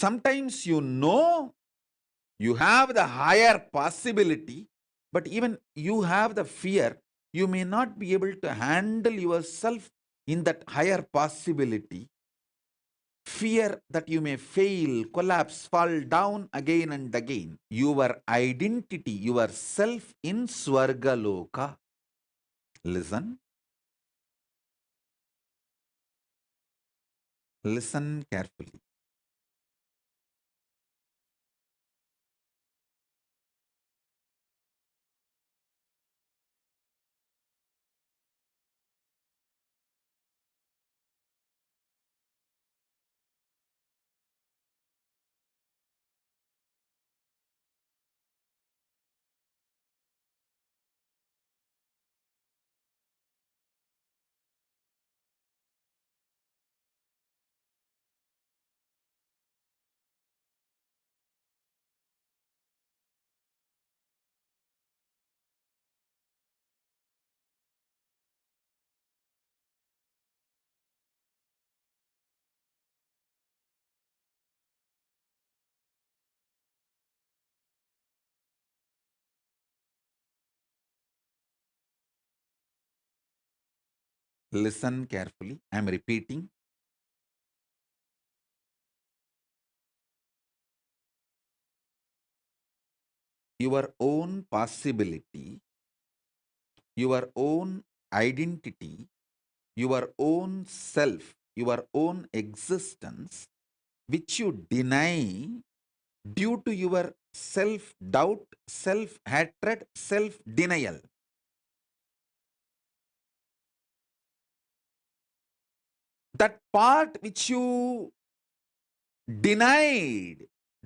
Sometimes you have the higher possibility, but even you have the fear, you may not be able to handle yourself in that higher possibility. Fear that you may fail, collapse, fall down again and again. Your identity, your self in Swargaloka. Listen, listen carefully. Listen carefully. I am repeating. Your own possibility, your own identity, your own self, your own existence, which you deny due to your self doubt, self hatred, self denial. That part which you denied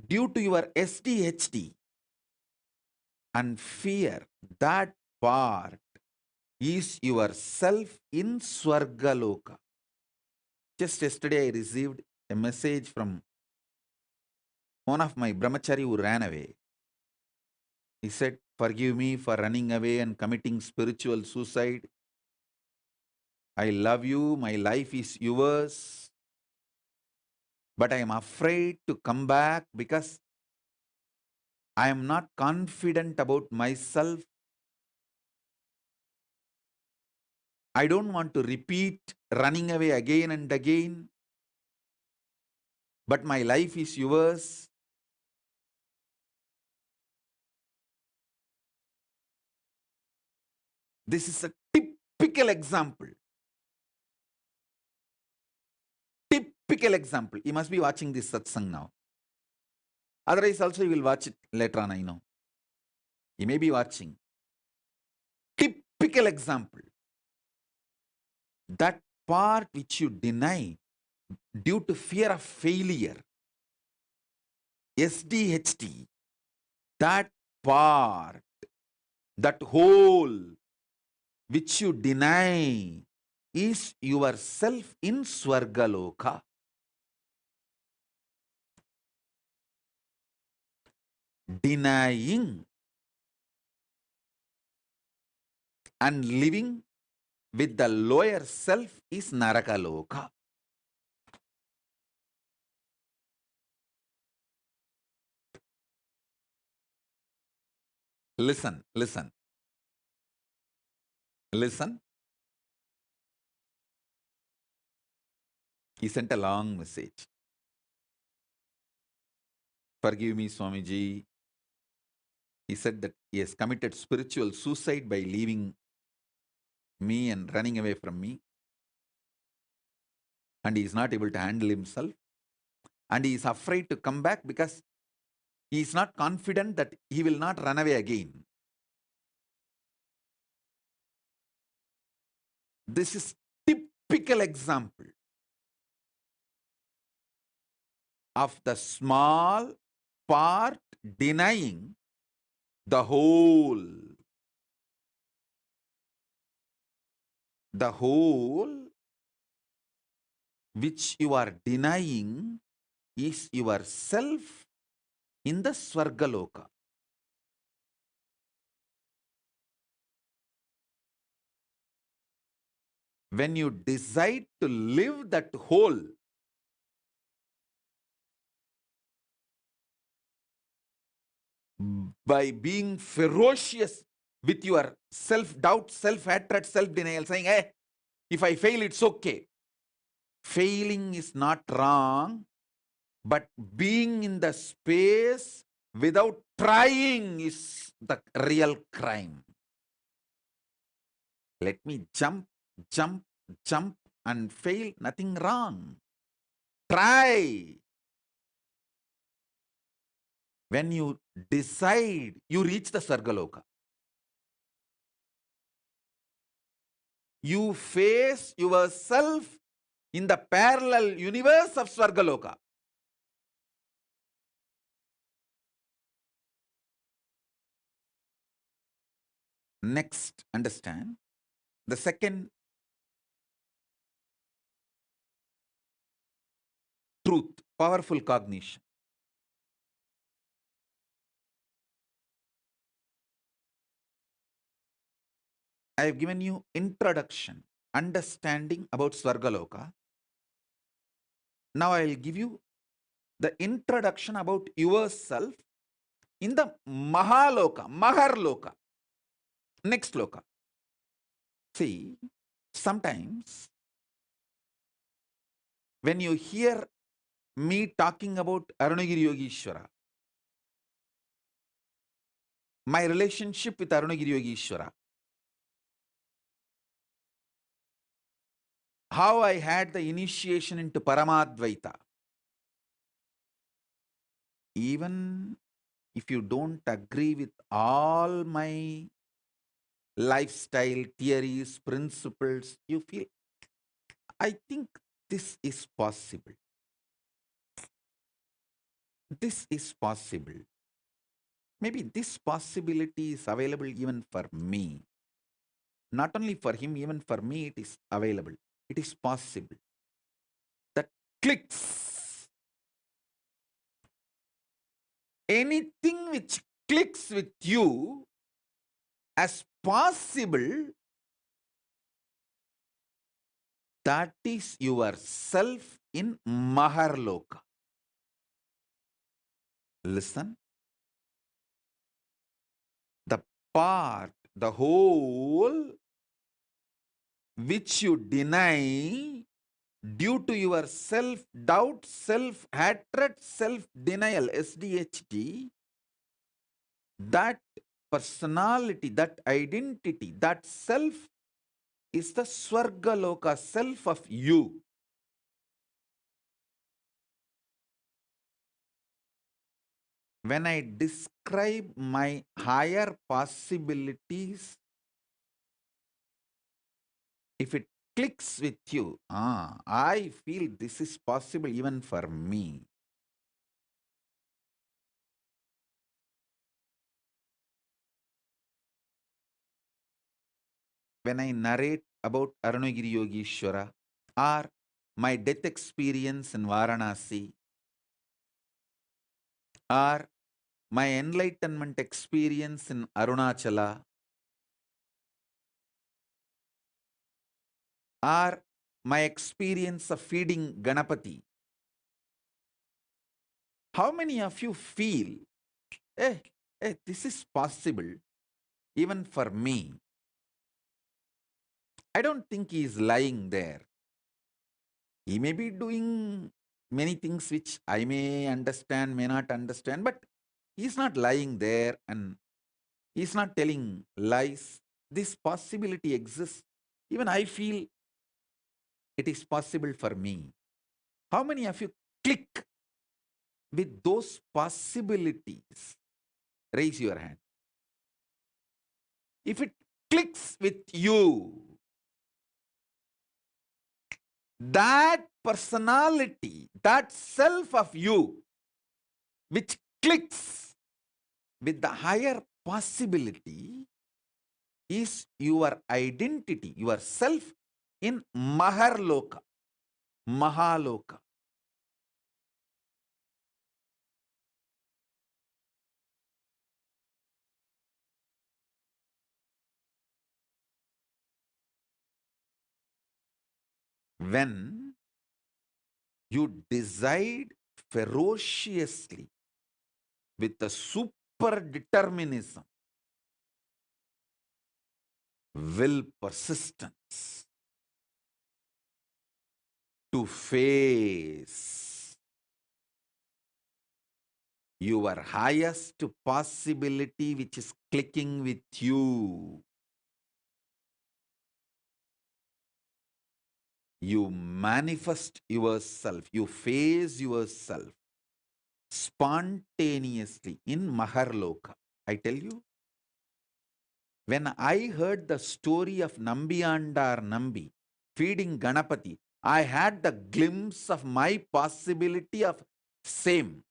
due to your SDHD and fear, that part is your self in Swargaloka. Just yesterday, I received a message from one of my brahmachari who ran away. He said, "Forgive me for running away and committing spiritual suicide. I love you, my life is yours, but I am afraid to come back because I am not confident about myself. I don't want to repeat running away again and again, but my life is yours." This is a typical example. Typical example. You must be watching this satsang now. Otherwise, also you will watch it later on, I know. You may be watching. Typical example. That part which you deny due to fear of failure, SDHD, that part, that whole which you deny is yourself in Swargaloka. Denying and living with the lower self is Narakaloka. Listen, listen, listen. He sent a long message. Forgive me, Swamiji. He said that he has committed spiritual suicide by leaving me and running away from me. And he is not able to handle himself. And he is afraid to come back because he is not confident that he will not run away again. This is typical example of the small part denying the whole. The whole which you are denying is yourself in the Swargaloka. When you decide to live that whole, by being ferocious with your self-doubt, self-hatred, self-denial, saying, hey, if I fail, it's okay. Failing is not wrong, but being in the space without trying is the real crime. Let me jump, jump, jump and fail, nothing wrong. Try. When you decide, you reach the Sargaloka. You face yourself in the parallel universe of Swargaloka. Next, understand the second truth, powerful cognition. I have given you introduction, understanding about Swargaloka. Now I will give you the introduction about yourself in the Mahaloka, Maharloka. Next loka. See, sometimes when you hear me talking about Arunagiri Yogishwara, my relationship with Arunagiri Yogishwara, how I had the initiation into Paramadvaita, even if you don't agree with all my lifestyle theories, principles, you feel, I think this is possible. This is possible. Maybe this possibility is available even for me. Not only for him, even for me, it is available. It is possible. That clicks. Anything which clicks with you as possible, that is yourself in Maharloka. Listen. The part, the whole which you deny due to your self-doubt, self-hatred, self-denial, SDHD, that personality, that identity, that self is the Swargaloka self of you. When I describe my higher possibilities, if it clicks with you, I feel this is possible even for me. When I narrate about Arunagiri Yogishwara or my death experience in Varanasi or my enlightenment experience in Arunachala or my experience of feeding Ganapati, how many of you feel, this is possible even for me? I don't think he is lying there. He may be doing many things which I may understand, may not understand, but he's not lying there and he's not telling lies. This possibility exists. Even I feel it is possible for me. How many of you click with those possibilities? Raise your hand. If it clicks with you, that personality, that self of you, which clicks with the higher possibility, is your identity, your self in Maharloka, Mahaloka. When you decide ferociously with the proper determinism, will persistence to face your highest possibility which is clicking with you. You manifest yourself, you face yourself spontaneously in Maharloka. I tell you, when I heard the story of Nambiyandar Nambi feeding Ganapati, I had the glimpse of my possibility of same.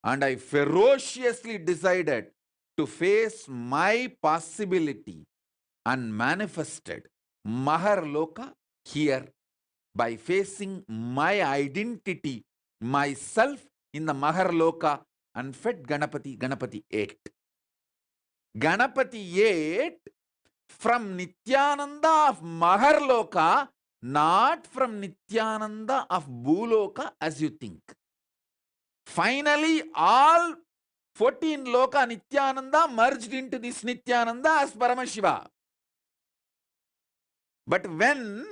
And I ferociously decided to face my possibility and manifested Maharloka here by facing my identity, myself in the Maharloka, and fed Ganapati. Ganapati ate. Ganapati ate from Nityananda of Maharloka, not from Nityananda of Bhuloka as you think. Finally, all 14 Loka Nityananda merged into this Nityananda as Paramashiva. But when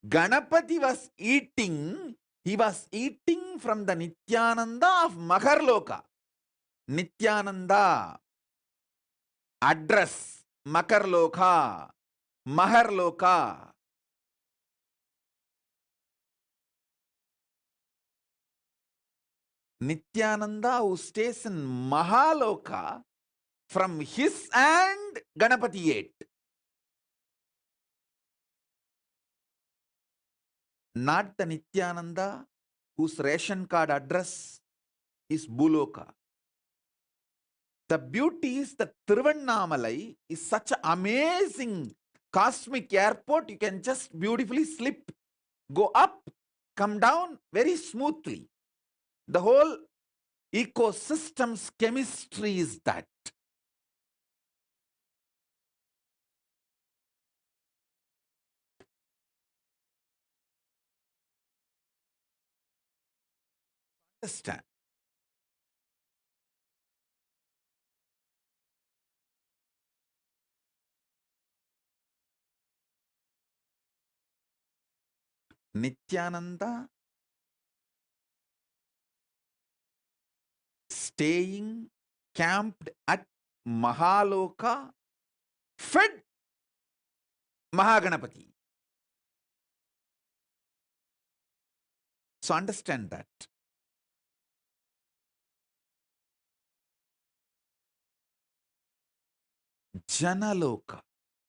Ganapati was eating, he was eating from the Nityananda of Maharloka. Nityananda, address, Makarloka, Maharloka. Nityananda who stays in Mahaloka, from his hand Ganapati ate. Not the Nityananda whose ration card address is Bhuloka. The beauty is that Tiruvannamalai is such an amazing cosmic airport. You can just beautifully slip, go up, come down very smoothly. The whole ecosystem's chemistry is that. Understand? Nityananda staying camped at Mahaloka, fed Mahaganapati. So understand that. Janaloka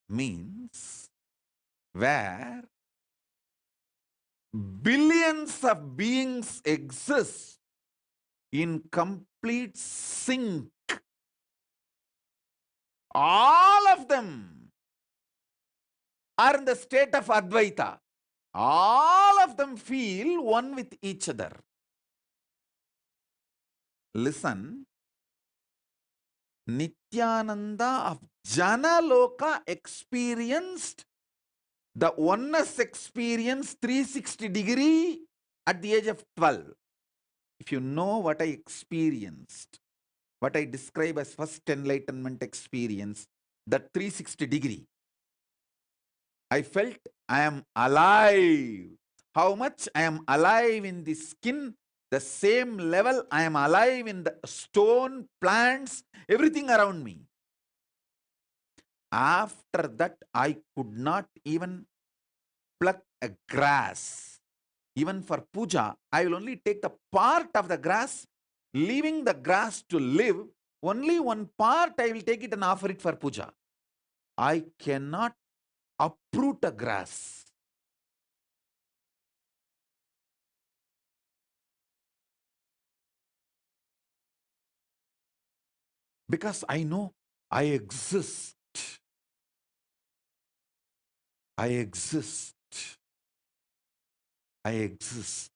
means where billions of beings exist in complete sync. All of them are in the state of Advaita. All of them feel one with each other. Listen, Nityananda of Janaloka experienced the oneness experience 360-degree at the age of 12. If you know what I experienced, what I describe as first enlightenment experience, that 360-degree, I felt I am alive. How much I am alive in the skin, the same level I am alive in the stone, plants, everything around me. After that, I could not even pluck a grass. Even for puja, I will only take the part of the grass, leaving the grass to live. Only one part I will take it and offer it for puja. I cannot uproot a grass. Because I know I exist. I exist. I exist.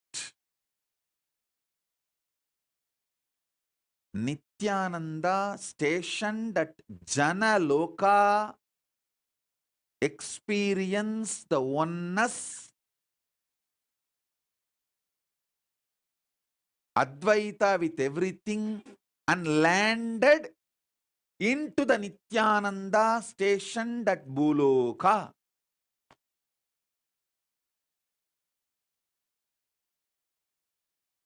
Nityananda stationed at Janaloka experienced the oneness, Advaita with everything, and landed into the Nityananda stationed at Bhuloka.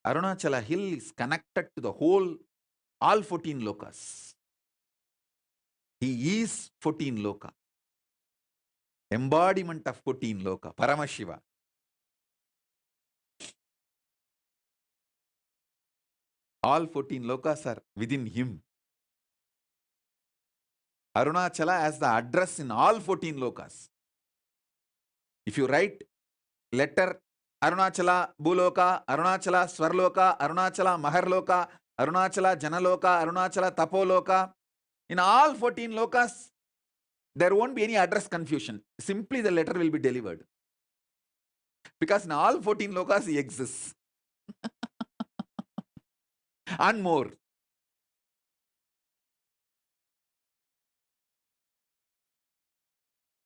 Arunachala hill is connected to the whole, all 14 lokas. He is 14 loka. Embodiment of 14 loka, Paramashiva. All 14 lokas are within him. Arunachala has the address in all 14 lokas. If you write letter Arunachala Bhuloka, Arunachala Swarloka, Arunachala Maharloka, Arunachala Janaloka, Arunachala Tapoloka, in all 14 lokas, there won't be any address confusion. Simply the letter will be delivered. Because in all 14 lokas he exists. And more.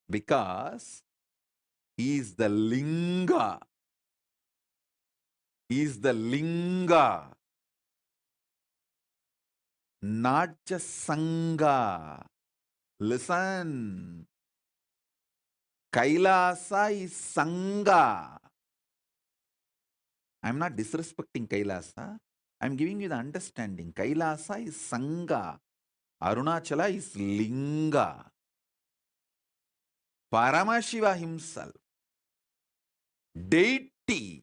Because he is the Linga. He is the Linga. Not just Sangha. Listen. Kailasa is Sangha. I'm not disrespecting Kailasa. I'm giving you the understanding. Kailasa is Sangha. Arunachala is Linga. Paramashiva himself. Deity.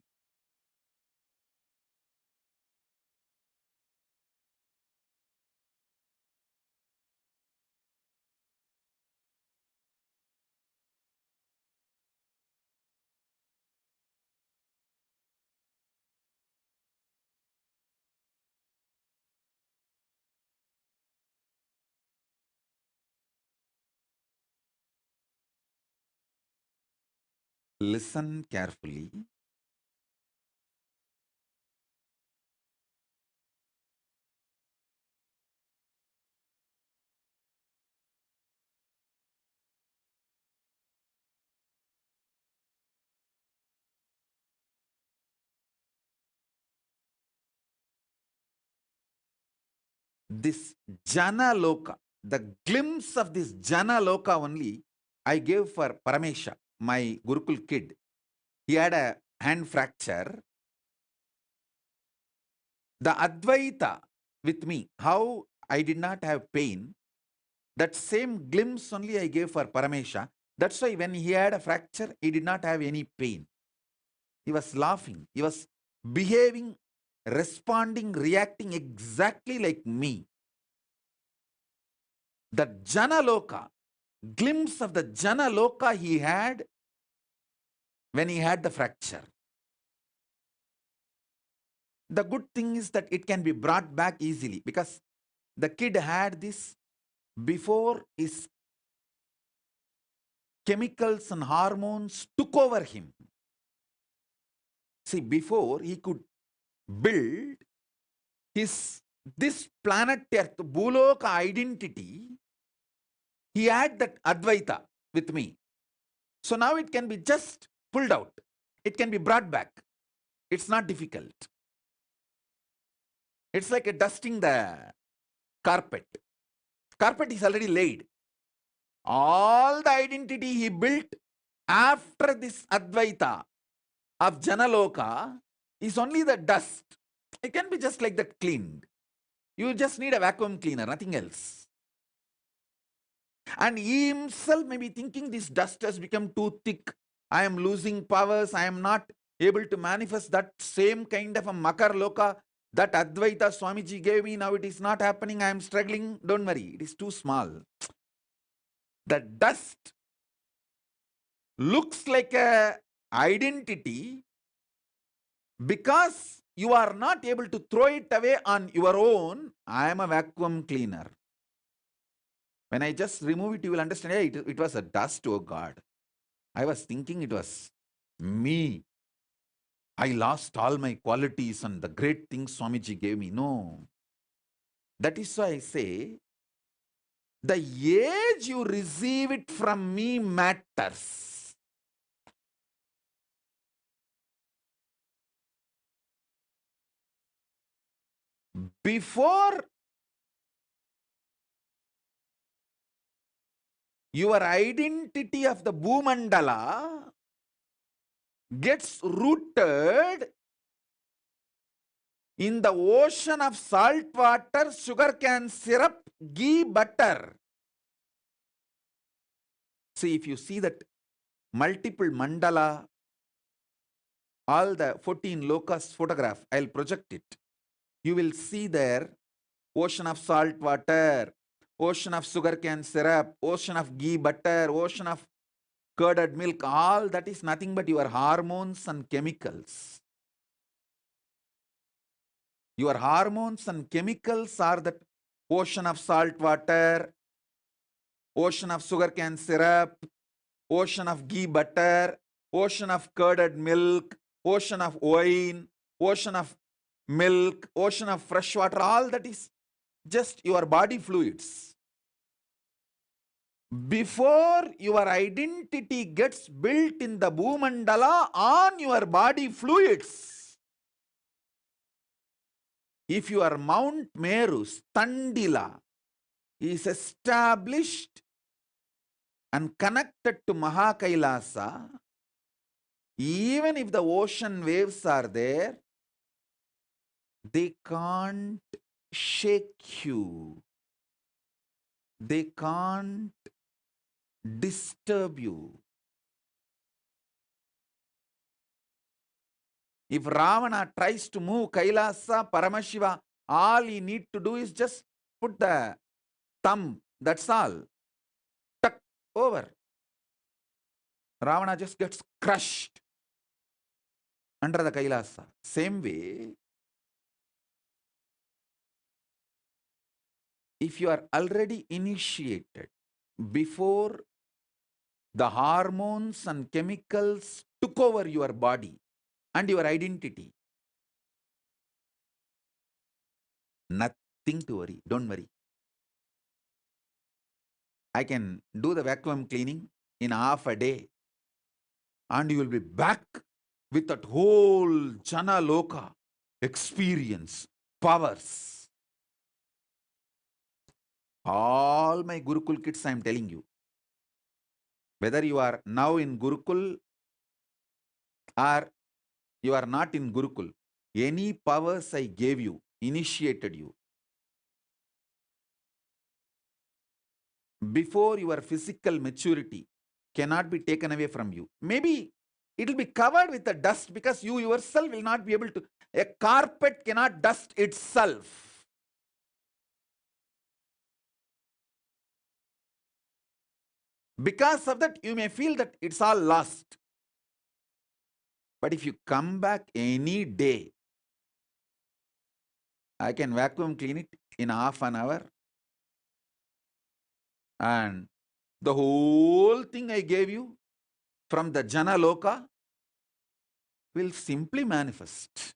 Listen carefully. This Jana Loka, the glimpse of this Jana Loka only, I gave for Paramesha, my Gurukul kid. He had a hand fracture. The Advaita with me, how I did not have pain, that same glimpse only I gave for Paramesha. That's why when he had a fracture, he did not have any pain. He was laughing. He was behaving, responding, reacting exactly like me. The Janaloka, glimpse of the Janaloka he had when he had the fracture. The good thing is that it can be brought back easily because the kid had this before his chemicals and hormones took over him. See, before he could build his this planet Earth, Bhuloka identity, he had that Advaita with me. So now it can be just pulled out. It can be brought back. It's not difficult. It's like a dusting the carpet. Carpet is already laid. All the identity he built after this Advaita of Janaloka is only the dust. It can be just like that cleaned. You just need a vacuum cleaner, nothing else. And he himself may be thinking this dust has become too thick. I am losing powers. I am not able to manifest that same kind of a Makar Loka that Advaita Swamiji gave me. Now it is not happening. I am struggling. Don't worry. It is too small. The dust looks like a identity because you are not able to throw it away on your own. I am a vacuum cleaner. When I just remove it, you will understand, hey, it was a dust, oh God. I was thinking it was me. I lost all my qualities and the great things Swamiji gave me. No. That is why I say, the age you receive it from me matters. Before Your identity of the Bhumandala gets rooted in the ocean of salt water, sugarcane syrup, ghee, butter. See, if you see that multiple mandala, all the 14 locusts photograph, I'll project it. You will see there ocean of salt water, ocean of sugarcane syrup, ocean of ghee, butter, ocean of curded milk. All that is nothing but your hormones and chemicals. Your hormones and chemicals are the ocean of salt water, ocean of sugarcane syrup, ocean of ghee butter, ocean of curded milk, ocean of wine, ocean of milk, ocean of fresh water. All that is just your body fluids. Before your identity gets built in the Bhumandala on your body fluids, if your Mount Meru, Standila, is established and connected to Mahakailasa, even if the ocean waves are there, they can't shake you. They can't disturb you. If Ravana tries to move Kailasa, Paramashiva, all he need to do is just put the thumb. That's all. Tuck over. Ravana just gets crushed under the Kailasa. Same way, if you are already initiated before the hormones and chemicals took over your body and your identity, nothing to worry. Don't worry. I can do the vacuum cleaning in half a day and you will be back with that whole Jana Loka experience, powers. All my Gurukul kids, I am telling you, whether you are now in Gurukul or you are not in Gurukul, any powers I gave you, initiated you, before your physical maturity cannot be taken away from you. Maybe it will be covered with the dust because you yourself will not be able to. A carpet cannot dust itself. Because of that, you may feel that it's all lost. But if you come back any day, I can vacuum clean it in half an hour. And the whole thing I gave you from the Jana Loka will simply manifest.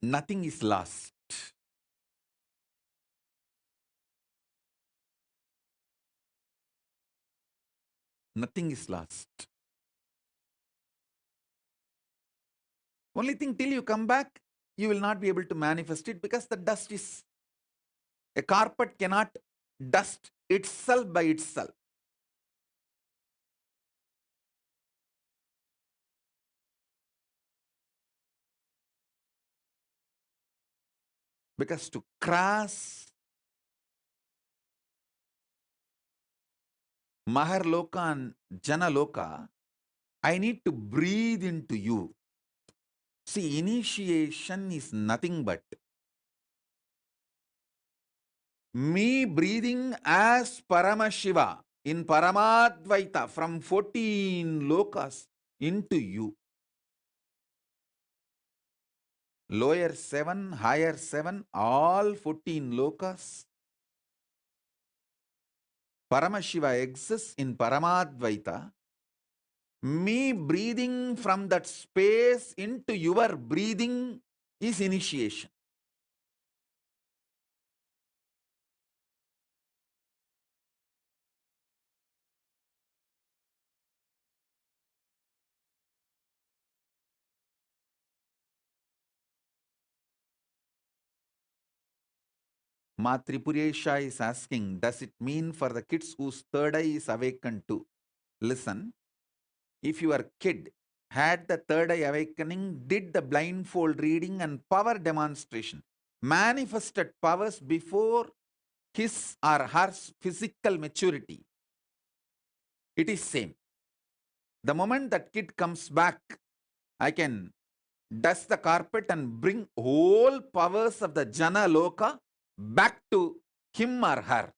Nothing is lost. Nothing is lost. Only thing, till you come back, you will not be able to manifest it because the dust is, a carpet cannot dust itself by itself. Because to cross Maharloka and Janaloka, I need to breathe into you. See, initiation is nothing but me breathing as Paramashiva in Paramadvaita from 14 lokas into you. Lower 7, higher 7, all 14 lokas. Paramashiva exists in Paramadvaita. Me breathing from that space into your breathing is initiation. Ma Tripuresha is asking, does it mean for the kids whose third eye is awakened too? Listen, if your kid had the third eye awakening, did the blindfold reading and power demonstration, manifested powers before his or her physical maturity, it is same. The moment that kid comes back, I can dust the carpet and bring whole powers of the Jana Loka back to him or her.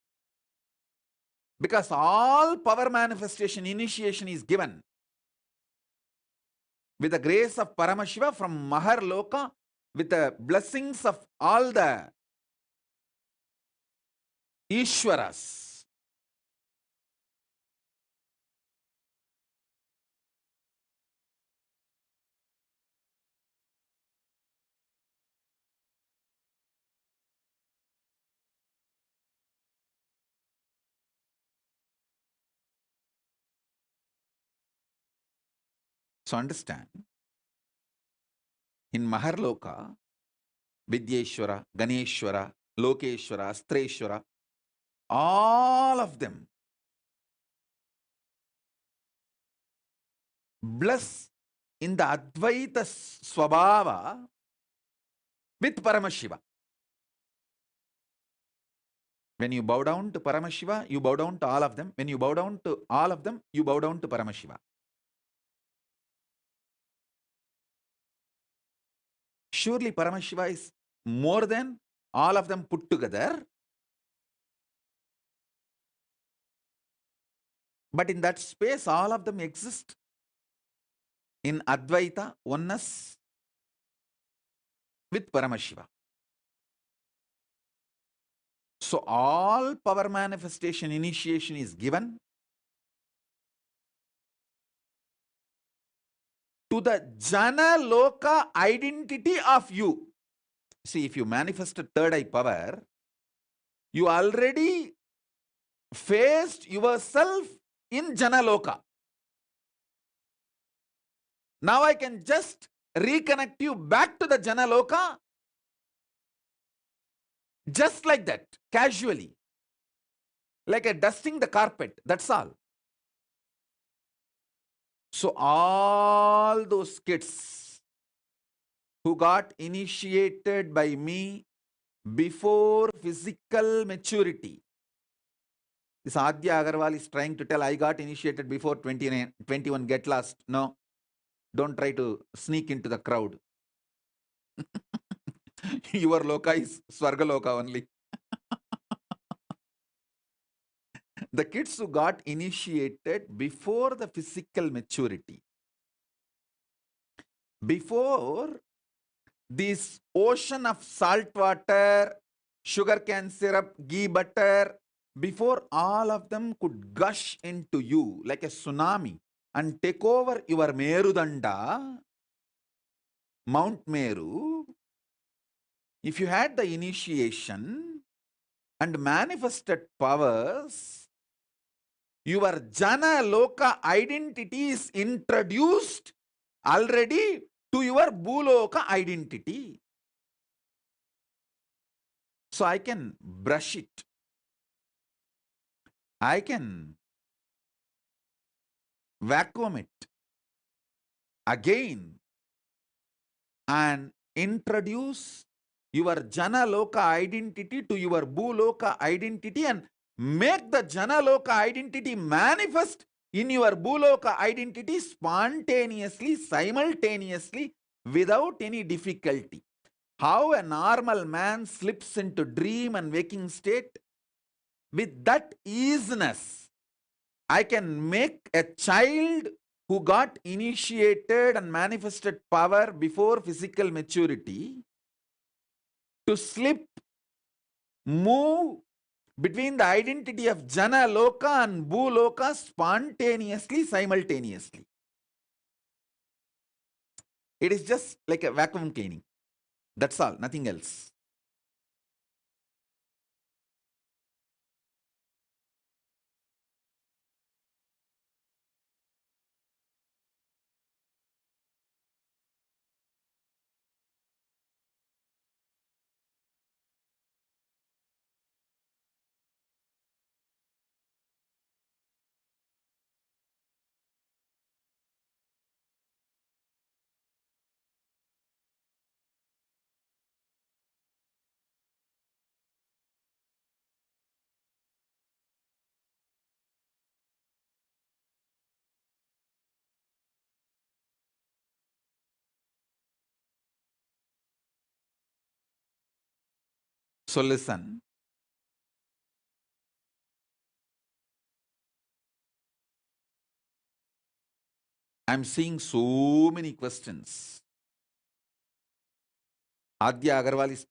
Because all power manifestation initiation is given with the grace of Paramashiva from Mahar Loka, with the blessings of all the Ishwaras. So understand, in Mahar Loka, Vidyeshwara, Ganeshwara, Lokeshwara, Astreshwara, all of them bless in the Advaita Swabhava with Paramashiva. When you bow down to Paramashiva, you bow down to all of them. When you bow down to all of them, you bow down to Paramashiva. Surely Paramashiva is more than all of them put together. But in that space, all of them exist in Advaita, oneness with Paramashiva. So all power manifestation initiation is given to the Jana Loka identity of you. See, if you manifested third eye power, you already faced yourself in Jana Loka. Now I can just reconnect you back to the Jana Loka just like that, casually, like a dusting the carpet. That's all. So all those kids who got initiated by me before physical maturity, this Adya Agarwal is trying to tell I got initiated before 29, 21, get lost. No, don't try to sneak into the crowd. Your loka is Swarga Loka only. The kids who got initiated before the physical maturity, before this ocean of salt water, sugar cane syrup, ghee butter, before all of them could gush into you like a tsunami and take over your Merudanda, Mount Meru, if you had the initiation and manifested powers, your Jana Loka identity is introduced already to your Bhuloka identity. So I can brush it. I can vacuum it again and introduce your Jana Loka identity to your Bhuloka identity and make the Jana Loka identity manifest in your Bhuloka identity spontaneously, simultaneously, without any difficulty. How a normal man slips into dream and waking state, with that easiness, I can make a child who got initiated and manifested power before physical maturity to slip, move between the identity of Jana Loka and Bhu Loka spontaneously, simultaneously. It is just like a vacuum cleaning. That's all, nothing else. So listen. I'm seeing so many questions. Adya Agarwal is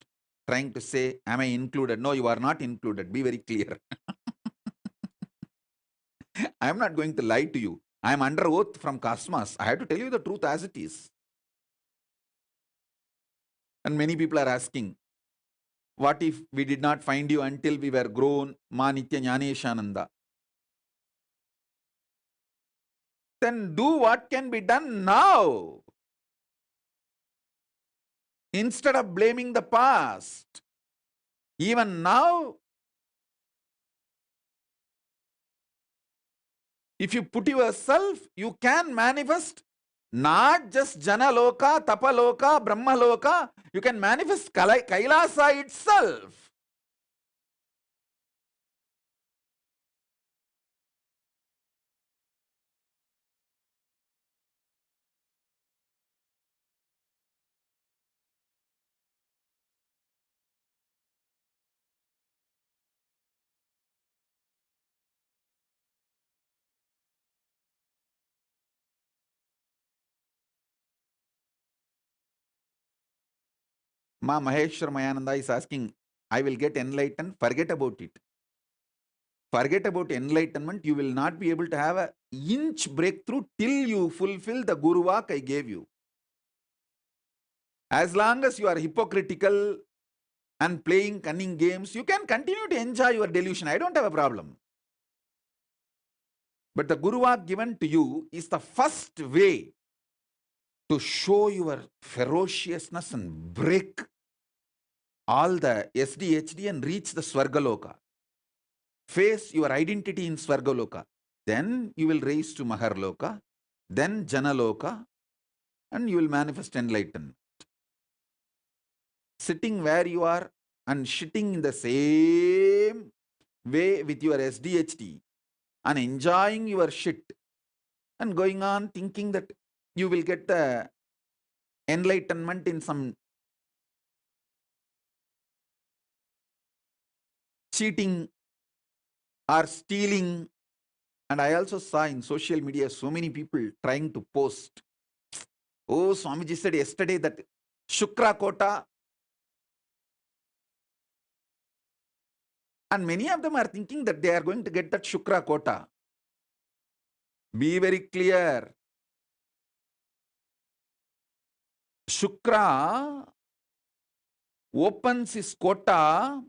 trying to say, am I included? No, you are not included. Be very clear. I am not going to lie to you. I am under oath from Cosmos. I have to tell you the truth as it is. And many people are asking, what if we did not find you until we were grown, Ma Nitya Jnaneshananda? Then do what can be done now. Instead of blaming the past. Even now, if you put yourself, you can manifest not just Janaloka, Tapaloka, Brahmaloka, you can manifest Kailasa itself. Ma Maheshwar Mayananda is asking, I will get enlightened, forget about it. Forget about enlightenment, you will not be able to have an inch breakthrough till you fulfill the Guru Vak I gave you. As long as you are hypocritical and playing cunning games, you can continue to enjoy your delusion. I don't have a problem. But the Guru Vak given to you is the first way to show your ferociousness and break all the SDHD and reach the Swargaloka. Face your identity in Swargaloka. Then you will raise to Maharloka, then Janaloka, and you will manifest enlightenment. Sitting where you are and shitting in the same way with your SDHD and enjoying your shit and going on thinking that you will get the enlightenment in some cheating or stealing. And I also saw in social media so many people trying to post. Oh, Swamiji said yesterday that Shukra Kota. And many of them are thinking that they are going to get that Shukra Kota. Be very clear. Shukra opens his quota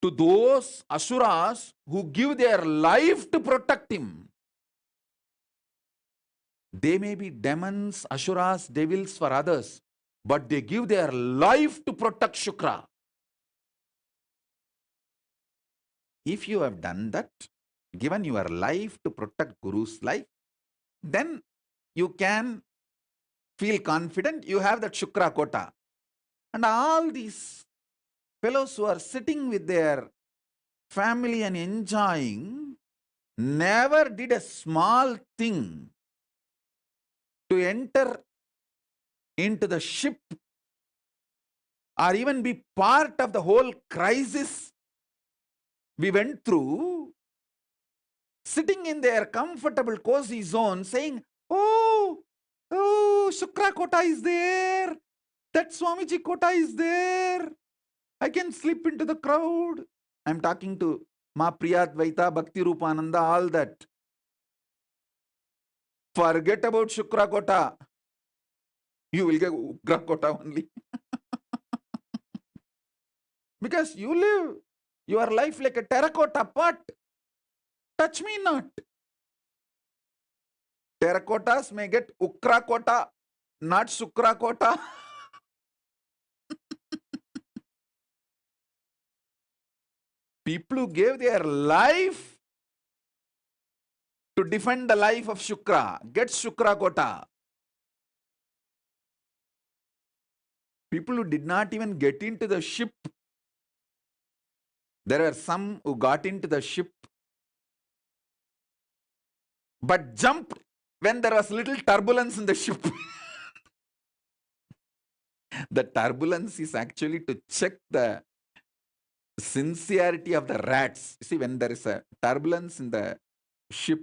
to those asuras who give their life to protect him. They may be demons, asuras, devils for others, but they give their life to protect Shukra. If you have done that, given your life to protect Guru's life, then you can feel confident you have that Shukra quota. And all these fellows who are sitting with their family and enjoying never did a small thing to enter into the ship or even be part of the whole crisis we went through, sitting in their comfortable cozy zone saying, oh, Shukra Kota is there, that Swamiji Kota is there, I can slip into the crowd. I'm talking to Ma Priyadvaita, Bhakti Rupananda, all that. Forget about Shukra Kota. You will get Ugra Kota only. Because you live your life like a terracotta pot. Touch me not. Terracottas may get Ukra Kota, not Shukra Kota. People who gave their life to defend the life of Shukra get Shukra Kota. People who did not even get into the ship. There were some who got into the ship but jumped when there was little turbulence in the ship. The turbulence is actually to check the Sincerity of the rats. See, when there is a turbulence in the ship,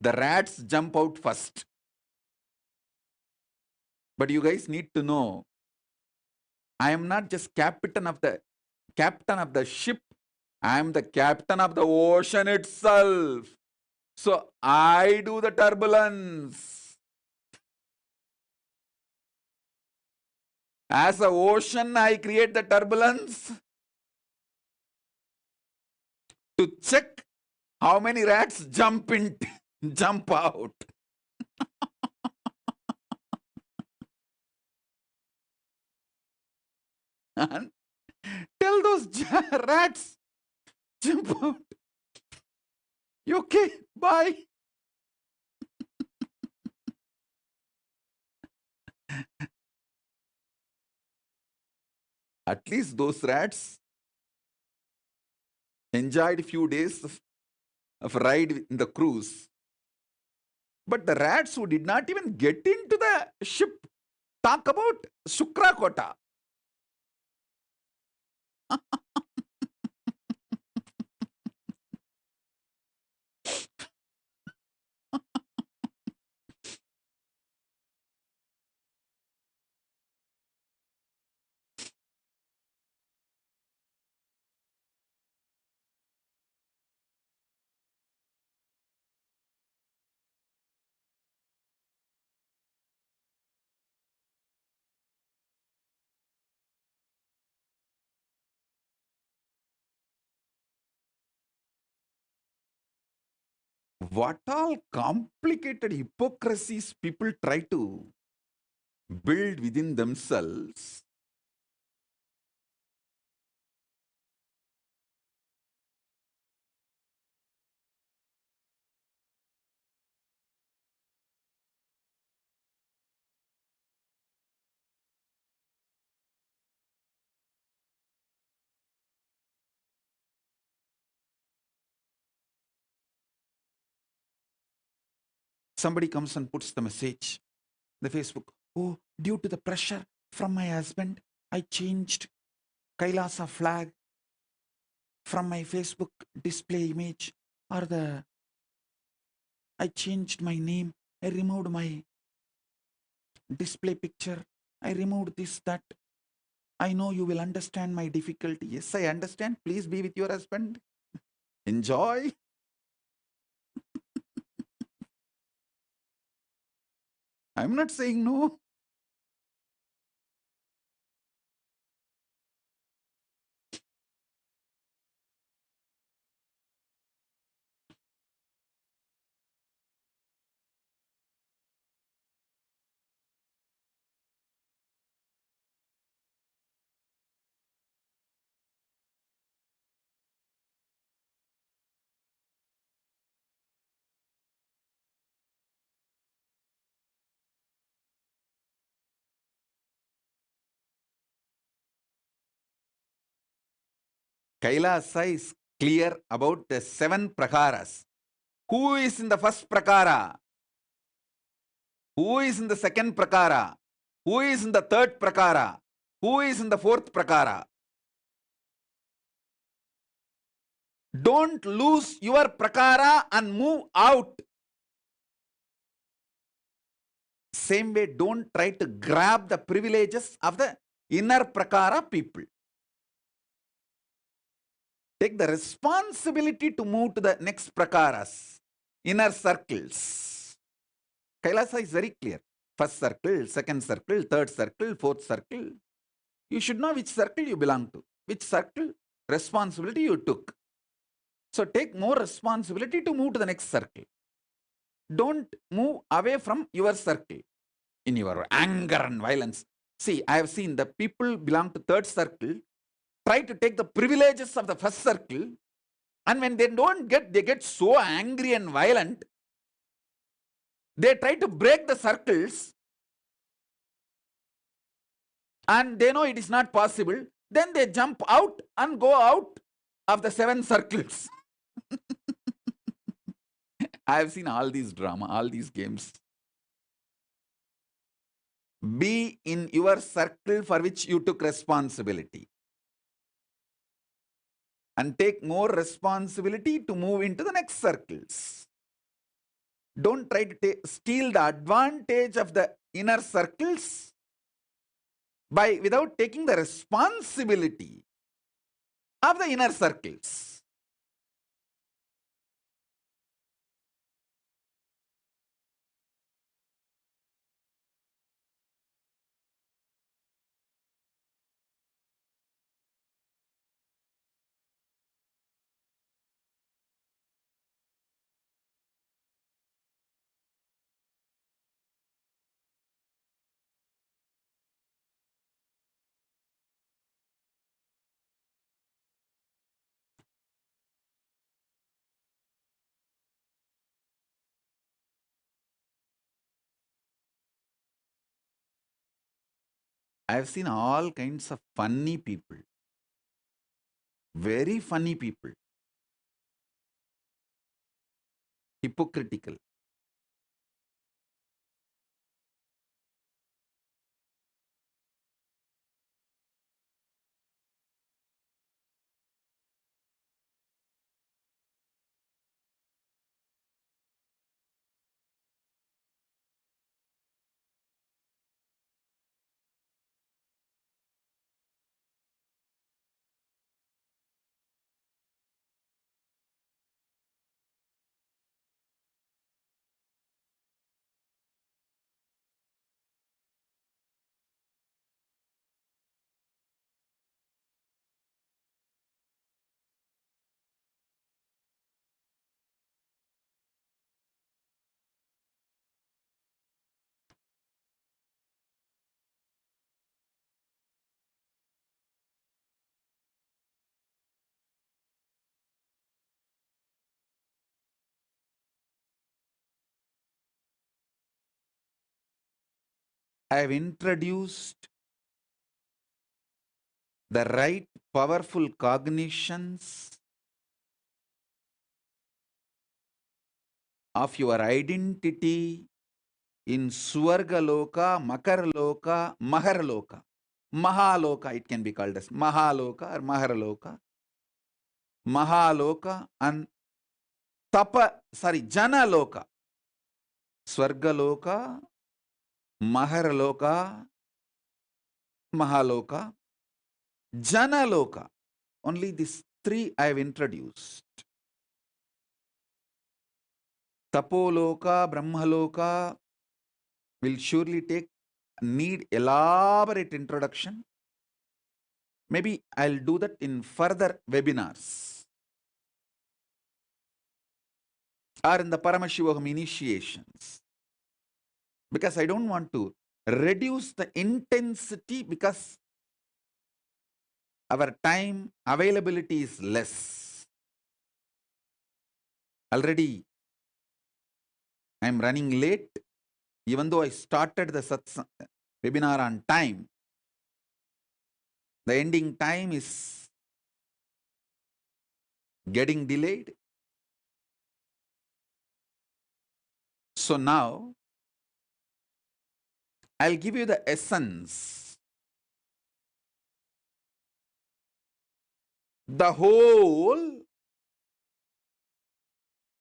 the rats jump out first. But you guys need to know, I am not just captain of the ship. I am the captain of the ocean itself. So I do the turbulence. As a ocean, I create the turbulence to check how many rats jump in, jump out. And tell those rats, jump out. You okay? Bye. At least those rats enjoyed a few days of ride in the cruise. But the rats who did not even get into the ship, talk about Shukrakota. What all complicated hypocrisies people try to build within themselves. Somebody comes and puts the message, the Facebook, oh, due to the pressure from my husband, I changed Kailasa flag from my Facebook display image, or I changed my name, I removed my display picture, I removed this, that. I know you will understand my difficulty. Yes, I understand. Please be with your husband. Enjoy. I'm not saying no. Kailasa is clear about the 7 prakaras. Who is in the first prakara? Who is in the second prakara? Who is in the third prakara? Who is in the fourth prakara? Don't lose your prakara and move out. Same way, don't try to grab the privileges of the inner prakara people. Take the responsibility to move to the next prakaras, inner circles. Kailasa is very clear. First circle, second circle, third circle, fourth circle. You should know which circle you belong to, which circle responsibility you took. So take more responsibility to move to the next circle. Don't move away from your circle in your anger and violence. See, I have seen the people belong to third circle try to take the privileges of the first circle, and when they don't get, they get so angry and violent. They try to break the circles, and they know it is not possible. Then they jump out and go out of the 7 circles. I have seen all these drama, all these games. Be in your circle for which you took responsibility. and take more responsibility to move into the next circles. Don't try to steal the advantage of the inner circles without taking the responsibility of the inner circles. I have seen all kinds of funny people, very funny people, hypocritical. I have introduced the right powerful cognitions of your identity in Swargaloka, Makarloka, Maharloka. Mahaloka, it can be called as Mahaloka or Maharloka. Mahaloka and Janaloka. Swargaloka, Maharloka, Mahaloka, Janaloka. Only these three I have introduced. Tapoloka, Brahmaloka will surely need elaborate introduction. Maybe I'll do that in further webinars or in the Paramashivaham initiations. Because I don't want to reduce the intensity because our time availability is less. Already I'm running late. Even though I started the webinar on time, the ending time is getting delayed. So now, I'll give you the essence. The whole,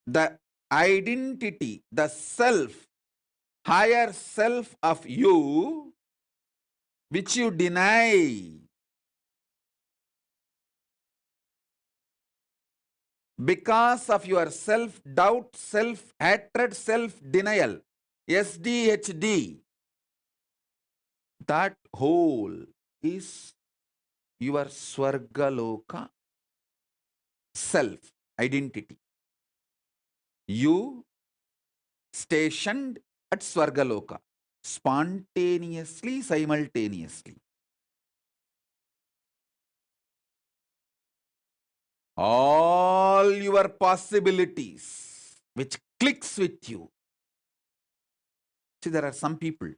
the identity, the self, higher self of you, which you deny because of your self-doubt, self-hatred, self-denial, SDHD, that whole is your Swargaloka self, identity. You stationed at Swargaloka, spontaneously, simultaneously. All your possibilities, which clicks with you. See, there are some people,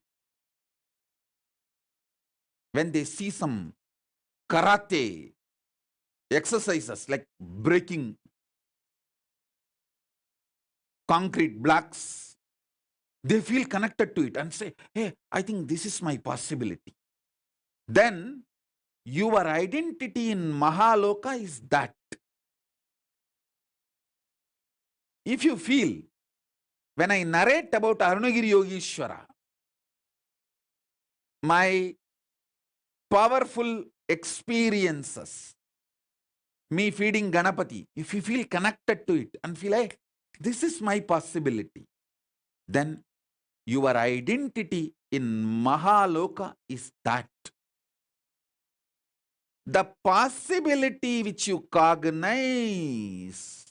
when they see some karate exercises like breaking concrete blocks, they feel connected to it and say, hey, I think this is my possibility. Then your identity in Mahaloka is that. If you feel, when I narrate about Arunagiri Yogeshwara, my powerful experiences, me feeding Ganapati, if you feel connected to it and feel like this is my possibility, then your identity in Mahaloka is that. The possibility which you cognize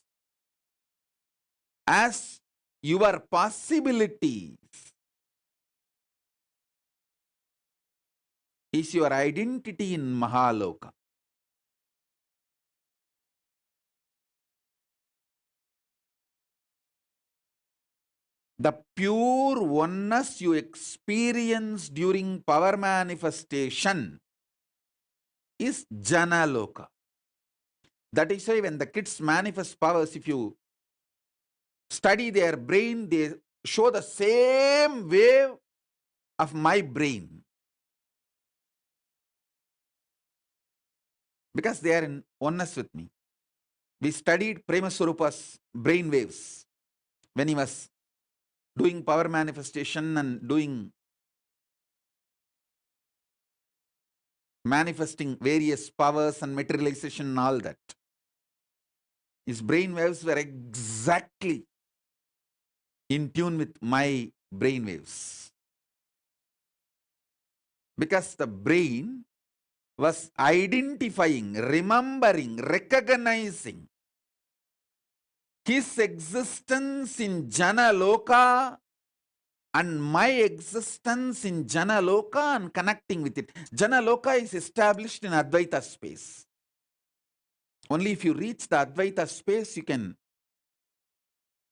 as your possibilities is your identity in Mahaloka. The pure oneness you experience during power manifestation is Janaloka. That is why when the kids manifest powers, if you study their brain, they show the same wave of my brain. Because they are in oneness with me. We studied Prema Swarupa's brain waves when he was doing power manifestation and doing manifesting various powers and materialization and all that. His brain waves were exactly in tune with my brain waves. Because the brain was identifying, remembering, recognizing his existence in Janaloka and my existence in Janaloka and connecting with it. Janaloka is established in Advaita space. Only if you reach the Advaita space, you can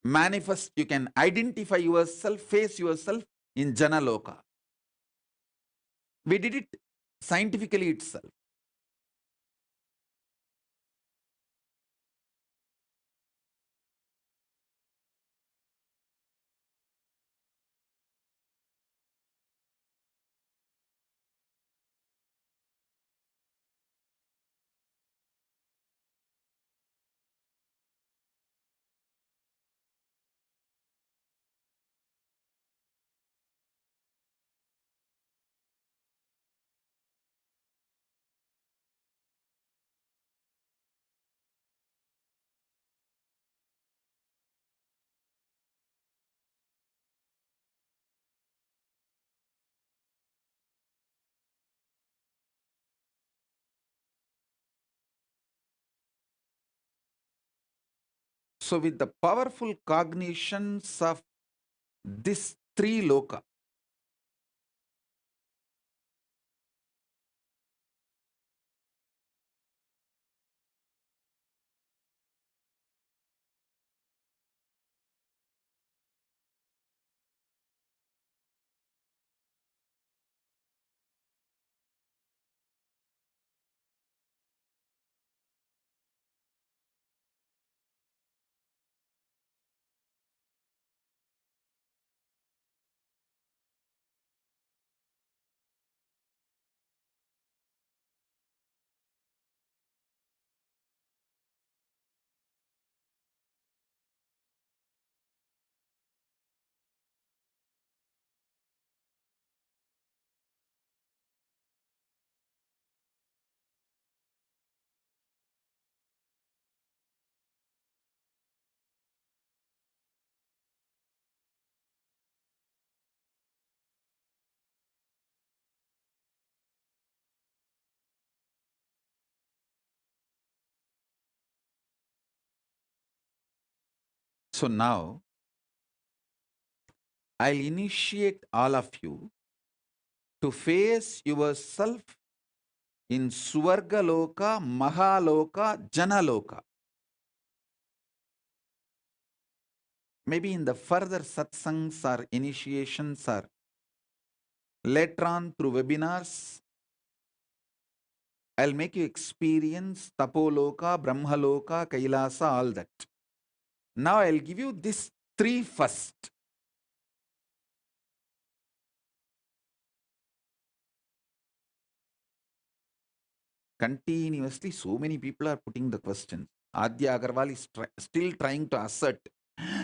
manifest, you can identify yourself, face yourself in Janaloka. We did it scientifically itself. So with the powerful cognitions of this three loka, so now I'll initiate all of you to face yourself in Swargaloka, Mahaloka, Janaloka. Maybe in the further satsangs or initiations or later on through webinars, I'll make you experience Tapoloka, Brahmaloka, Kailasa, all that. Now I'll give you this three first. Continuously, so many people are putting the questions. Adya Agarwal is still trying to assert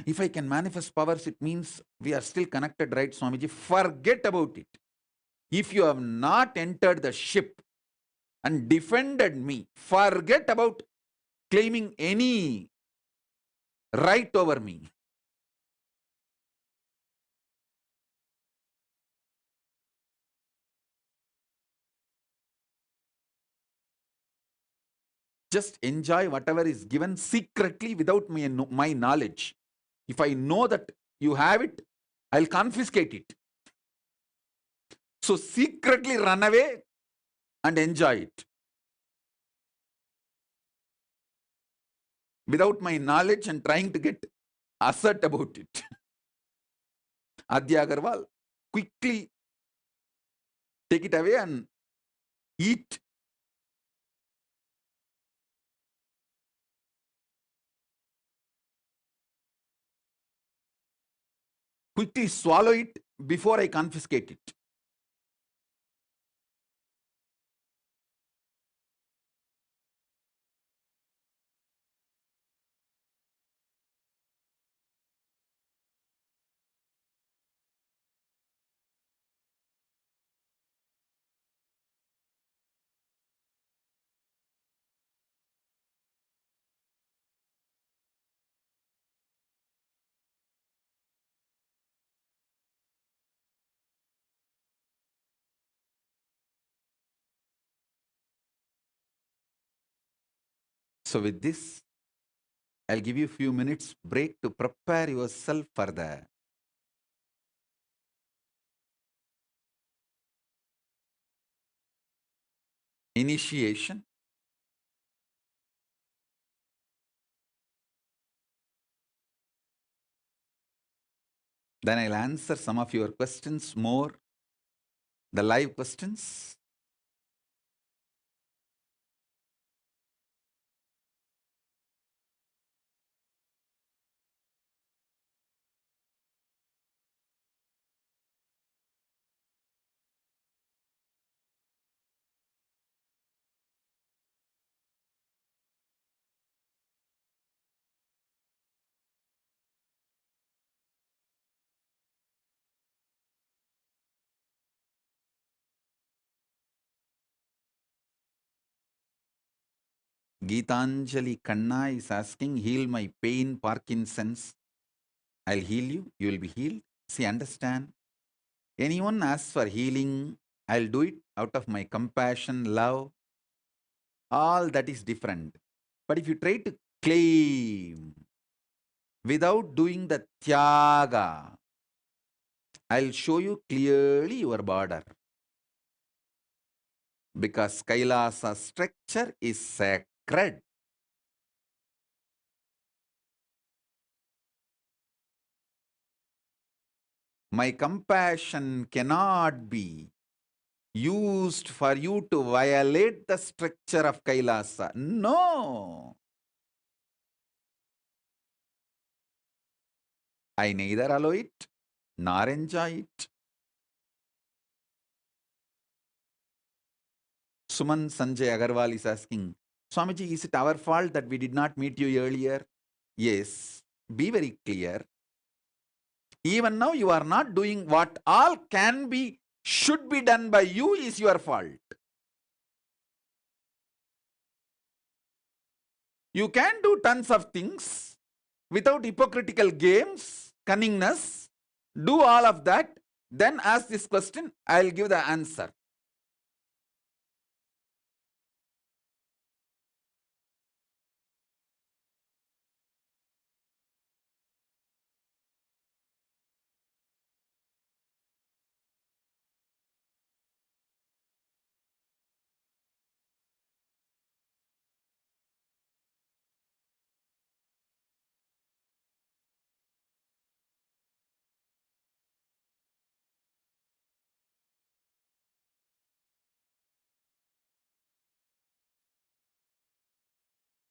If I can manifest powers, it means we are still connected, right, Swamiji? Forget about it. If you have not entered the ship and defended me, forget about claiming any right over me. Just enjoy whatever is given secretly without my knowledge. If I know that you have it, I'll confiscate it. So secretly run away and enjoy it without my knowledge and trying to get assert about it. Adya Agarwal, quickly take it away and eat. Quickly swallow it before I confiscate it. So with this, I'll give you a few minutes break to prepare yourself for the initiation. Then I'll answer some of your questions more, the live questions. Geetanjali Kanna is asking, heal my pain, Parkinson's. I'll heal you, you will be healed. See, understand. Anyone asks for healing, I'll do it out of my compassion, love, all that is different. But if you try to claim without doing the tyaga, I'll show you clearly your border. Because Kailasa structure is sacred. My compassion cannot be used for you to violate the structure of Kailasa. No. I neither allow it nor enjoy it. Suman Sanjay Agarwal is asking, Swamiji, is it our fault that we did not meet you earlier? Yes. Be very clear. Even now, you are not doing what all can be, should be done by you is your fault. You can do tons of things without hypocritical games, cunningness. Do all of that. Then ask this question, I'll give the answer.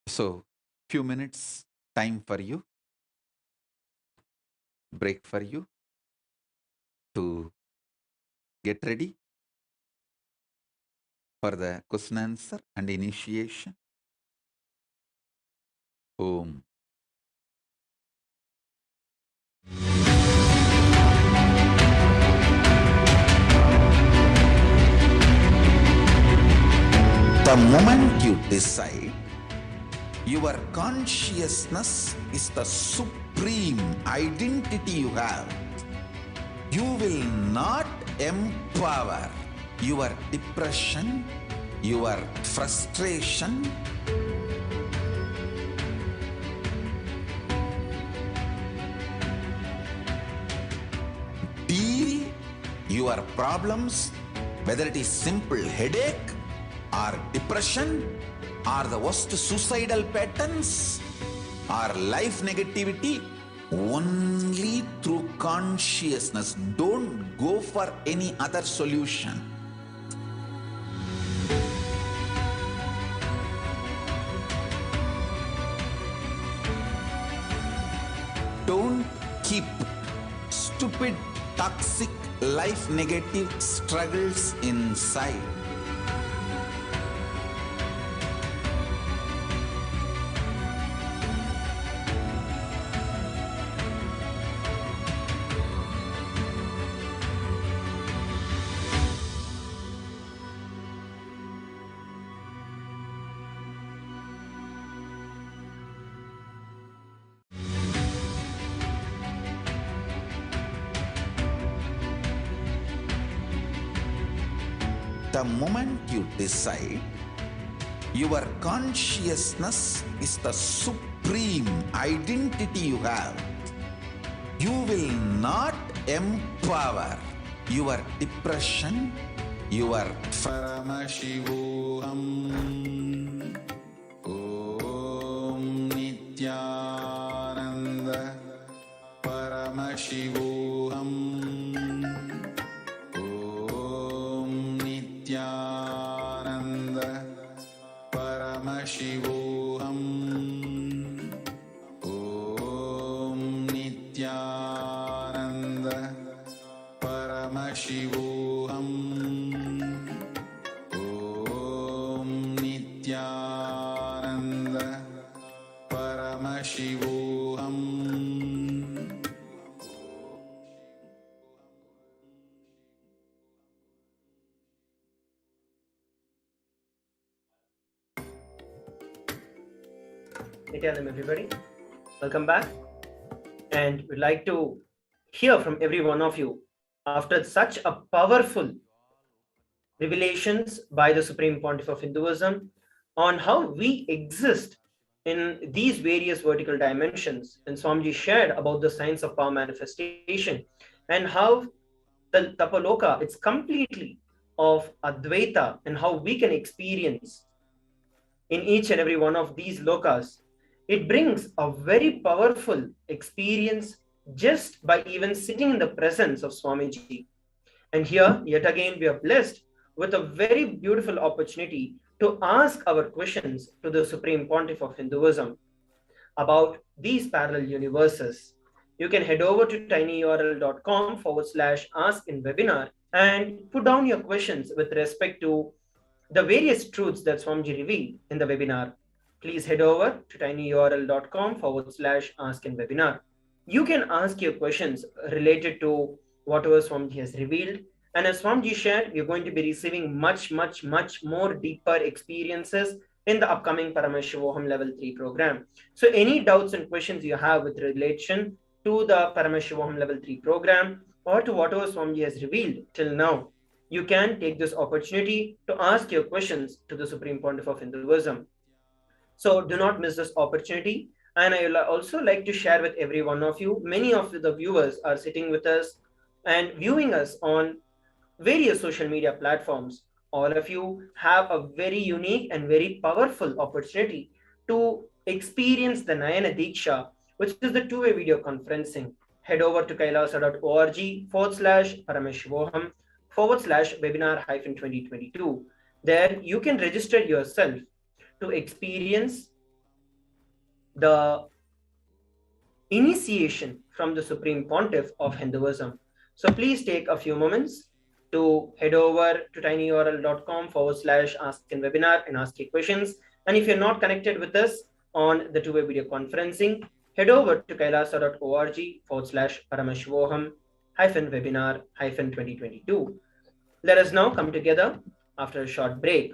So, few minutes time for you, break for you to get ready for the question answer and initiation. Om. The moment you decide, your consciousness is the supreme identity you have. You will not empower your depression, your frustration, deal your problems, whether it is simple headache or depression or the worst suicidal patterns or life negativity, only through consciousness. Don't go for any other solution. Don't keep stupid, toxic, life negative struggles inside. The moment you decide, your consciousness is the supreme identity you have. You will not empower your depression, your Paramashivoham Om Nityananda Paramashivoham Nityananda Paramashivoham Om Nityananda Paramashivoham Om Nityananda Paramashivoham. Nityanam, everybody. Welcome back. And we'd like to hear from every one of you after such a powerful revelations by the Supreme Pontiff of Hinduism on how we exist in these various vertical dimensions. And Swamiji shared about the science of power manifestation and how the Tapaloka, it's completely of Advaita and how we can experience in each and every one of these lokas. It brings a very powerful experience just by even sitting in the presence of Swamiji. And here, yet again, we are blessed with a very beautiful opportunity to ask our questions to the Supreme Pontiff of Hinduism about these parallel universes. You can head over to tinyurl.com/ask in webinar and put down your questions with respect to the various truths that Swamiji revealed in the webinar. Please head over to tinyurl.com/ask in webinar. You can ask your questions related to whatever Swamiji has revealed. And as Swamiji shared, you're going to be receiving much more deeper experiences in the upcoming Paramashivoham Level 3 program. So any doubts and questions you have with relation to the Paramashivoham Level 3 program or to whatever Swamiji has revealed till now, you can take this opportunity to ask your questions to the Supreme Pontiff of Hinduism. So do not miss this opportunity. And I will also like to share with every one of you, many of the viewers are sitting with us and viewing us on various social media platforms. All of you have a very unique and very powerful opportunity to experience the Nayana Diksha, which is the two-way video conferencing. Head over to kailasa.org/parameshivoham/webinar-2022. There you can register yourself to experience the initiation from the Supreme Pontiff of Hinduism. So please take a few moments to head over to tinyurl.com/ask in webinar and ask your questions. And if you're not connected with us on the two-way video conferencing, head over to kailasa.org/parameshivoham-webinar-2022. Let us now come together after a short break.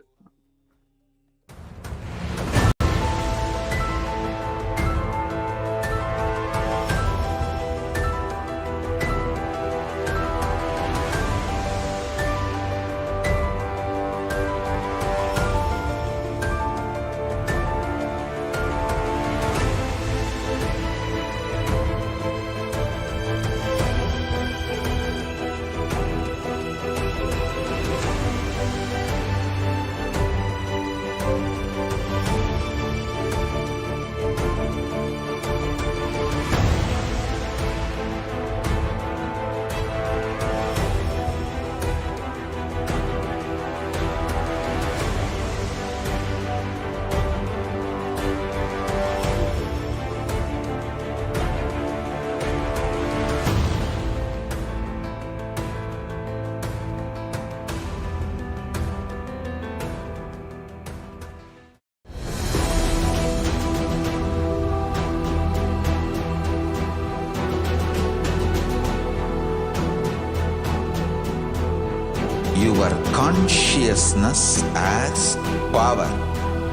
your consciousness as power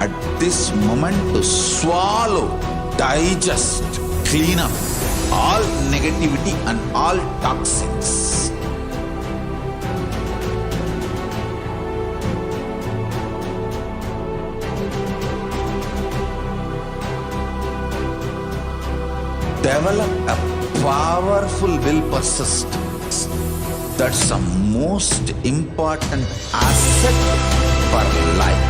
at this moment to swallow, digest, clean up all negativity and all toxins. Develop a powerful will persistence. That's the most important asset for life.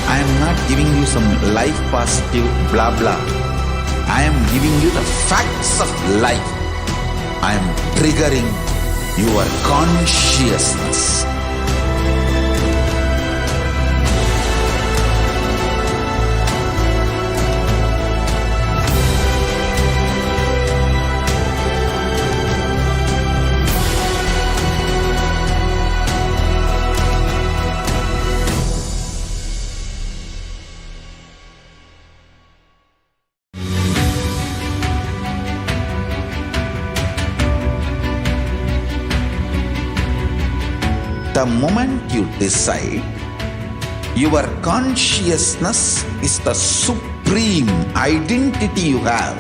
I am not giving you some life positive blah blah. I am giving you the facts of life. I am triggering your consciousness. The moment you decide, your consciousness is the supreme identity you have.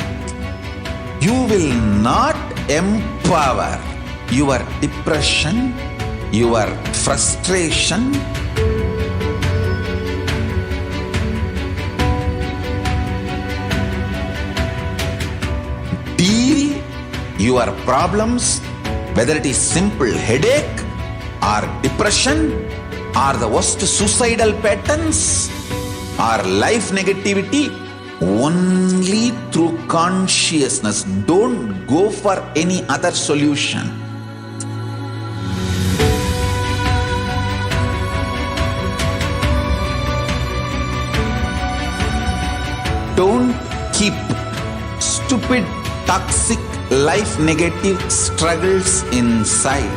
You will not empower your depression, your frustration, deal your problems, whether it is simple headache or depression or the worst suicidal patterns or life negativity, only through consciousness. Don't go for any other solution. Don't keep stupid, toxic, life negative struggles inside.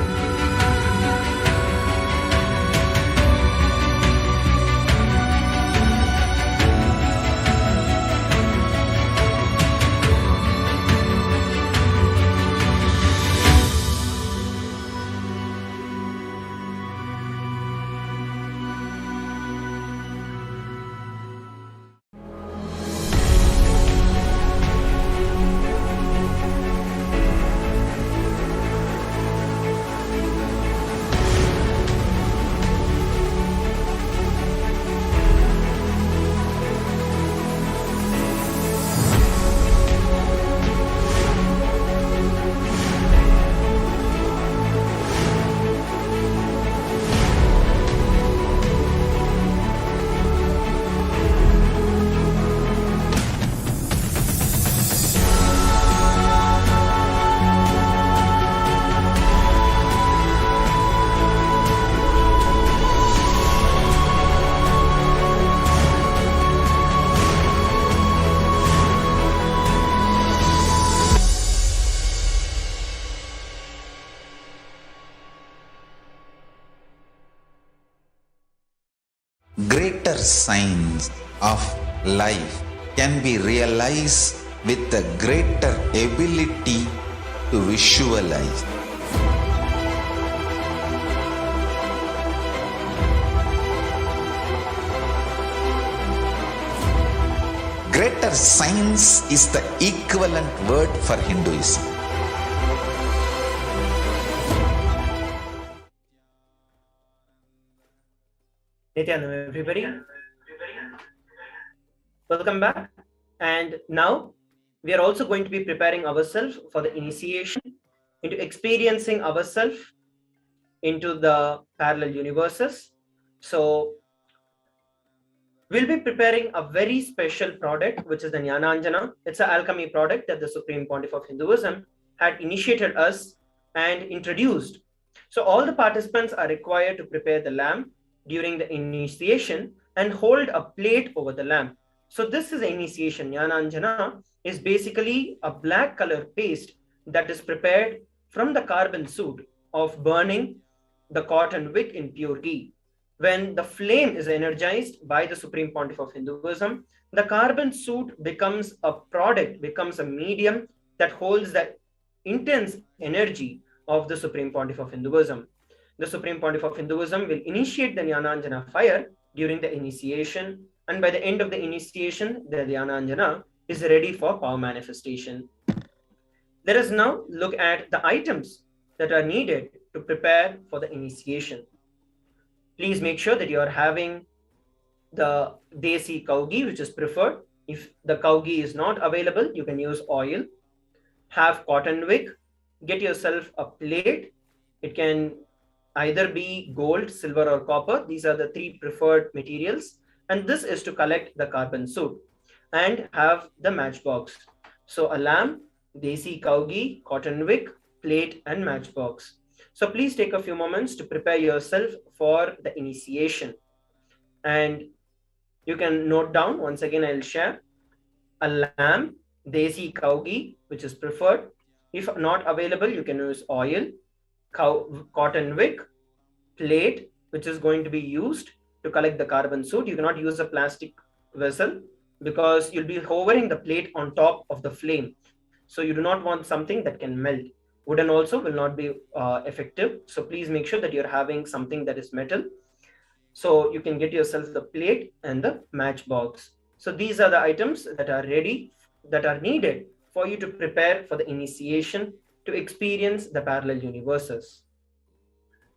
Greater signs of life can be realized with a greater ability to visualize. Greater signs is the equivalent word for Hinduism. Nityanam, everybody. Welcome back. And now we are also going to be preparing ourselves for the initiation into experiencing ourselves into the parallel universes. So we'll be preparing a very special product, which is the Jnananjana. It's an alchemy product that the Supreme Pontiff of Hinduism had initiated us and introduced. So all the participants are required to prepare the lamp during the initiation and hold a plate over the lamp. So this is initiation. Jnananjana is basically a black color paste that is prepared from the carbon soot of burning the cotton wick in pure ghee. When the flame is energized by the Supreme Pontiff of Hinduism, the carbon suit becomes a product, becomes a medium that holds the intense energy of the Supreme Pontiff of Hinduism. The Supreme Pontiff of Hinduism will initiate the Jnananjana fire during the initiation, and by the end of the initiation, the Jnananjana is ready for power manifestation. Let us now look at the items that are needed to prepare for the initiation. Please make sure that you are having the desi cow ghee, which is preferred. If the cow ghee is not available, you can use oil. Have cotton wick. Get yourself a plate. It can either be gold, silver, or copper. These are the three preferred materials. And this is to collect the carbon soot. And have the matchbox. So a lamp, desi cow ghee, cotton wick, plate, and matchbox. So please take a few moments to prepare yourself for the initiation. And you can note down, once again, I'll share a lamb, desi cow ghee, which is preferred. If not available, you can use oil, cotton wick, plate, which is going to be used to collect the carbon soot. You cannot use a plastic vessel because you'll be hovering the plate on top of the flame. So you do not want something that can melt. Wooden also will not be effective. So please make sure that you're having something that is metal. So you can get yourself the plate and the matchbox. So these are the items that are ready, that are needed for you to prepare for the initiation to experience the parallel universes.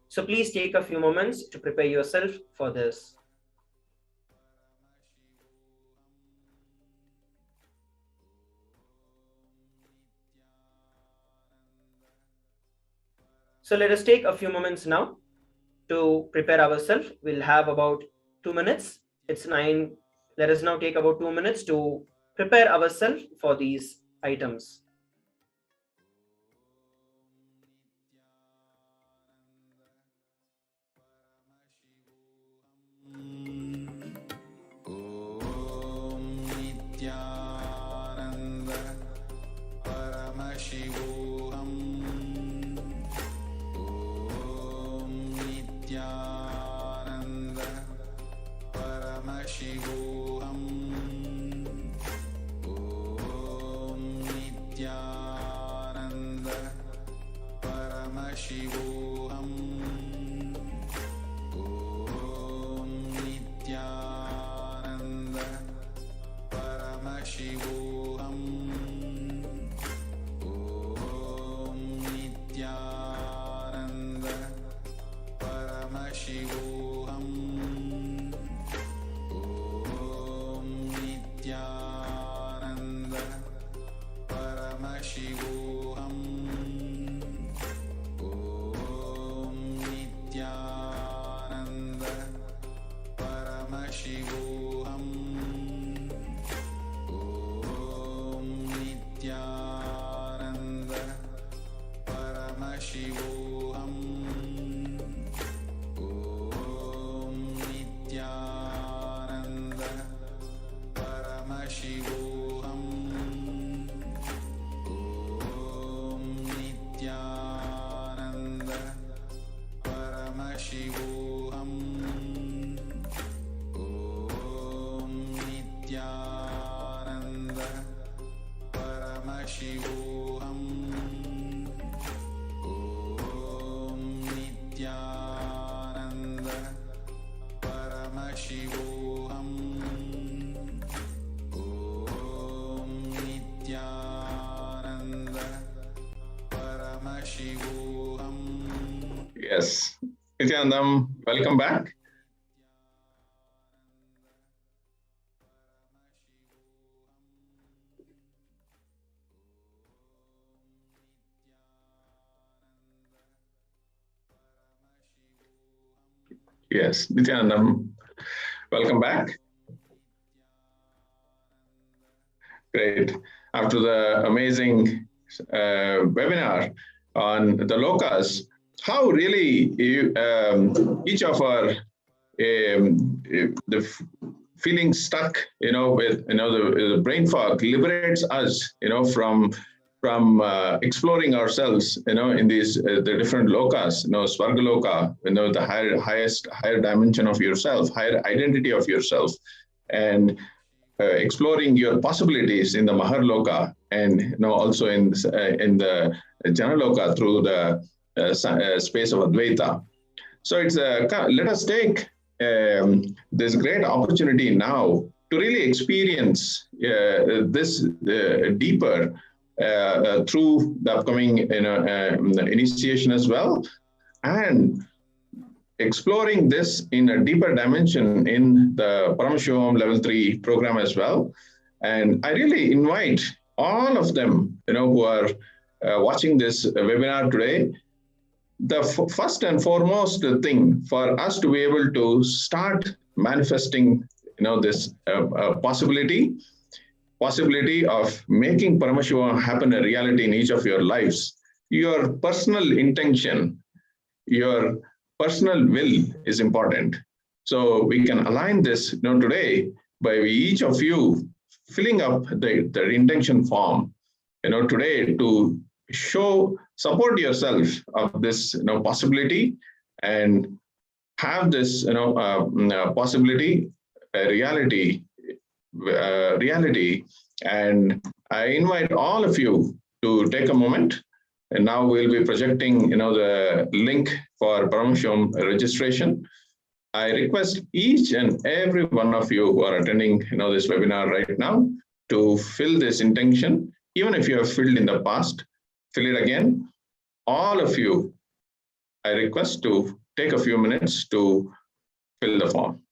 So please take a few moments to prepare yourself for this. So let us take a few moments now to prepare ourselves. We'll have about 2 minutes. It's 9. Let us now take about 2 minutes to prepare ourselves for these items. Yes. Nityanandam, welcome back. Yes, Nityanandam, welcome back. Great. After the amazing webinar on the lokas, how really each of our the feeling stuck, with the brain fog liberates us, from from exploring ourselves, in these the different lokas, Swargaloka, the higher dimension of yourself, higher identity of yourself, and exploring your possibilities in the Maharloka, and also in the Janaloka through the space of Advaita. So it's let us take this great opportunity now to really experience this deeper through the upcoming initiation as well, and exploring this in a deeper dimension in the Paramashivam Level 3 program as well. And I really invite all of them, who are watching this webinar today, the first and foremost thing for us to be able to start manifesting, this possibility of making Paramashiva happen a reality in each of your lives. Your personal intention, your personal will is important. So we can align this today by each of you filling up the intention form, today to support yourself of this possibility, and have this possibility a reality. And I invite all of you to take a moment. And now we'll be projecting the link for Paramashivam registration. I request each and every one of you who are attending this webinar right now to fill this intention. Even if you have filled in the past, fill it again. All of you, I request to take a few minutes to fill the form.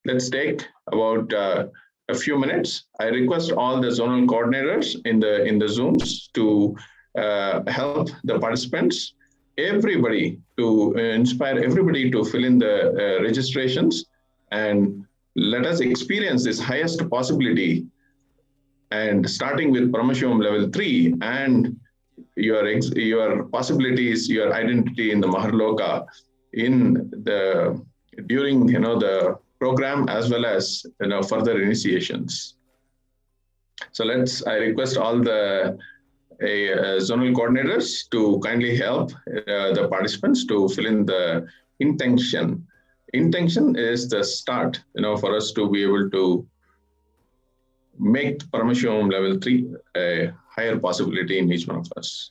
Let's take about a few minutes. I request all the zonal coordinators in the Zooms to help the participants, everybody, to inspire everybody to fill in the registrations, and let us experience this highest possibility, and starting with Paramashivam Level 3 and your possibilities, your identity in the Maharloka during the program, as well as further initiations. So I request all the zonal coordinators to kindly help the participants to fill in the intention. Intention is the start, for us to be able to make Paramashivam Level 3 a higher possibility in each one of us.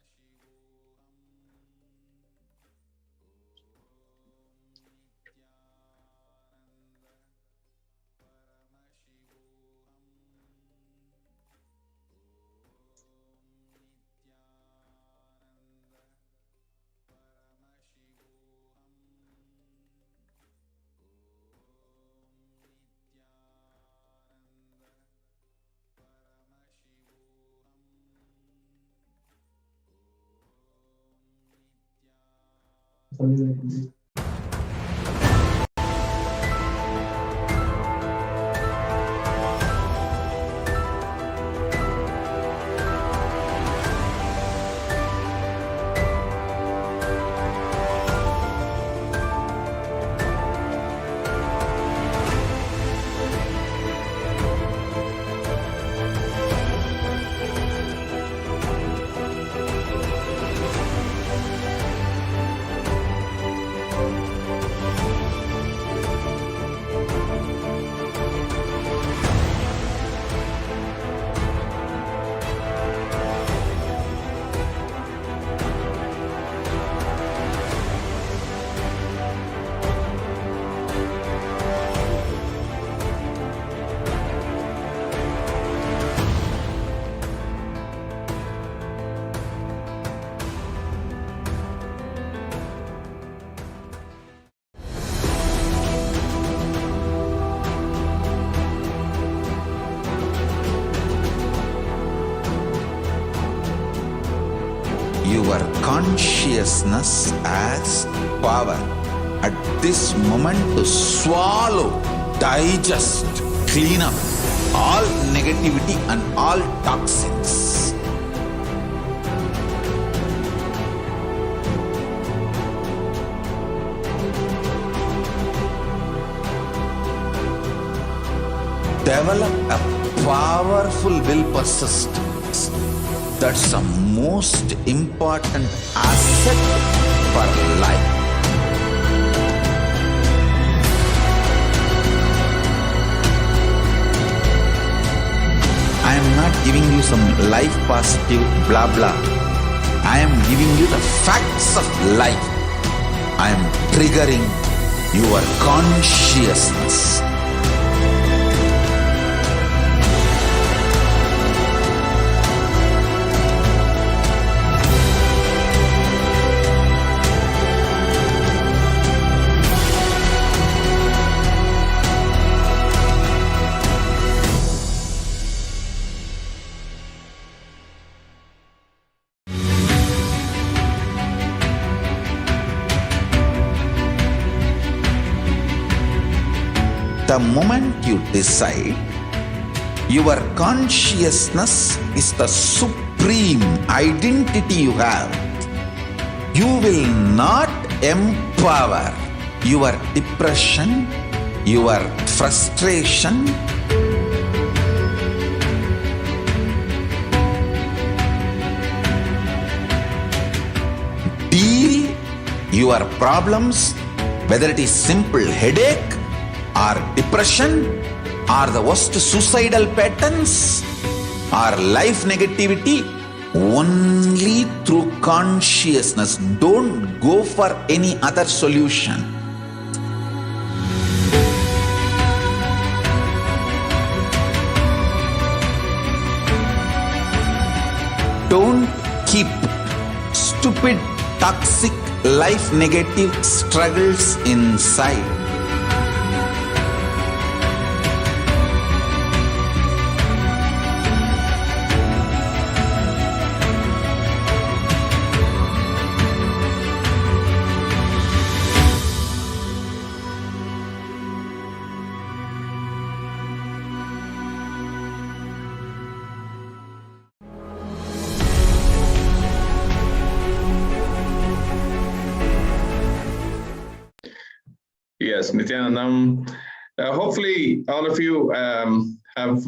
Your consciousness as power at this moment to swallow, digest, clean up all negativity and all toxins. develop a powerful will persistence. That's the most important asset for life. I am not giving you some life positive blah blah. I am giving you the facts of life. I am triggering your consciousness. The moment you decide, your consciousness is the supreme identity you have. You will not empower your depression, your frustration, deal your problems, whether it is simple headache or depression or the worst suicidal patterns or life negativity, only through consciousness. Don't go for any other solution. Don't keep stupid, toxic, life negative struggles inside. Yes, Nityanandam. Hopefully, all of you have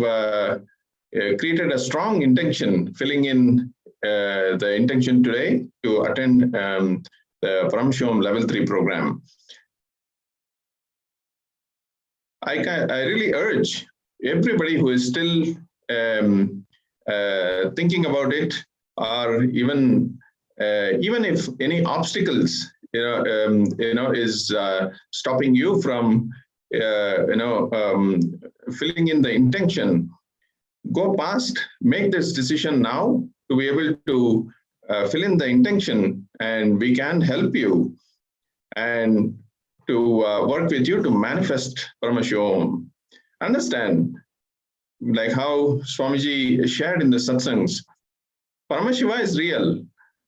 created a strong intention, filling in the intention today to attend the Paramashivamam Level 3 program. I really urge everybody who is still thinking about it, or even if any obstacles is stopping you from filling in the intention, go past, make this decision now to be able to fill in the intention, and we can help you and to work with you to manifest Paramashivamam. Understand, like how Swamiji shared in the satsangs, Paramashiva is real.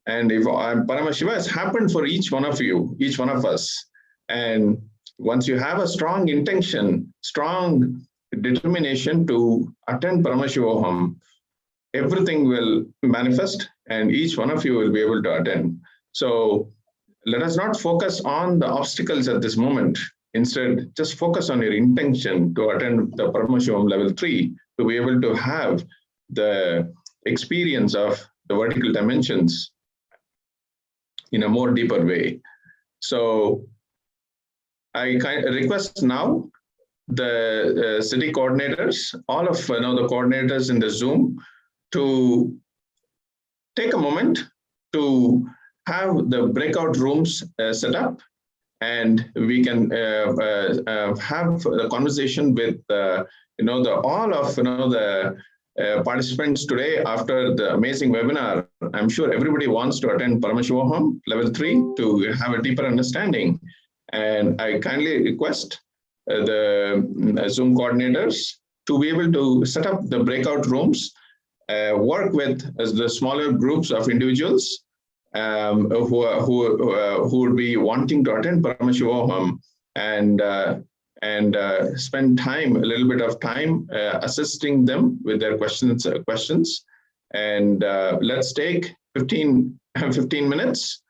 And if Paramashiva has happened for each one of you, each one of us, and once you have a strong intention, strong determination to attend Paramashivamam, everything will manifest and each one of you will be able to attend. So let us not focus on the obstacles at this moment. Instead, just focus on your intention to attend the Paramashivamam Level 3, to be able to have the experience of the vertical dimensions in a more deeper way. So I request now the city coordinators, all of the coordinators in the Zoom, to take a moment to have the breakout rooms set up, and we can have a conversation with all of the participants today after the amazing webinar. I'm sure everybody wants to attend Paramashivamam Level 3 to have a deeper understanding. And I kindly request the Zoom coordinators to be able to set up the breakout rooms, work with the smaller groups of individuals who would be wanting to attend Paramashivamam, and spend time, a little bit of time, assisting them with their questions. And let's take 15 minutes,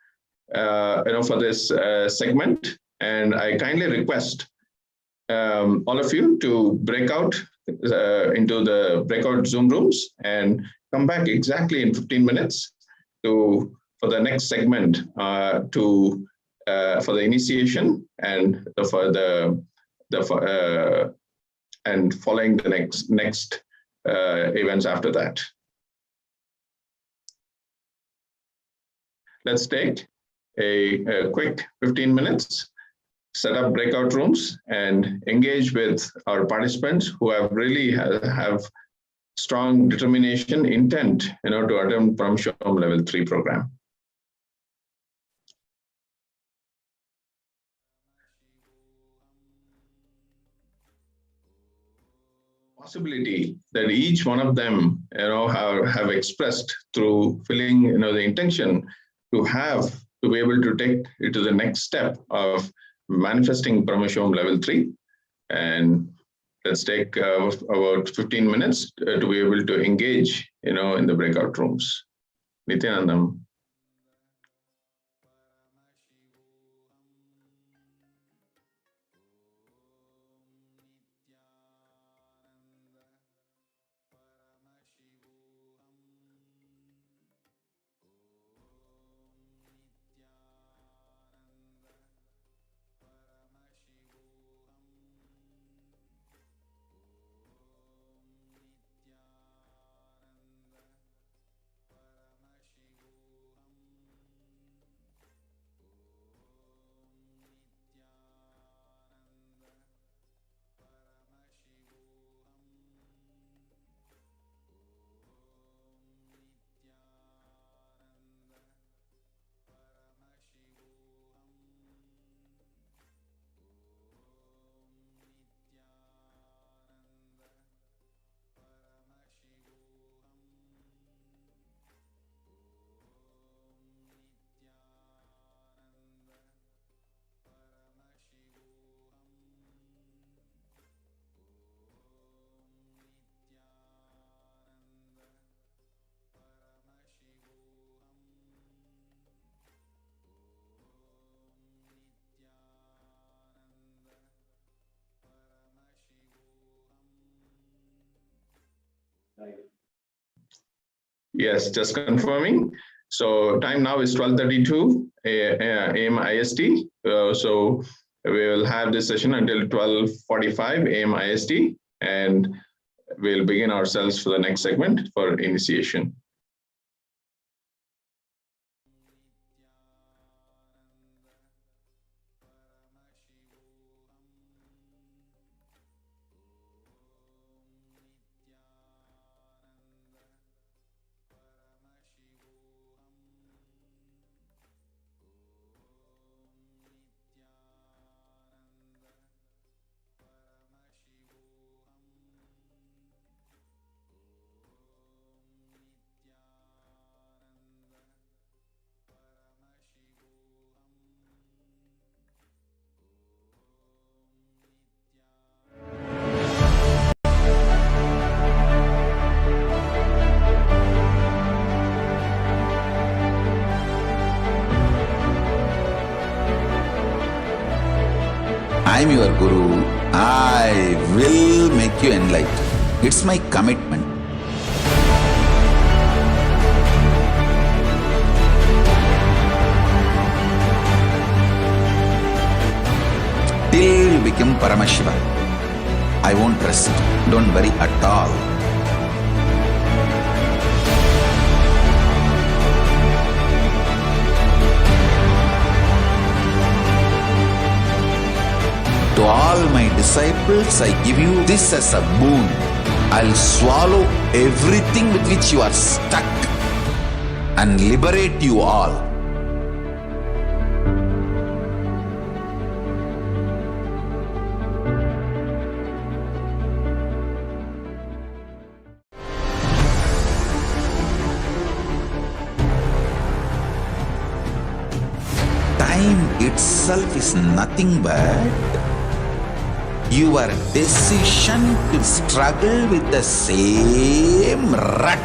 for this segment. And I kindly request all of you to break out into the breakout Zoom rooms and come back exactly in 15 minutes for the next segment for the initiation and and following the next events after that. Let's take a quick 15 minutes, set up breakout rooms, and engage with our participants who have really have strong determination, intent, to attempt Paramashivamam Level 3 program. Possibility that each one of them, have expressed through filling, the intention to be able to take it to the next step of manifesting Paramashivamam Level 3. And let's take about 15 minutes to be able to engage, in the breakout rooms. Nityanandam. Yes, just confirming. So time now is 12:32 a.m. IST. So we will have this session until 12:45 a.m. IST, and we'll begin ourselves for the next segment for initiation. I'm your Guru. I will make you enlightened. It's my commitment. Till you become Paramashiva, I won't rest. Don't worry at all. To all my disciples, I give you this as a boon. I'll swallow everything with which you are stuck and liberate you all. Time itself is nothing but your decision to struggle with the same rut.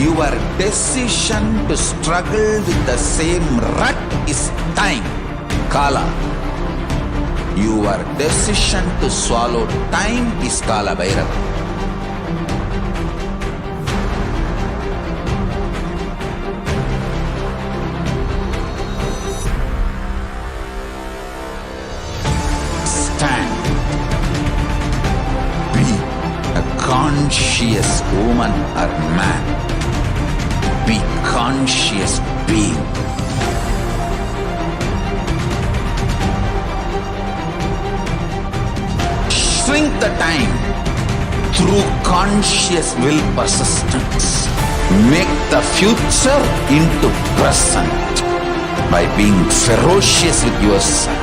Your decision to struggle with the same rut is time, Kala. Your decision to swallow time is Kala Bhairava. Stand. Be a conscious woman or man. Be conscious being. Shrink the time through conscious will persistence. Make the future into present by being ferocious with yourself.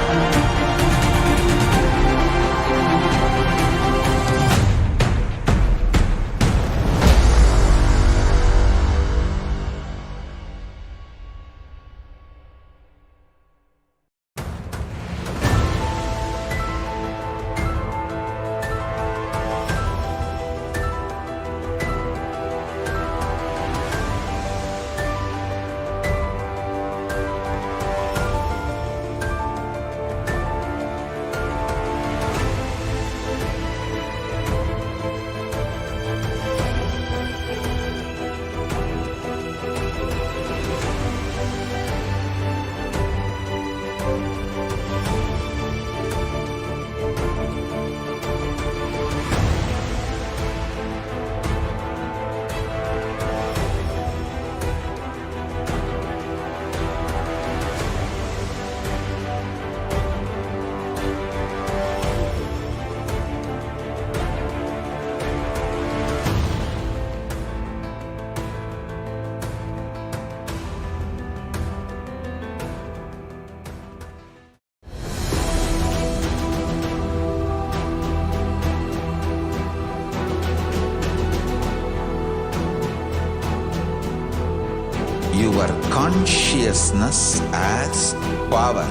Your consciousness has power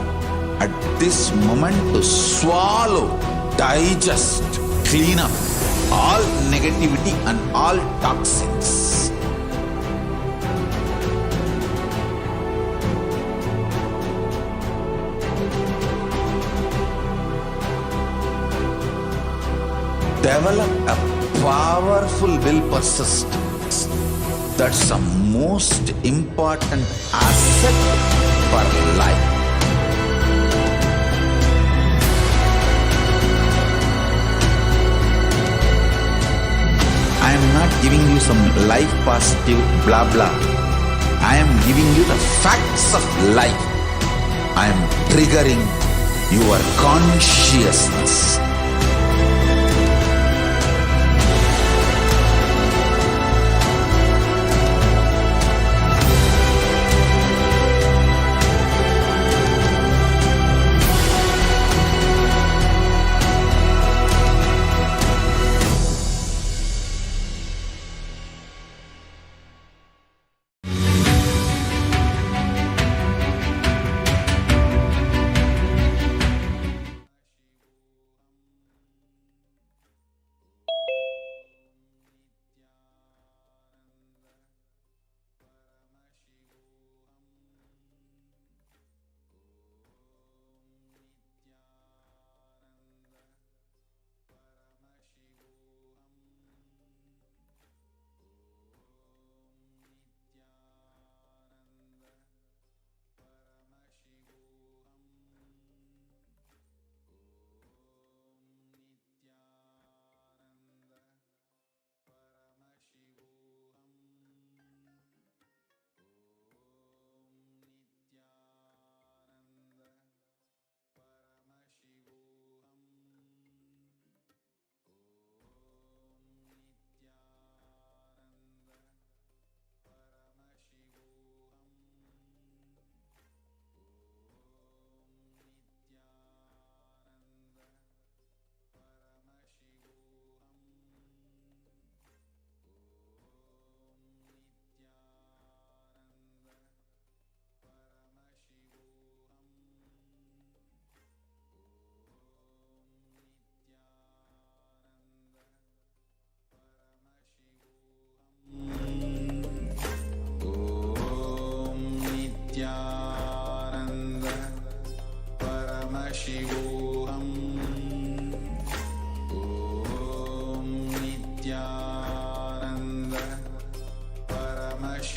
at this moment to swallow, digest, clean up all negativity and all toxins. Develop a powerful will persistence. That's the most important asset for life. I am not giving you some life positive blah blah. I am giving you the facts of life. I am triggering your consciousness.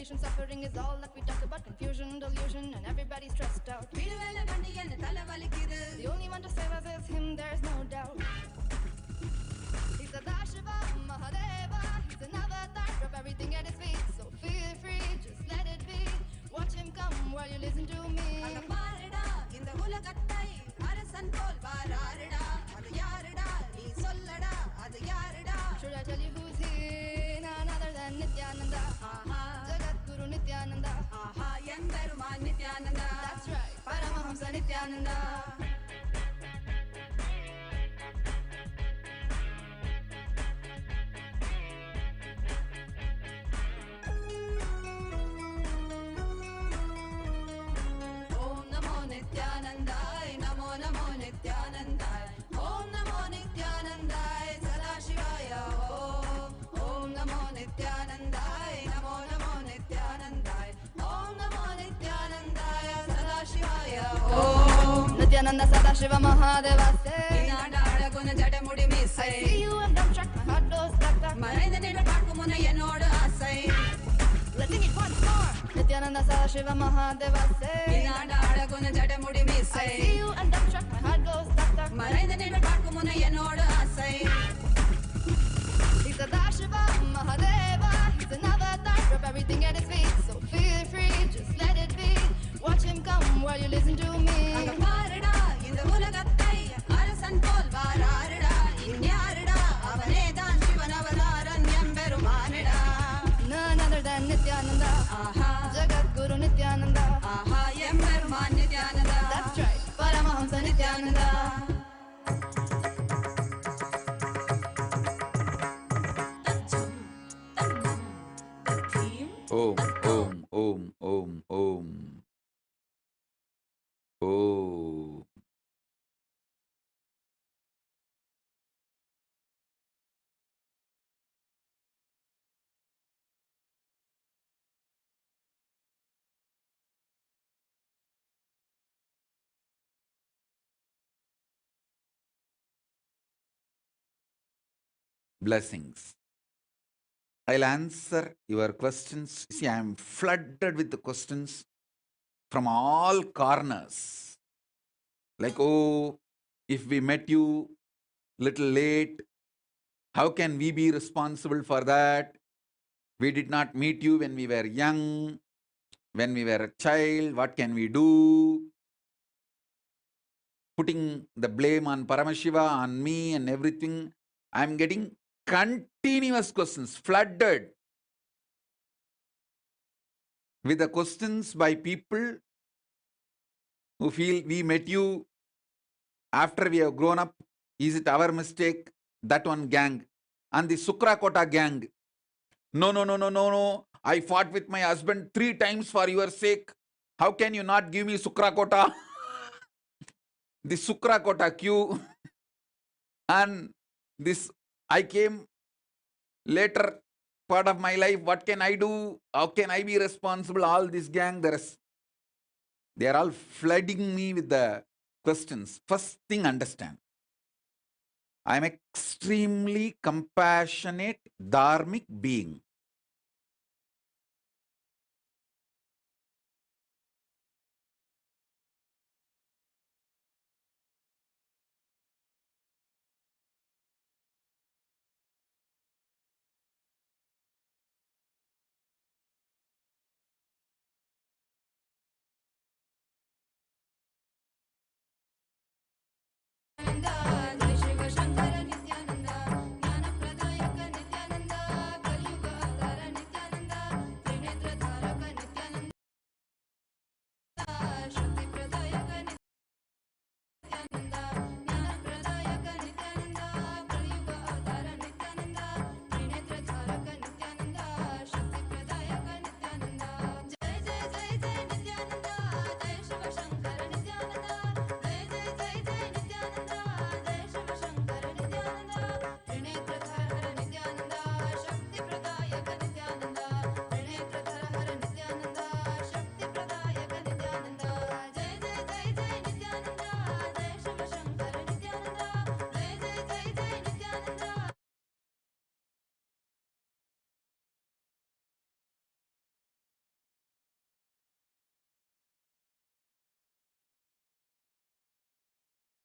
depletion, suffering is all that we talk about. Confusion, delusion, and everybody's stressed out. The only one to save us is him, there's no doubt. He's a Dashiva, Mahadeva. He's an avatar of everything at his feet. So feel free, just let it be. Watch him come while you listen to me. Should I tell you who's he? None other than Nityananda. Jagadguru Nityananda. That's right, Paramahamsa Nityananda. Om Namo Nityanandai, Namo Namo Nityanandai. Om Namo Nityanandai, Sadashivaya Om. Om Namo Nityanandai, Namo Namo Nityanandai. Om Namo Nityanandai, Sadashivaya Om. Nityananda Sadashiva Mahadeva say. I see you and don't track my heart goes back. Let's sing it once more. Nityananda Sadashiva Mahadeva say. I see you and don't track my heart goes back. He's a Dashiva Mahadeva. He's an avatar of everything at his feet. So feel free, just let it be. Watch him come while you listen to me. None other than Nityananda. Jagadguru Nityananda. That's right, Paramahamsa Nityananda. Om, Om, Om, Om, Om. Om. Blessings. I'll answer your questions. See, I am flooded with the questions from all corners. Like, oh, if we met you little late, how can we be responsible for that? We did not meet you when we were young, when we were a child. What can we do? Putting the blame on Paramashiva, on me and everything. I'm getting continuous questions, flooded with the questions by people who feel we met you after we have grown up. Is it our mistake? That one gang. And the Sukrakota gang. No, no, no, no, no, no. I fought with my husband 3 times for your sake. How can you not give me Sukrakota? The Sukrakota queue. And this, I came later part of my life. What can I do? How can I be responsible? All this gang, they are all flooding me with the questions. First thing, understand. I am extremely compassionate, dharmic being.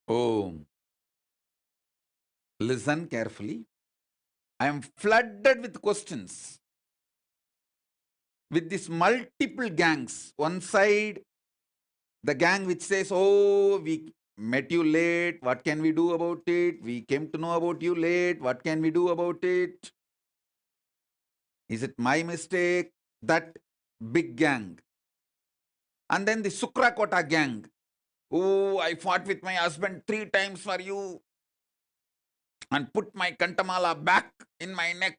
Om. Listen carefully. I am flooded with questions. With these multiple gangs. One side, the gang which says, oh, we met you late. What can we do about it? We came to know about you late. What can we do about it? Is it my mistake? That big gang. And then the Sukrakota gang. Oh, I fought with my husband 3 times for you and put my kantamala back in my neck.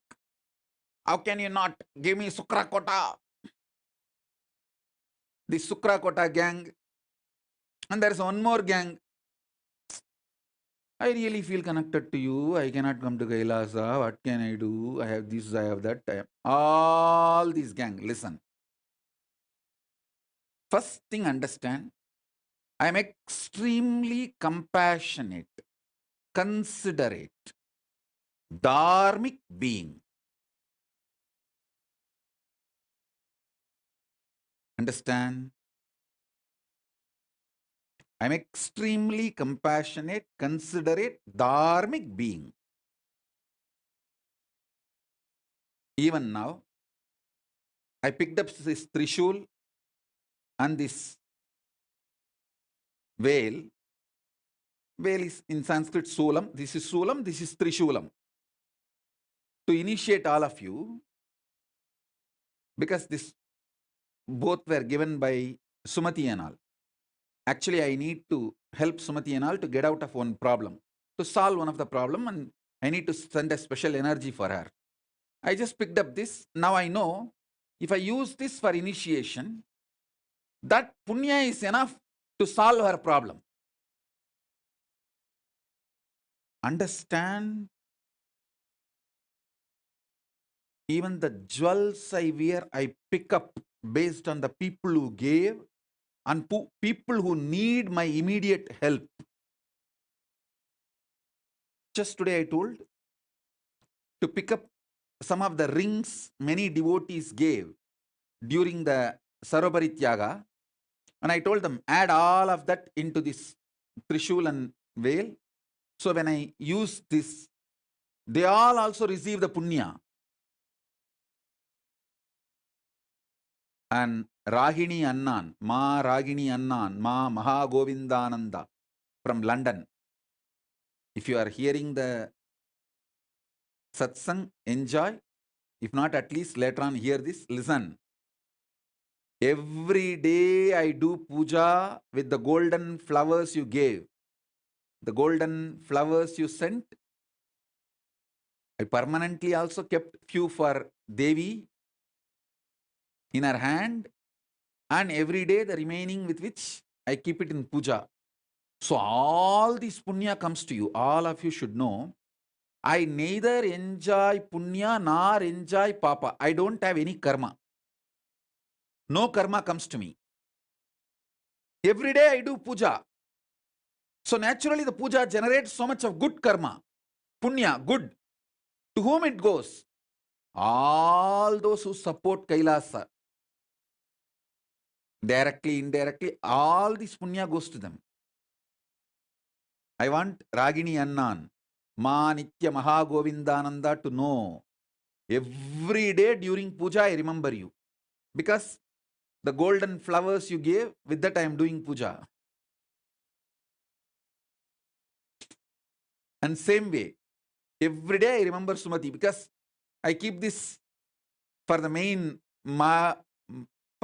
How can you not give me Sukrakota? The Sukrakota gang. And there's one more gang. I really feel connected to you. I cannot come to Kailasa. What can I do? I have this, I have that. All these gang. Listen. First thing, understand. I am extremely compassionate, considerate, dharmic being. Understand? I'm extremely compassionate, considerate, dharmic being. Even now, I picked up this Trishul and this veil. Veil is in Sanskrit Sulam. This is Sulam, this is Trishulam. To initiate all of you, because this both were given by Sumati and all. Actually, I need to help Sumati and all to get out of one problem, to solve one of the problem, and I need to send a special energy for her. I just picked up this. Now I know if I use this for initiation, that punya is enough to solve her problem. Understand? Even the jewels I wear, I pick up based on the people who gave and people who need my immediate help. Just today I told to pick up some of the rings many devotees gave during the Sarobarityaga, and I told them, add all of that into this Trishul and veil. So when I use this, they all also receive the punya. And Rahini Annan, Ma Ragini Annan, Ma Maha Govindananda from London. If you are hearing the satsang, enjoy. If not, at least later on hear this, listen. Every day I do puja with the golden flowers you gave. The golden flowers you sent. I permanently also kept few for Devi in her hand, and every day the remaining with which I keep it in puja. So all this punya comes to you. All of you should know. I neither enjoy punya nor enjoy papa. I don't have any karma. No karma comes to me. Every day I do puja. So naturally the puja generates so much of good karma. Punya, good. To whom it goes? All those who support Kailasa. Directly, indirectly, all this punya goes to them. I want Ragini Annan, Ma Nitya Maha Govindananda to know. Every day during puja, I remember you. Because the golden flowers you gave, with that I am doing puja. And same way, every day I remember Sumati because I keep this for the main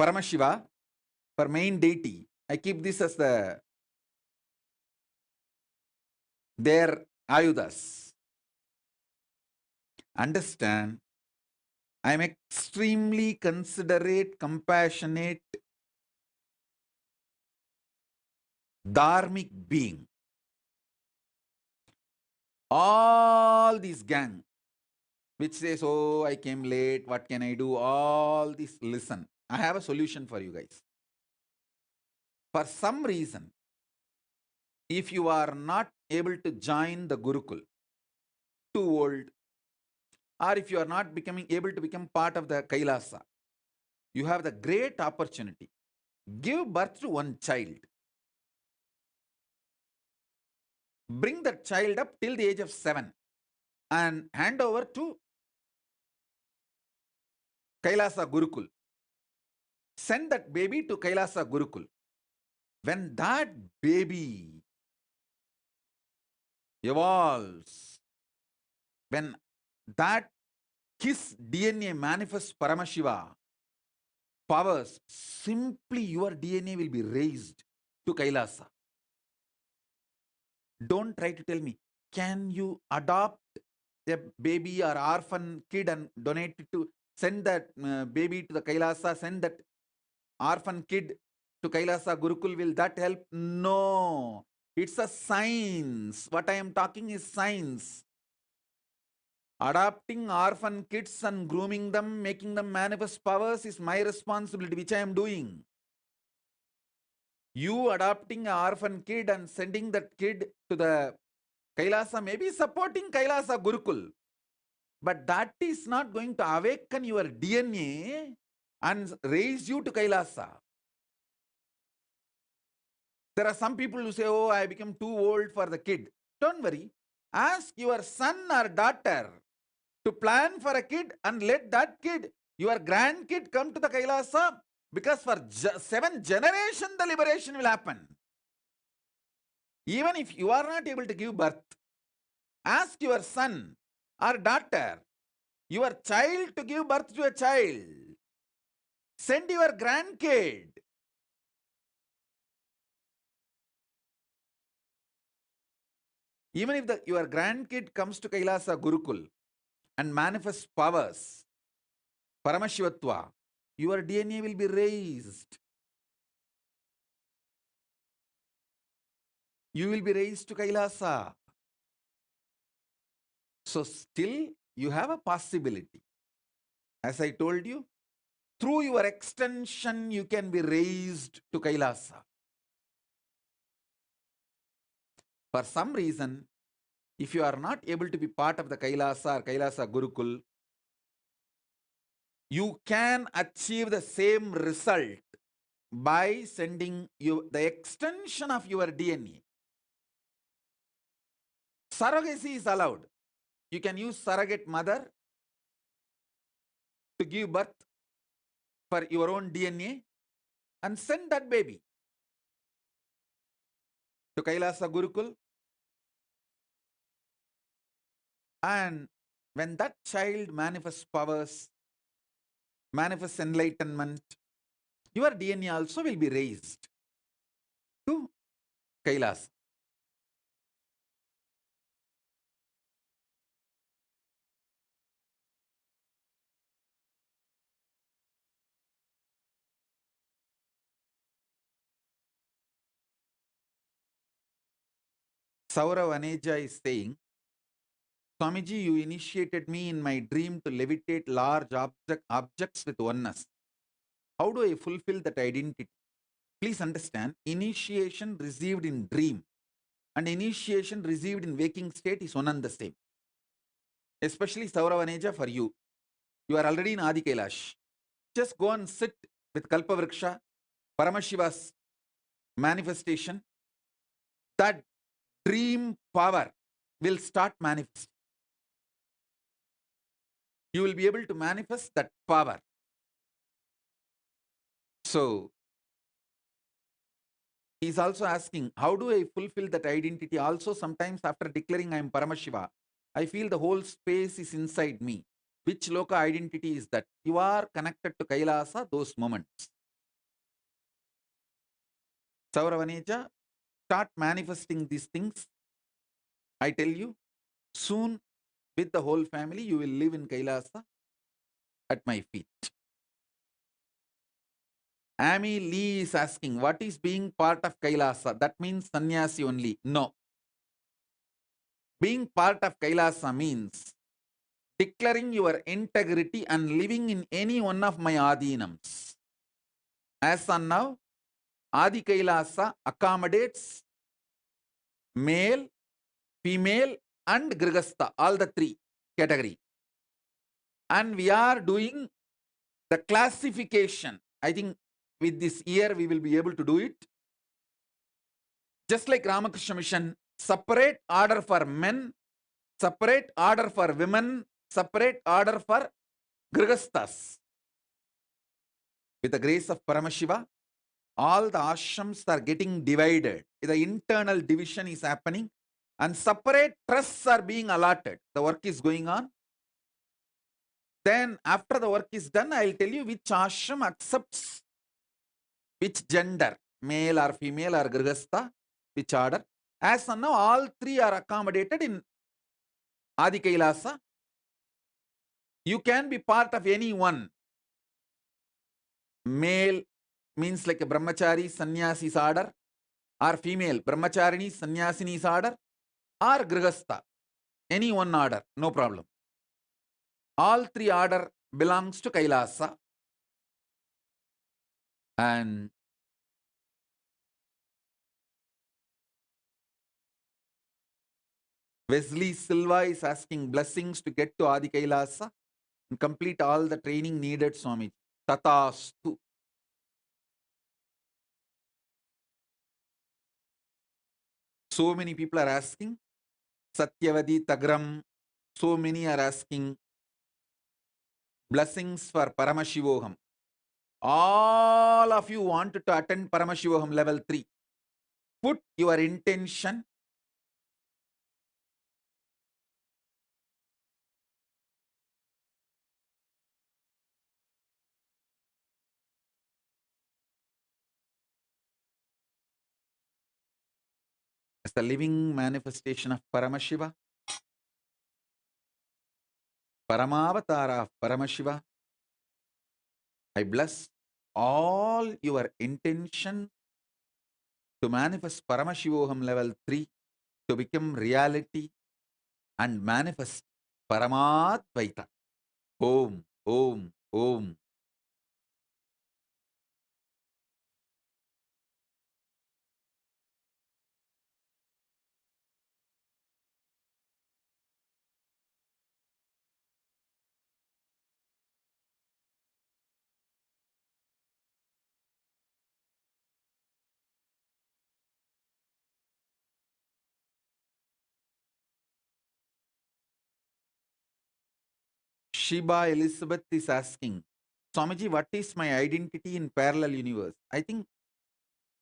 Paramashiva, for main deity. I keep this as their ayudas. Understand? I am extremely considerate, compassionate, dharmic being. All these gang, which says, oh, I came late, what can I do? All this, listen. I have a solution for you guys. For some reason, if you are not able to join the Gurukul, too old, or if you are not able to become part of the Kailasa, you have the great opportunity. Give birth to one child. bring that child up till the age of 7 and hand over to Kailasa Gurukul. Send that baby to Kailasa Gurukul. When that baby evolves, when that his DNA manifests Paramashiva powers, simply your DNA will be raised to Kailasa. Don't try to tell me, can you adopt a baby or orphan kid and donate it to, send that baby to the Kailasa, send that orphan kid to Kailasa Gurukul, will that help? No. It's a science. What I am talking is science. Adopting orphan kids and grooming them, making them manifest powers is my responsibility, which I am doing. You adopting an orphan kid and sending that kid to the Kailasa, maybe supporting Kailasa Gurukul, but that is not going to awaken your DNA and raise you to Kailasa. There are some people who say, oh, I become too old for the kid. Don't worry. Ask your son or daughter to plan for a kid and let that kid, your grandkid, come to the Kailasa, because for 7 generations the liberation will happen. Even if you are not able to give birth, ask your son or daughter, your child, to give birth to a child. Send your grandkid. Even if your grandkid comes to Kailasa Gurukul and manifests powers, Paramashivatva, your DNA will be raised. You will be raised to Kailasa. So still you have a possibility. As I told you, through your extension you can be raised to Kailasa. For some reason, if you are not able to be part of the Kailasa or Kailasa Gurukul, you can achieve the same result by sending you the extension of your DNA. Surrogacy is allowed. You can use surrogate mother to give birth for your own DNA and send that baby to Kailasa Gurukul. And when that child manifests powers, manifests enlightenment, your DNA also will be raised to Kailasa. Saurav Aneja is saying, Swamiji, you initiated me in my dream to levitate large objects with oneness. How do I fulfill that identity? Please understand, initiation received in dream and initiation received in waking state is one and the same. Especially Saurav Aneja, for you. You are already in Adi Kailash. Just go and sit with Kalpavriksha, Paramashiva's manifestation. That dream power will start manifesting. You will be able to manifest that power. So, he's also asking, how do I fulfill that identity? Also, sometimes after declaring I am Paramashiva, I feel the whole space is inside me. Which loka identity is that? You are connected to Kailasa those moments. Sauravaneja, start manifesting these things. I tell you, soon with the whole family, you will live in Kailasa at my feet. Amy Lee is asking, what is being part of Kailasa? That means sannyasi only. No. Being part of Kailasa means declaring your integrity and living in any one of my adhinams. As on now, Adi Kailasa accommodates male, female, and Grihastha, all the 3 category. And we are doing the classification. I think with this year we will be able to do it. Just like Ramakrishna Mission separate order for men, separate order for women, separate order for grihasthas. With the grace of Paramashiva, all the ashrams are getting divided. The internal division is happening and separate trusts are being allotted. The work is going on. Then after the work is done, I'll tell you which ashram accepts which gender, male or female or grihastha, which order. As of now, all three are accommodated in Adi Kailasa. You can be part of any one. Male means like a brahmachari, sannyasi's order, or female, brahmacharini, sannyasini's order, or grihastha, any one order, no problem. All three order belongs to Kailasa. And Wesley Silva is asking blessings to get to Adi Kailasa and complete all the training needed, Swami. Tatastu. So many people are asking. Satyavadi Tagram. So many are asking blessings for Paramashivoham. All of you want to attend Paramashivoham level 3. Put your intention. As the living manifestation of Paramashiva, Paramavatara of Paramashiva, I bless all your intention to manifest Paramashivoham level 3 to become reality and manifest Paramadvaita. Om, Om, Om. Shiba Elizabeth is asking, Swamiji, what is my identity in parallel universe? I think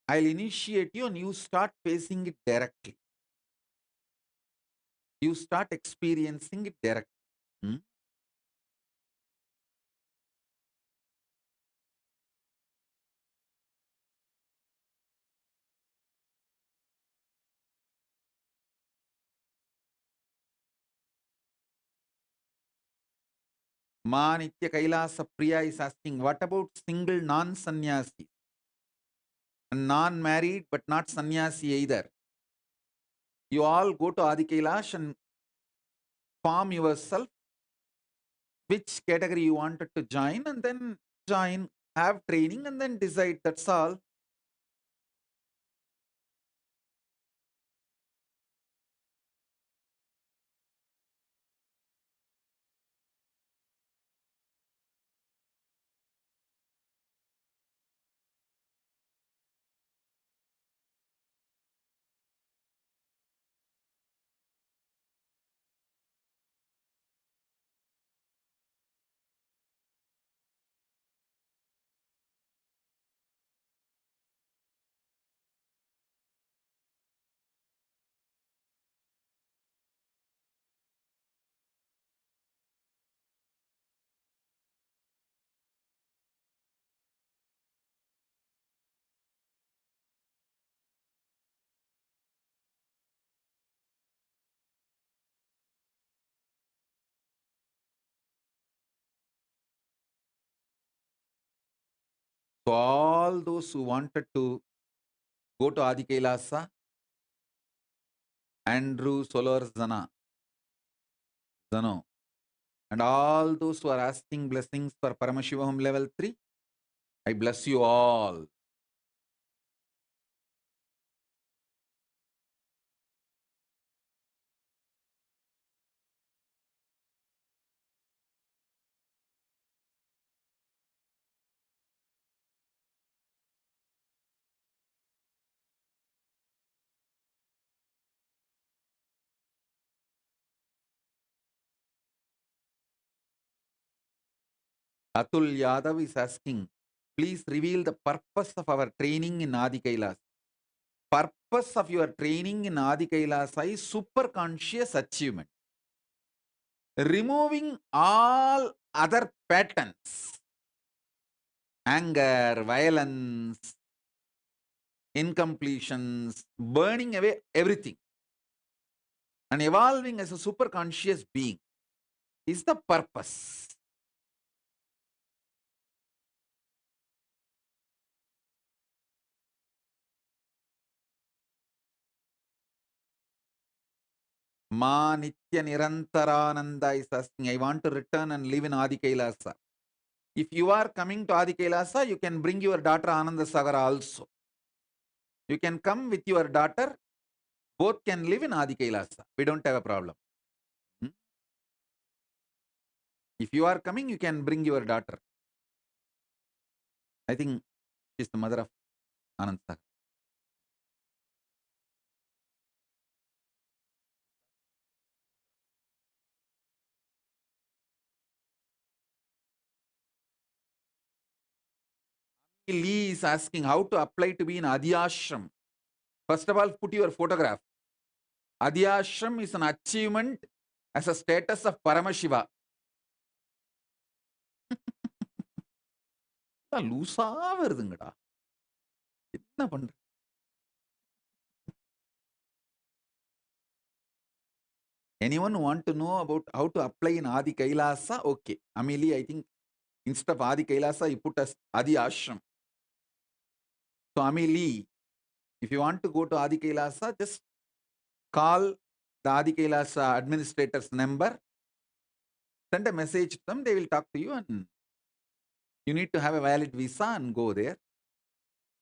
I'll initiate you and you start facing it directly. You start experiencing it directly. Hmm? Ma Nitya Kailasa Priya is asking, what about single non-sannyasi? Non-married but not sannyasi either. You all go to Adi Kailash and form yourself which category you wanted to join and then join, have training and then decide. That's all. So all those who wanted to go to Adi Kailasa, Andrew Solar Zano, and all those who are asking blessings for Paramashivaham level 3, I bless you all. Atul Yadav is asking, please reveal the purpose of our training in Adi Kailas. Purpose of your training in Adi Kailasa is super conscious achievement. Removing all other patterns, anger, violence, incompletions, burning away everything, and evolving as a super conscious being is the purpose. Ma Nitya Nirantarananda is asking, I want to return and live in Adi Kailasa. If you are coming to Adi Kailasa, you can bring your daughter Ananda Sagara also. You can come with your daughter, both can live in Adi Kailasa. We don't have a problem. Hmm? If you are coming, you can bring your daughter. I think she's the mother of Anand Sagar. Lee is asking how to apply to be in Adhyashram. First of all, put your photograph. Adhyashram is an achievement as a status of Paramashiva. லூசா வருதுங்கடா. என்ன பண்ற? Anyone want to know about how to apply in Adi Kailasa? Okay. Amelie, I think instead of Adi Kailasa, you put as Adi Ashram. So Amelie, if you want to go to Adi Kailasa, just call the Adi Kailasa administrator's number, send a message to them, they will talk to you, and you need to have a valid visa and go there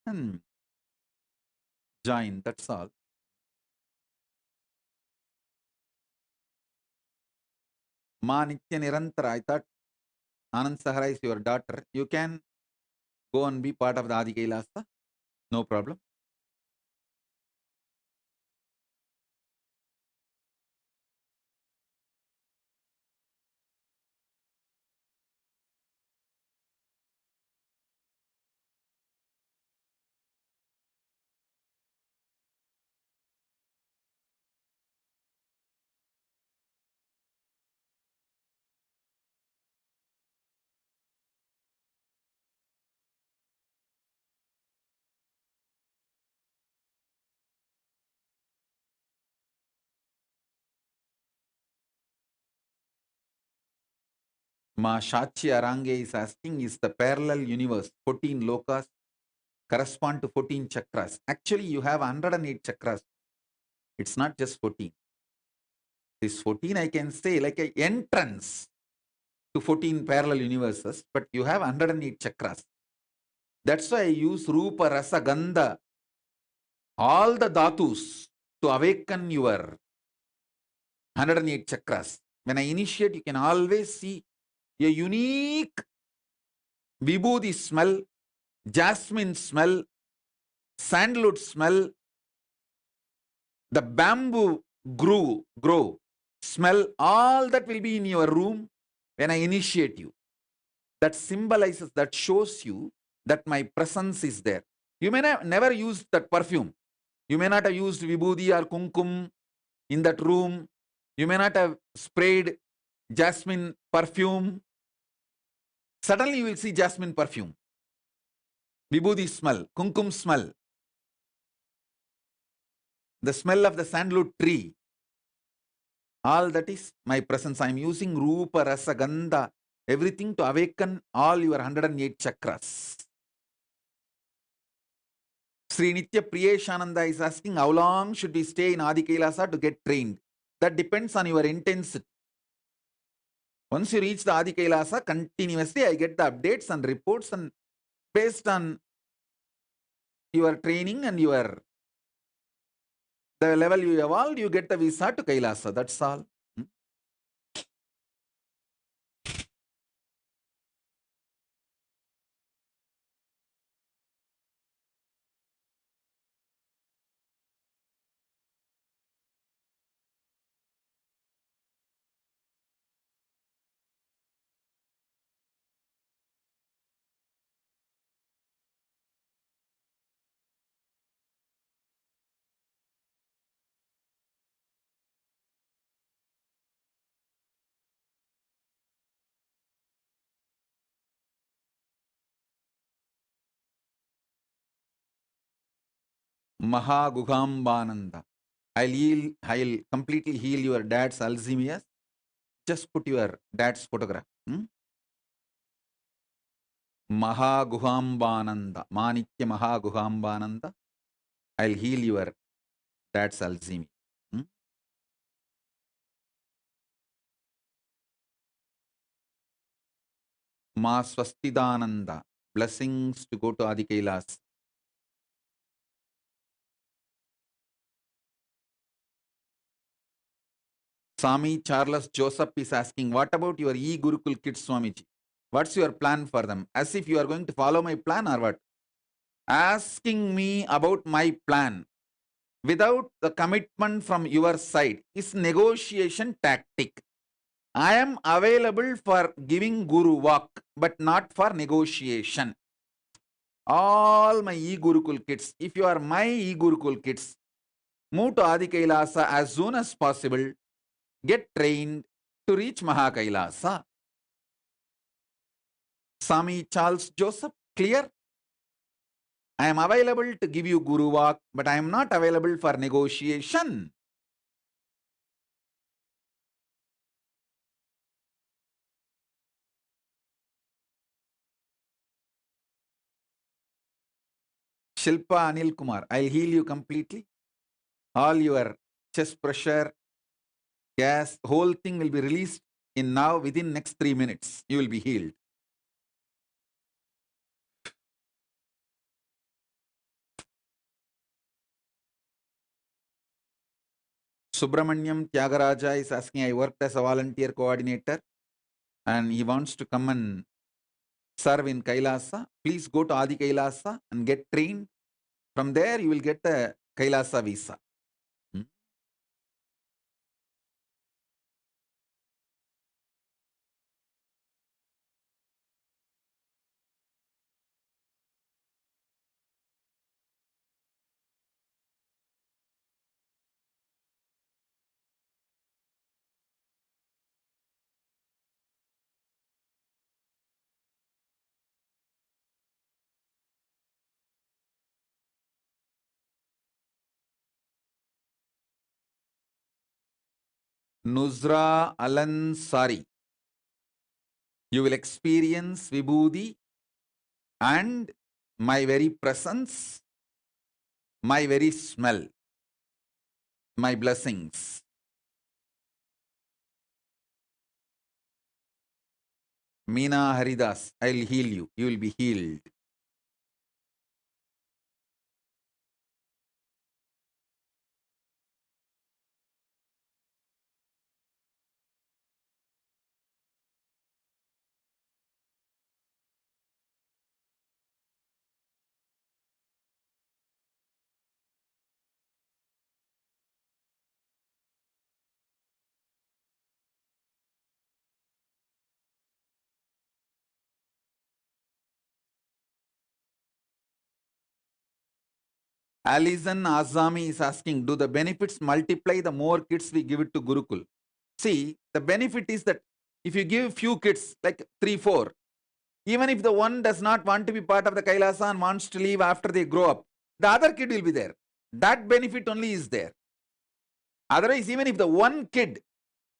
and join. That's all. Ma Nitya Nirantara, I thought Anand Sahara is your daughter. You can go and be part of the Adi Kailasa. No problem. Ma Shachi Arange is asking, is the parallel universe 14 lokas correspond to 14 chakras? Actually, you have 108 chakras. It's not just 14. This 14, I can say, like an entrance to 14 parallel universes, but you have 108 chakras. That's why I use Rupa, Rasa, Gandha, all the dhatus to awaken your 108 chakras. When I initiate, you can always see a unique vibhuti smell, jasmine smell, sandalwood smell, the bamboo grow smell, all that will be in your room when I initiate you. That symbolizes, that shows you that my presence is there. You may never use that perfume. You may not have used vibhuti or kumkum in that room. You may not have sprayed jasmine perfume. Suddenly you will see jasmine perfume, vibhuti smell, kumkum smell, the smell of the sandalwood tree. All that is my presence. I am using Rupa, Rasa, Gandha, everything to awaken all your 108 chakras. Sri Nitya Priyeshananda is asking, how long should we stay in Adi Kailasa to get trained? That depends on your intensity. Once you reach the Adi Kailasa, continuously I get the updates and reports, and based on your training and the level you evolved, you get the visa to Kailasa. That's all. Mahaguhambananda. I'll completely heal your dad's Alzheimer's. Just put your dad's photograph. Mahaguhambananda. Manikya Mahaguhambananda. I'll heal your dad's Alzheimer's. Ma Swastidananda. Blessings to go to Adi Kailas. Swami Charles Joseph is asking, what about your e-Gurukul kids, Swamiji? What's your plan for them? As if you are going to follow my plan or what? Asking me about my plan without the commitment from your side is negotiation tactic. I am available for giving Guru walk, but not for negotiation. All my e-Gurukul kids, if you are my e-Gurukul kids, move to Adi Kailasa as soon as possible. Get trained to reach Mahakailasa. Swami Charles Joseph, clear? I am available to give you Guru walk, but I am not available for negotiation. Shilpa Anil Kumar, I'll heal you completely. All your chest pressure, gas, whole thing will be released in now within next 3 minutes. You will be healed. Subramanyam Tyagaraja is asking, I worked as a volunteer coordinator and he wants to come and serve in Kailasa. Please go to Adi Kailasa and get trained. From there, you will get the Kailasa visa. Nuzra Alansari. You will experience Vibhuti and my very presence, my very smell, my blessings. Meena Haridas, I'll heal you. You will be healed. Alison Azami is asking, do the benefits multiply the more kids we give it to Gurukul? See, the benefit is that if you give few kids, like 3, 4, even if the one does not want to be part of the Kailasa and wants to leave after they grow up, the other kid will be there. That benefit only is there. Otherwise, even if the one kid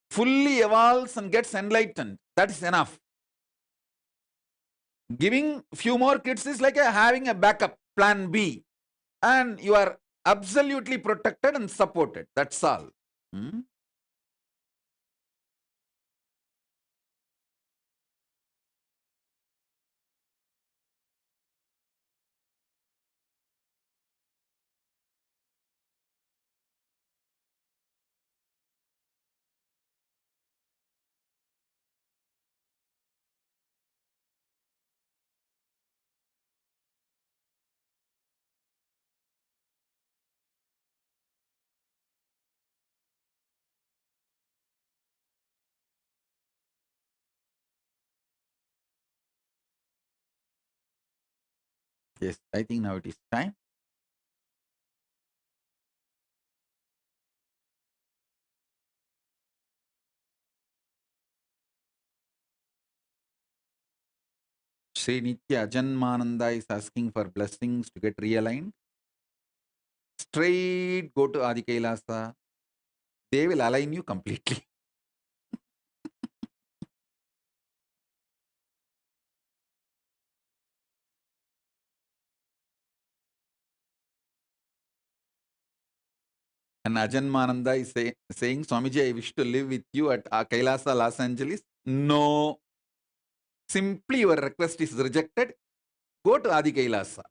fully evolves and gets enlightened, that is enough. Giving few more kids is like having a backup, plan B. And you are absolutely protected and supported. That's all. Yes, I think now it is time. Sri Nitya Ajanmananda is asking for blessings to get realigned. straight go to Adi Kailasa. They will align you completely. And Ajanmananda is saying, Swamiji, I wish to live with you at Kailasa, Los Angeles. No. Simply your request is rejected. Go to Adi Kailasa.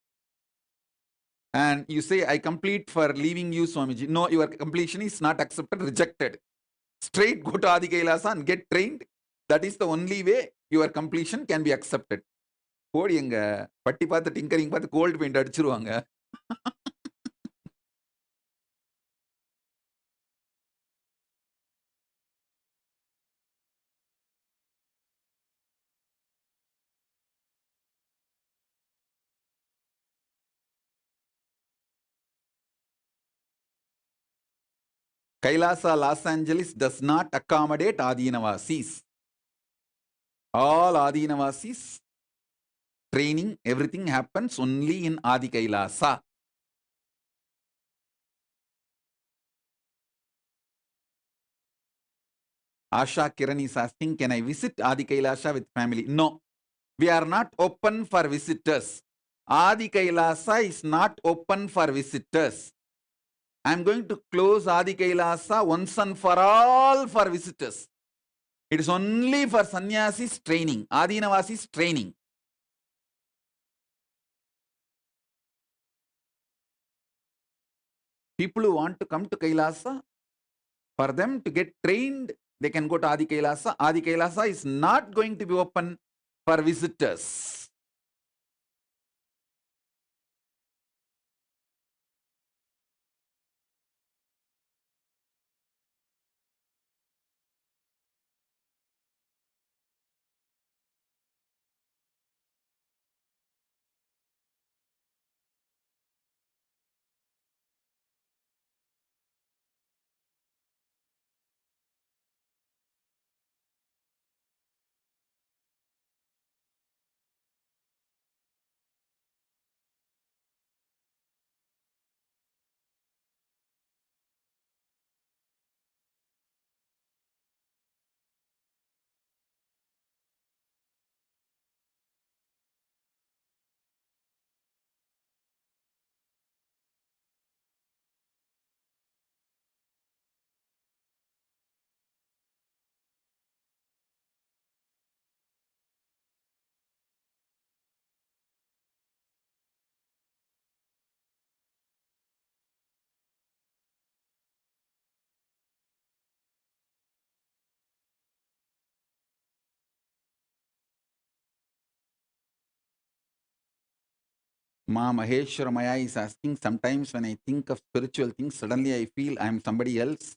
And you say, I complete for leaving you, Swamiji. No, your completion is not accepted, rejected. Straight go to Adi Kailasa and get trained. That is the only way your completion can be accepted. கோடி எங்க பட்டி பார்த்து tinkering பார்த்து gold paint அடிச்சிருவாங்க. Kailasa, Los Angeles does not accommodate Adinavasis. All Adinavasis training, everything happens only in Adi Kailasa. Asha Kiran is asking, can I visit Adi Kailasa with family? No, we are not open for visitors. Adi Kailasa is not open for visitors. I am going to close Adi Kailasa once and for all for visitors. It is only for sannyasis training, Adinavasis training. People who want to come to Kailasa, for them to get trained, they can go to Adi Kailasa. Adi Kailasa is not going to be open for visitors. Ma Maheshwara Maya is asking, sometimes when I think of spiritual things, suddenly I feel I am somebody else.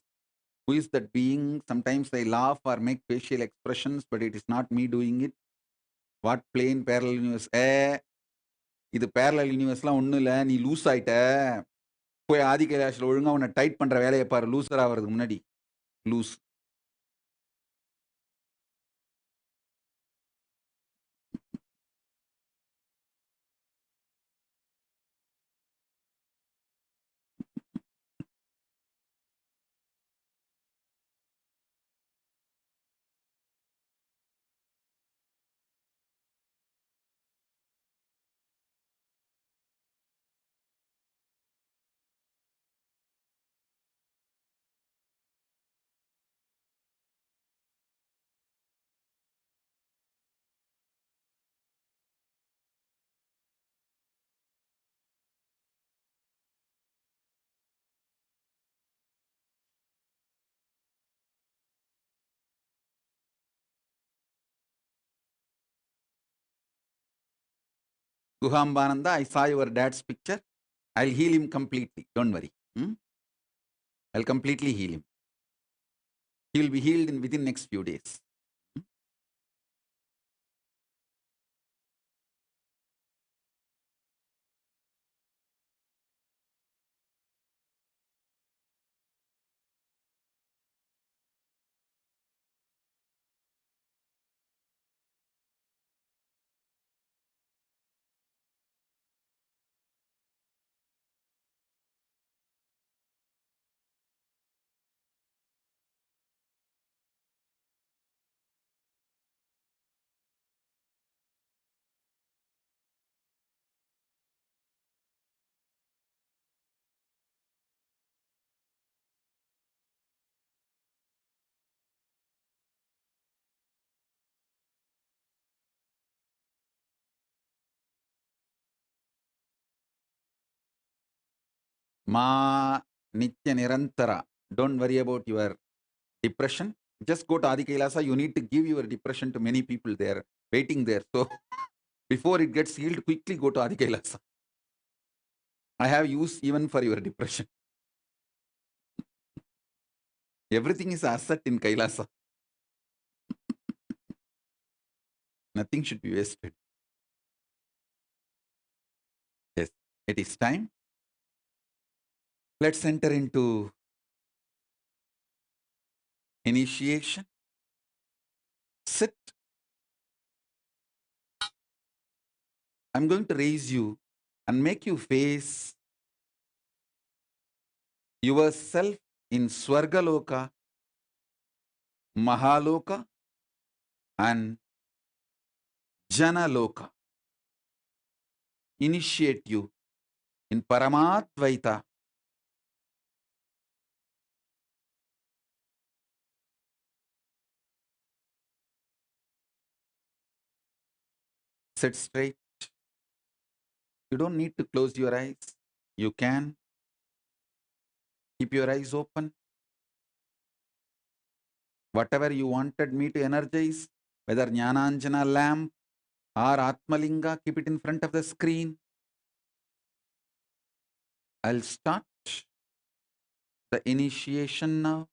Who is that being? Sometimes I laugh or make facial expressions, but it is not me doing it. What plane parallel universe? இது parallel universeலாம் ஒன்றும் இல்லை, நீ loose ஆயிட்ட. போய் ஆதி கைலாஷில் ஒழுங்கா உன்னை tight பண்ற வேலையை பாரு, லூசர் ஆகிறதுக்கு முன்னாடி. Loose. Guhambananda, I saw your dad's picture. I'll heal him completely. Don't worry. I'll completely heal him. He will be healed within next few days. Ma Nitya Nirantara. Don't worry about your depression. Just go to Adi Kailasa. You need to give your depression to many people there, waiting there. So before it gets healed, quickly go to Adi Kailasa. I have use even for your depression. Everything is asset in Kailasa. Nothing should be wasted. Yes, it is time. Let's enter into initiation. Sit. I'm going to raise you and make you face yourself in Swargaloka, Mahaloka, and Janaloka. Initiate you in Paramatvaita. Sit straight. You don't need to close your eyes. You can keep your eyes open. Whatever you wanted me to energize, whether Jnananjana lamp or Atmalinga, keep it in front of the screen. I'll start the initiation now.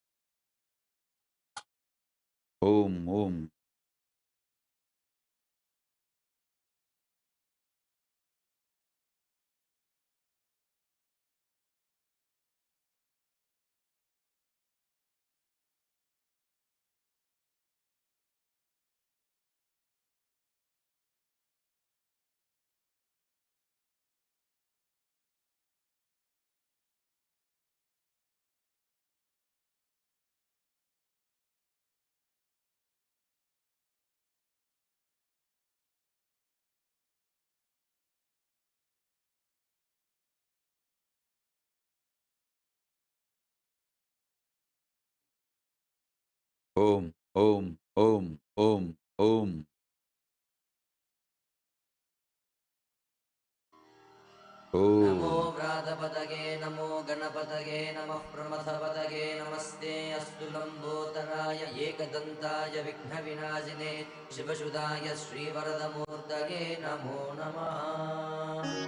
Om, Om. Om, Om, Om, Om, Om. NaMo Om. व्रातपतगे नमो गणपतगे नमः प्रमथपतगे नमस्ते अस्तु लम्बोदराय एकदन्ताय विघ्नविनाशिने शिवसुधाय श्रीवरदमूर्तये नमो नमः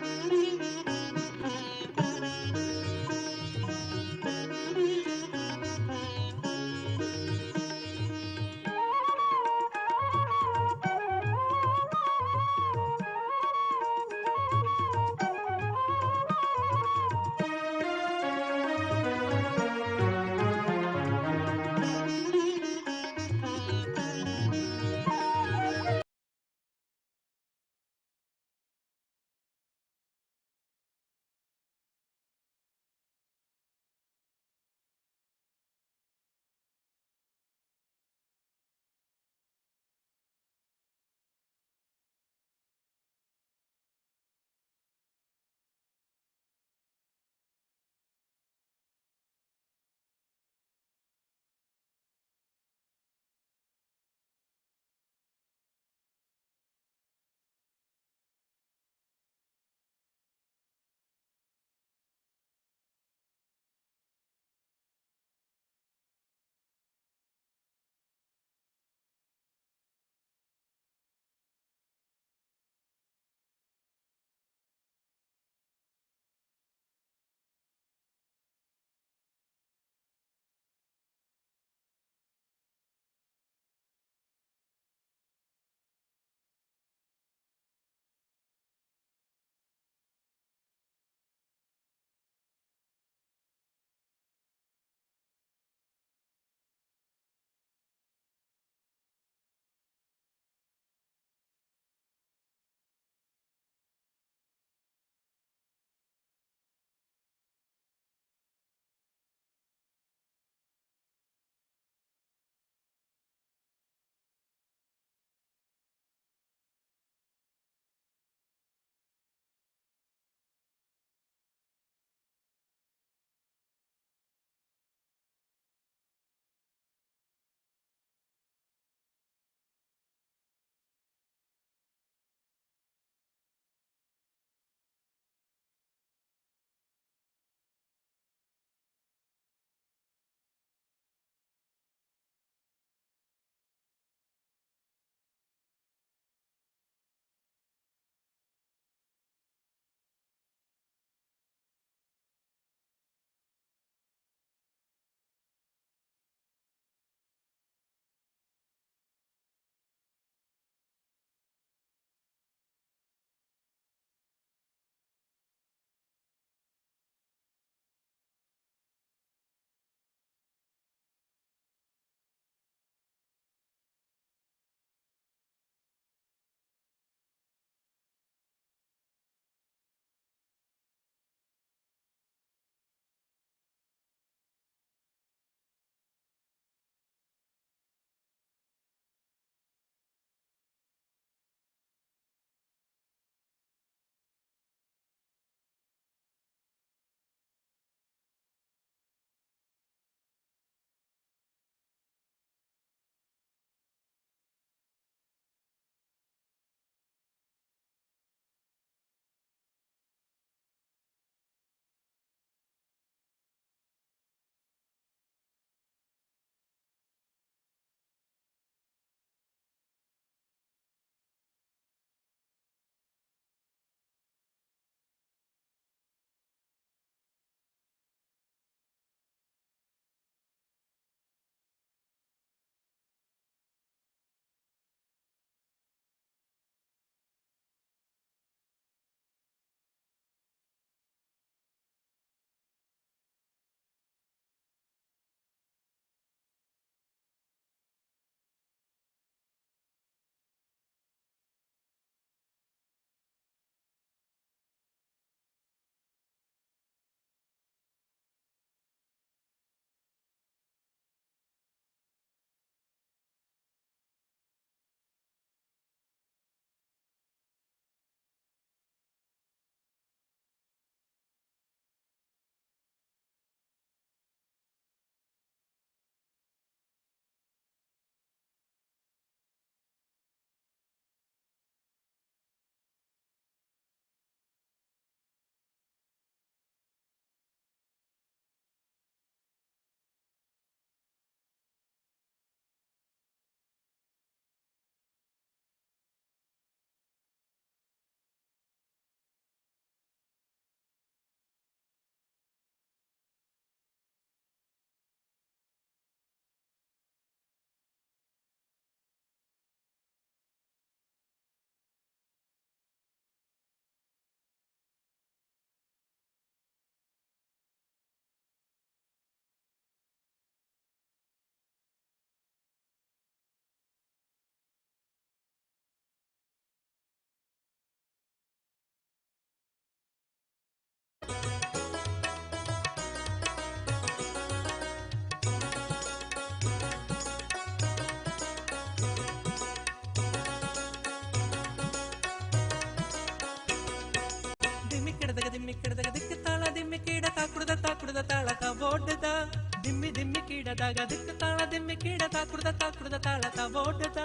ದಾಗ ದಿಕ್ಕ ತಾಳ ದಿಮ್ಮಿ ಕೀಡ ತಾಕುಡ್ದ ತಾಳತ ಓಟದ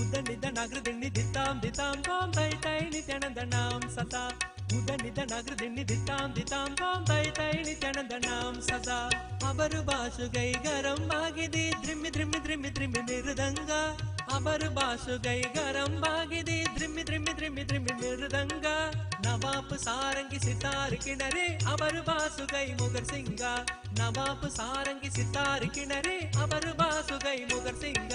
ಉದನಿದ ನಗರ ದಿಣ್ಣಿ ದಿತ್ತಾಂ ದಿತಾಂ ತೋಂ ತೈ ತೈ ನಿತ್ಯಾನಂದ ನಾಂ ಸದಾ ಉದನಿದ ನಗರ ದಿಣ್ಣಿ ದಿತ್ತಾಂ ತೋಂ ತೈ ತೈ ನಿತ್ಯಾನಂದ ನಾಂ ಸದಾ ಅವರು ಭಾಷುಗೈ ಗರಂ ಆಗಿದೆ ದ್ರಿಮ್ಮಿ ದ್ರಿಮ್ಮಿ ದ್ರಿಮ್ಮಿ ದ್ರಿಮ್ಮಿ ಮಿರುದಂಗ ಅವರು ಭಾಷುಗೈ ಗರಂ ಆಗಿದೆ ದ್ರಿಮ್ಮಿ ದ್ರಿಮ್ಮಿ ದ್ರಿಮ್ಮಿ ದ್ರಿಮ್ಮಿ ಮಿರುದಂಗ ನವಾಬ್ ಸಾರಂಗಿ ಸಿತಾರ್ ಕಿಣರೆ ಅವರು ಬಾಸುಗೈ ಮುಗರ್ ಸಿಂಗ ನವಾಬ್ ಸಾರಂಗಿ ಸಿತಾರ್ ಕಿಣರೆ ಅವರು ಬಾಸುಗೈ ಮುಗರ್ ಸಿಂಗ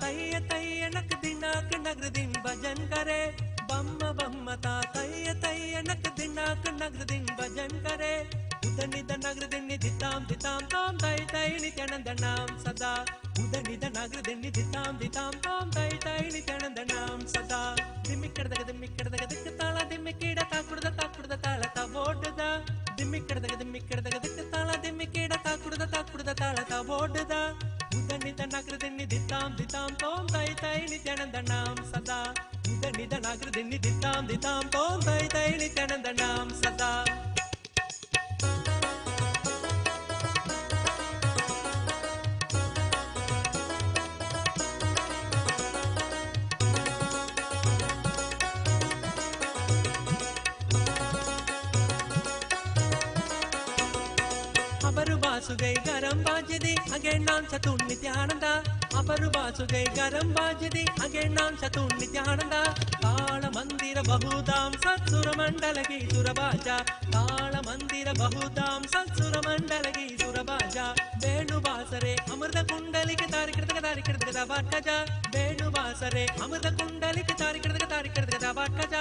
तैय तैय नक दिनाक नगर दिन भजन करे बम्म ता तैय तैय नक दिनाक नगर दिन भजन करे उदनिद नगर दिन दिताम दिताम तोम तै तै नित्यानंद नाम सदा उदनिद नगर दिन दिताम तोम तै तै नित्यानंद नाम सदा दिम्मिक्कड़दग दिक्क ताಳ दिम्मिकीಡ ताकुड़द ताಳ ता ಓಡದ ದಿಮ್ಮಿಕ್ಕಡದಗ ದಿಕ್ಕ ತಾಳ ದಿಮ್ಮಿಕೀಡ ತಾಕುಡ್ದ ತಾಳ ತಾ ಓಡದ ಉದನಿದ ನಗರ ದಿಣ್ಣಿ ದಿತ್ತಾಂ ತೋಂ ತೈ ತೈ ನಿತ್ಯಾನಂದ ನಾಂ ಸದಾ ಉದನಿದ ನಗರ ದಿಣ್ಣಿ ದಿತ್ತಾಂ ತೋಂ ತೈ ತೈ ನಿತ್ಯಾನಂದ ನಾಂ ಸದಾ ಅವರು ಬಾಸುಗೈ ಗರಂ ಬಾಜಿದಿ ಅಗೆ ನಾಂ ಚತುರ್ ನಿತ್ಯಾನಂದ ಅವರು ಬಾಸುಗೈ ಗರಂ ಬಾಜಿದಿ ಅಗೆ ನಾಂ ಚತುರ್ ನಿತ್ಯಾನಂದ ತಾಳ ಮಂದಿರ ಬಹುದಾಂ ಸತ್ಸುರ ಮಂಡಲಗಿ ಸುರಬಾಜ ತಾಳ ಮಂದಿರ ಬಹುದಾಂ ಸತ್ಸುರ ಮಂಡಲಗಿ ಸುರಬಾಜ ಬೇಣುವಾಸರೆ ಅಮೃತ ಕುಂಡಲಿಗೆ ತಾರಿಕಿಡದ ಬಾಟ್ಕಜ ಬೇಣುವಾಸರೆ ಅಮೃತ ಕುಂಡಲಿಗೆ ತಾರಿಕಿಡದ ಬಾಟ್ಕಜ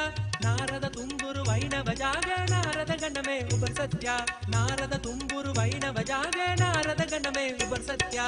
ನಾರದ ತುಂಬುರು ವೈಣವ ಜಾಗ ನಾರದ ಗಂಡಮೇ ಉಪರ್ ಸತ್ಯ ನಾರದ ತುಂಬುರು ವೈಣವ ಜಾಗ ನಾರದ ಗಂಡಮೇ ಉಪರ್ ಸತ್ಯ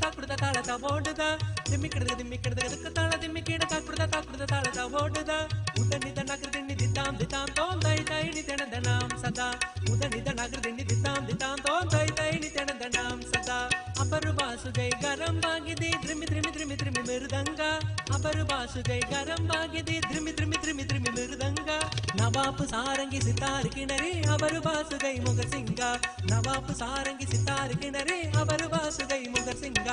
ತಾಕುಡ್ದ ತಾಳತ ಓಡದ ದಿಮ್ಮಿಕ್ಕಡದಗ ತಾಳ ದಿಮ್ಮಿಕೀಡ ತಾಕುಡ್ದ ತಾಳತ ಓಡದ ಉದನಿದ ನಗರ ದಿಣ್ಣಿ ದಿತ್ತಾಂ ತೋಂ ತೈ ತೈ ನಿತ್ಯಾನಂದ ನಾಂ ಸದಾ ಉದನಿದ ನಗರ ದಿಣ್ಣಿ ದಿತ್ತಾಂ ತೋಂ ತೈ ತೈ ನಿತ್ಯಾನಂದ ನಾಂ ಸದಾ ಅಪರು ಬಾಸುಗೈ ಗರಂ ಬಾಗಿದೆ ದ್ರಿಮ್ಮಿ ದ್ರಿಮ್ಮಿ ದ್ರಿಮ್ಮಿ ದ್ರಿಮ್ಮಿ ಮಿರುದಂಗ ಅಪರು ಬಾಸುಗೈ ಗರಂ ಬಾಗಿದೆ ದ್ರಿಮ್ಮಿ ದ್ರಿಮ್ಮಿ ದ್ರಿಮ್ಮಿ ದ್ರಿಮ್ಮಿ ಮಿರುದಂಗ ನವಾಬ್ ಸಾರಂಗಿ ಸಿತಾರ್ ಕಿಣರೆ ಅವರು ಬಾಸುಗೈ ಮುಗರ್ ಸಿಂಗ ನವಾಬ್ ಸಾರಂಗಿ ಸಿತಾರ್ ಕಿಣರೆ ಅವರು ಬಾಸುಗೈ ಮುಗರ್ ಸಿಂಗ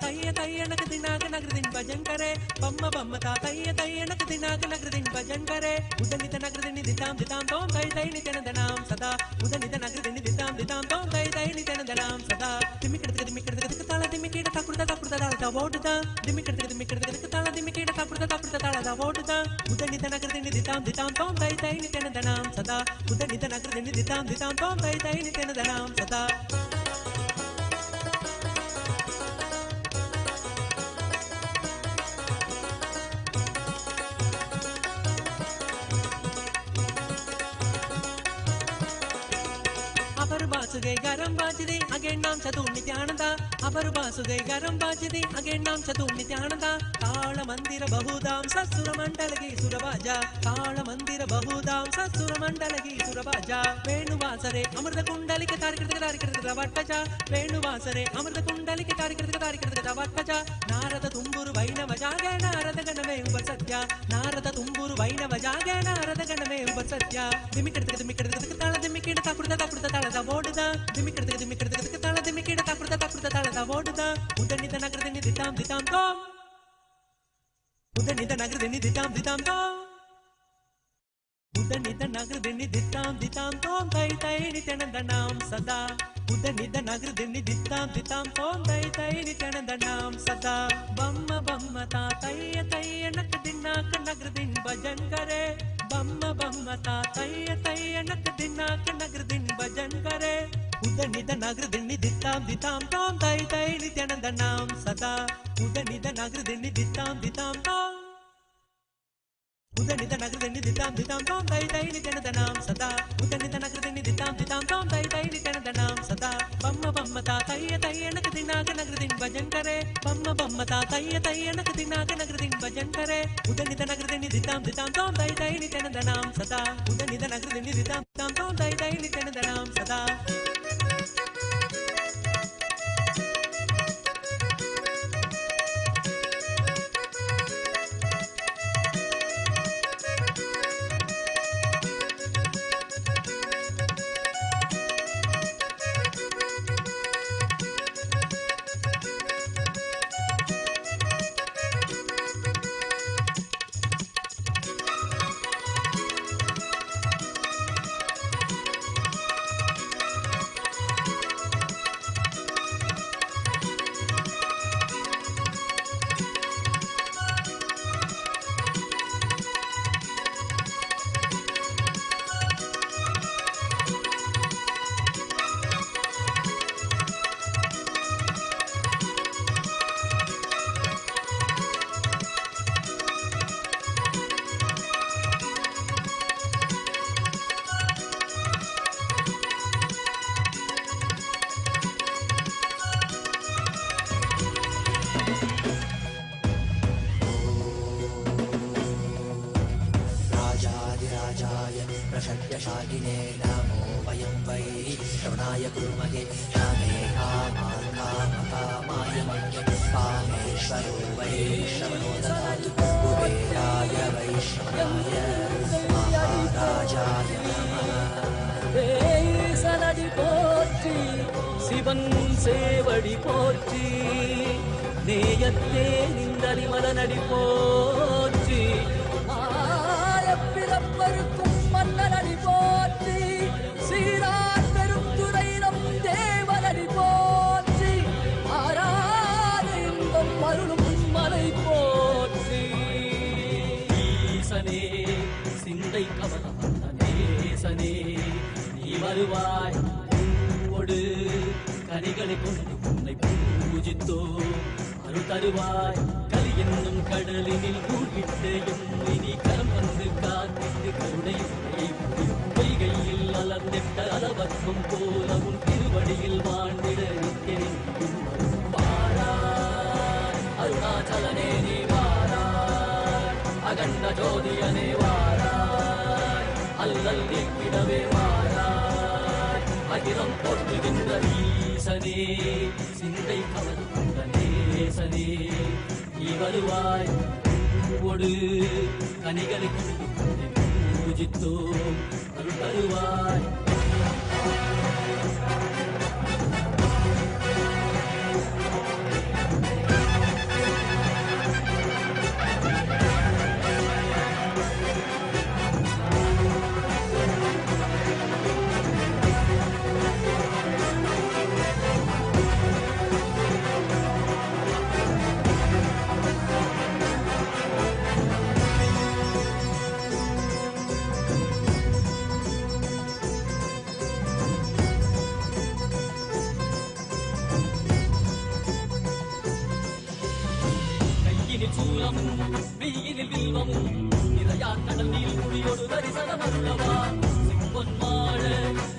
तैय तैय नक दिनाक नगर दिन भजन करे बम्म ता तैय तैय नक दिनाक नगर दिन भजन करे उदनिद नगर दिन दिताम तोम तै तै नित्यानंद नाम सदा उदनिद नगर दिन दिताम तोम तै तै नित्यानंद नाम सदा दिम्मिकडदग ताಳ दिम्मिकीಡ ताकುಡ್ದ ತಾಳ ತಾ ಓಡದ ದಿಮ್ಮಿकडदग ताಳ दिम्मिकीಡ ताकುಡ್ದ ताಳ ತಾ ಓಡದ ಉದನಿದ ನಗರ दिन ದಿತಾಂ ತೋಂ ತೈ ತೈ ನಿತ್ಯಾನಂದ ನಾಮ ಸದಾ ಉದನಿದ ನಗರ दिन ದಿತಾಂ ತೋಂ ತೈ ತೈ ನಿತ್ಯಾನಂದ ನಾಮ ಸದಾ ಅವರು ಬಾಸುಗೈ ಗರಂ ಬಾಜಿದೆ ಅಗೆ ನಾಂ ಚತುರ್ ನಿತ್ಯಾನಂದ ಅವರು ಬಾಸುಗೈ ಗರಂ ಬಾಜಿದೆ ಅಗೆ ನಾಂ ಚತುರ್ ನಿತ್ಯಾನಂದ ತಾಳ ಮಂದಿರ ಬಹುದಾಂ ಸತ್ಸುರ ಮಂಡಲಗಿ ಸುರಬಾಜ ತಾಳ ಮಂದಿರ ಬಹುದಾಂ ಸತ್ಸುರ ಮಂಡಲಗಿ ಸುರಬಾಜ ವೇಣುವಾಸರೆ ಅಮೃತ ಕುಂಡಲಿಕೆ ತಾರಿಕಿಡದ ವಟ್ಟಜ ವೇಣುವಾಸರೆ ಅಮೃತ ಕುಂಡಲಿಕೆ ತಾರಿಕಿಡದ ವಟ್ಟಜ ನಾರದ ತುಂಬುರು ವೈಣವ ಜಾಗ ನಾರದ ಗಣಮೇ ಉಪರ್ ಸತ್ಯ ನಾರದ ತುಂಬುರು ವೈಣವ ಜಾಗ ನಾರದ ಗಣಮೇ ಉಪರ್ ಸತ್ಯ ದಿಮ್ಮಿकडदग ತಾಳ ದಿಮ್ಮಿಕೀಡ ತಾಕುಡ್ದ ತಾಳದ ಓಡದ ದಿಮ್ಮಿकडदग ತಾಳ ದಿಮ್ಮಿಕೀಡ ತಾಕುಡ್ದ ತಾಳದ ಓಡದ ಉದನಿದ ನಗರ ದಿಣ್ಣಿ ದಿತ್ತಾಂ ತೋಂ ಉದನಿದ ನಗರ ದಿಣ್ಣಿ ದಿತ್ತಾಂ ತೋಂ உதனித நகர்தினி தித்தாம் தித்தாம் தோம் தை தை நித்யனந்தனாம் சதா உதனித நகர்தினி தித்தாம் தித்தாம் தோம் தை தை நித்யனந்தனாம் சதா பம்ம பம்ம தா தைய தைய நக் தின்னாக் நகர்தின் பஜன் करे பம்ம பம்ம தா தைய தைய நக் தின்னாக் நகர்தின் பஜன் करे உதனித நகர்தினி தித்தாம் தித்தாம் தோம் தை தை நித்யனந்தனாம் சதா உதனித நகர்தினி தித்தாம் தித்தாம் தோம் உதனித நகர்தினி தித்தாம் தித்தாம் தோம் தை தை நித்யனந்தனாம் சதா உதனித நகர்தினி தித்தாம் தித்தாம் தோம் தை தை நித்யனந்தனாம் சதா பம்ம பம்ம தா தைய தைய நக் தின்னாக் நகர்தின் பஜன் करे பம்ம பம்ம தா தைய தைய நக் தின்னாக் நகர்தின் பஜன் करे உதனித நகர்தினி தித்தாம் தித்தாம் தோம் தை தை நித்யனந்தனாம் சதா உதனித நகர்தினி தித்தாம் தித்தாம் தோம் தை தை நித்யனந்தனாம் சதா प्रशक्यशालिने नमो वयं वै श्रवणाय कुर्महे कामे कामान् कामकामाय मह्यं कामेश्वरो वै श्रवणो ददातु कुबेराय वै श्रवणाय महाराजाय नमः சனடி போற்றி சிவன் சேவடி போற்றி நேயத்தே நின்றடி மலனடி போற்றி ஆயப்பிறப்பருக்கும் மன்னனடி போற்றி சீரார் பெருந்துரை நம் தேவனடி போற்றி ஆராத இன்பம் அருளும் மலை போற்றி ஈசனே சிந்தை கவனம் நேசனே நீ வருவாய் பூவோடு கனிகளை கொண்டு உன்னை பூஜித்தோ அருள் தருவாய் கலி என்னும் கடலினில் மூழ்கிட்டு எம்மை நீ கரம் வந்து காத்திட்டு கருணையுடைய பொய்கையில் அலர்ந்திட்ட அளவற்றும் போலவும் திருவடியில் வாழ்ந்திட நிற்கிறேன் வாராய் அருணாச்சலனே நீ வாராய் அகண்ட ஜோதியனே வாராய் அல்லல் நீக்கிடவே வாராய் அகிலம் போற்றுகின்ற ஈசனே சிந்தை கவர்ந்த நேசனே நீ வருவாய் பூவோடு கனிகளை கொண்டு பூஜித்தோம் அருள் தருவாய் சூலமும் வெயிலில் வில்வமும் நிறையா கடல் நீர் குடியோடு தரிசனம் அருளவா சிம்பொன் வாழ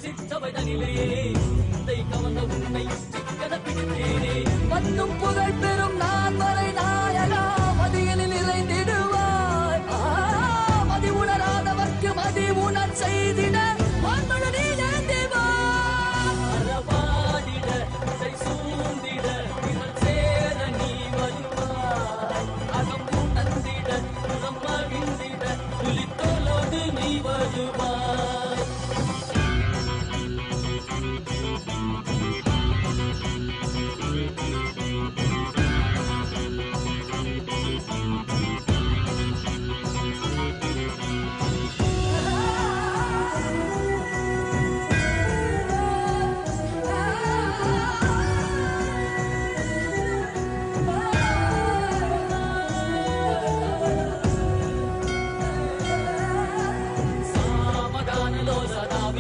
சிற்றவை தனிலே சிந்தை கவர்ந்த உன்னை சிக்கன பிடித்தேனே வந்தும் புகழ் பெறும் நான் வரை நாயகா மதியலில் இறைந்திடுவாய் மதி உணராதவர்க்கு மதி உணர் செய்திட மண்மழ நீ அறவாடிட இசை சூழ்ந்திட திரள் சேர நீ வருவாய் அகம் உணர்ந்திட புறம் மகிழ்ந்திட புலித்தோலோடு நீ வருவாய்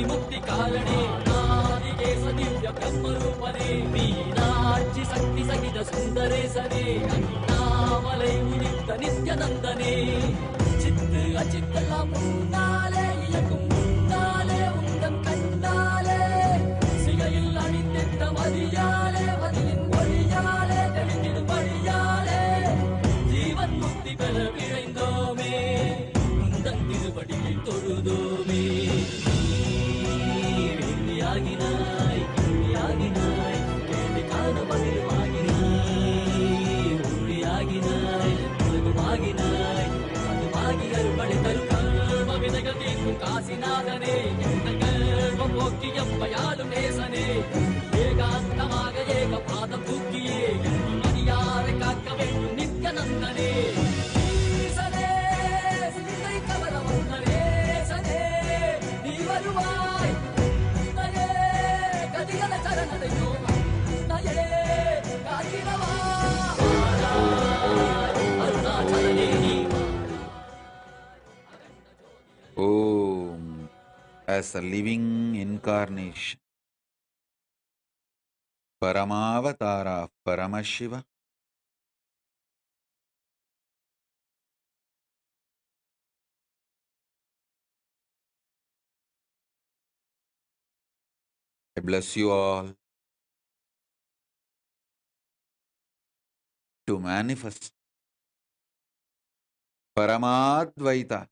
விமுக்தி காரணே நாதிகேச திவ்ய பிரம்மரூபனே மீனாட்சி சக்தி சகித சுந்தரேசனே அண்ணாமலை உதித்த நித்யநந்தனே சித்து அச்சித்தெல்லாம் முன்னாலே இயக்கும் முன்னாலே உந்தன் கண்ணாலே சிகையில் அணித்திட்ட மதியாலே மதியின் மொழியாலே தெளிந்திடும் வழியாலே ஜீவன் முக்தி பெற விழைந்தோமே உந்தன் திருவடியை தொழுதோமே வேண்டியாகினாய் கேள்வியாகினாய் கேள்வி காண பதிலுமாகினாய் மொழியாகினாய் உலகமாகினாய் அதுமாகி அருள்படை தரும் கர்ம விதைகள் தீர்க்கும் காசிநாதனே எங்கள் கர்மம் போக்கி எம்மையாளும் நேசனே ஏகாந்தமாக ஏக பாதம் தூக்கியே மதியாரை காக்க வேண்டும் நித்யநந்தனே ஈசனே சிந்தை கவர வந்தனேசனே நீ வருவாய் நயே கதிகல சரணடையோ நயே காத்திரவா அருணாச்சலனே நீ Om, as a living incarnation, Paramavatara of Paramashiva, I bless you all to manifest Paramadvaita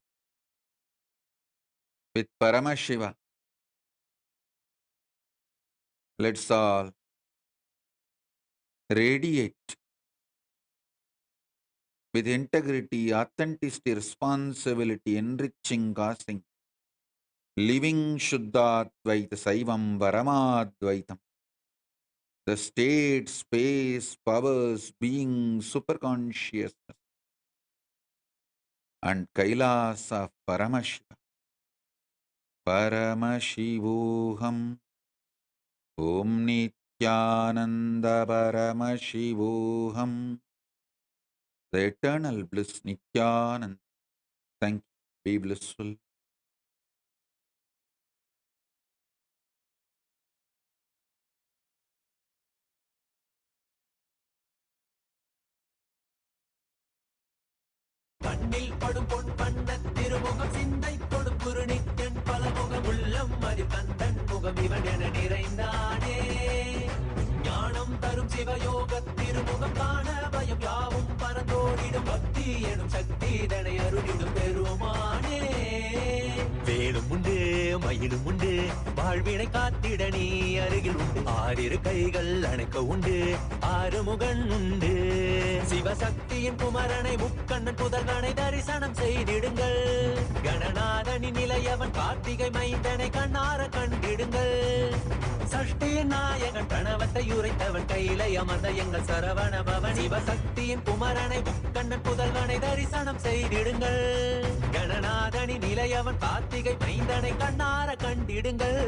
with Paramashiva. Let's all radiate with integrity, authenticity, responsibility, enriching, causing, living Shuddhadvaita, Saivam, Paramadvaitam. The state, space, powers, being, superconsciousness, and Kailasa of Paramashiva. Paramashivoham, Om Nityananda Paramashivoham. The eternal bliss Nityananda. Thank you. Be blissful. கண்ணில் படும் பொன் வண்ண திருமுகம் சிந்தை கொடும் குருநித்தன் பலமுகம் உள்ளம் மதி கந்தன் முகம் இவன் என நிறைந்தானே ஞானம் தரும் சிவயோக திருமுகம் காண பயம் யாவும் பரந்தோடிடும் பக்தி எனும் சக்தி இதனை அருளிடும் பெருமானே வேலும் உண்டு மயிலும் உண்டு வாழ்வினை காத்திட நீ அருகில் உண்டு ஆறிரு கைகள் அணைக்க உண்டு ஆறுமுகன் உண்டு சிவசக்தியின் குமரனை முக்கண்ணன் புதல்வனை தரிசனம் செய்திடுங்கள் கணநாதனின் நிலையவன் கார்த்திகை மைந்தனை கண்ணார கண்டிடுங்கள் சஷ்டியின் நாயகன் பிரணவத்தை உரைத்தவன் கையிலை அமர்ந்த எங்கள் சரவண பவன் சிவசக்தியின் குமரனை முக்கண்ணன் புதல்வனை தரிசனம் செய்திடுங்கள் கணநாதனின் நிலையவன் கார்த்திகை மைந்தனை கண்ணார கண்டிடுங்கள்.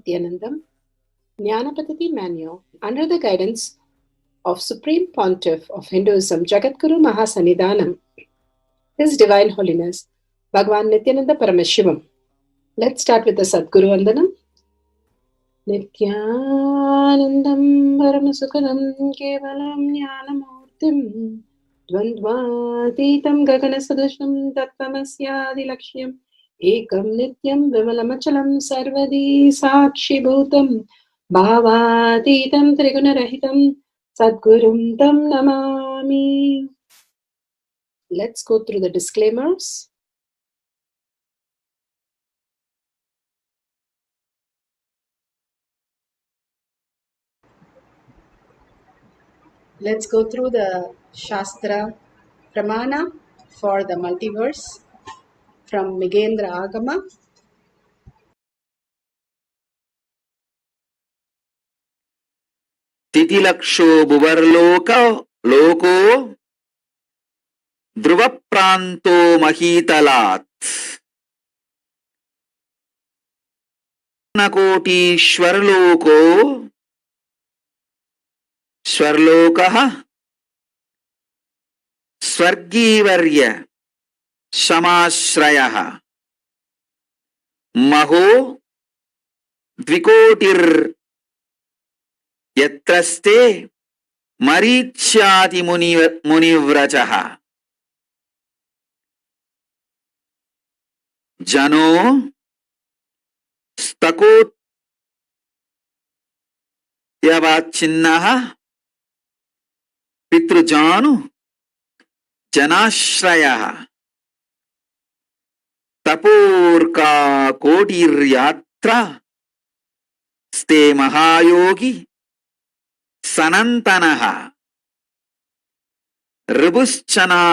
Nityanandam, Jnanapatati Manual, under the guidance of Supreme Pontiff of Hinduism, Jagadguru Mahasanidhanam, His Divine Holiness, Bhagavan Nityananda Paramashivam. Let's start with the Sadguru Vandanam. Nityanandam Paramasukadam Kevalam Jnanamurtim Dvandvatitam Gaganasadusam Tattvamasyaadilakshయం Ekam Nityam Vimalamachalam Sarvadi Sakshibhutam Bhavatitam Trigunarahitam Sadgurum Tam Namami. Let's go through the disclaimers. Let's go through the Shastra Pramana for the multiverse from Migendra Agama. तिथिलक्षो लोको ध्रुवप्रान्तो महीतलात् नकोटीश्वरलोको स्वर्लोकः स्वर्गीवर्य समाश्रयः महो द्विकोटिर् यत्रस्ते मरीच्याति मुनिव्रजः जनो स्तकोत्यवाच्छिन्नः पितृजानु जनाश्रयः तपोर्का कोटिर्यात्रा स्ते महायोगी सनन्तनः ऋभुश्चना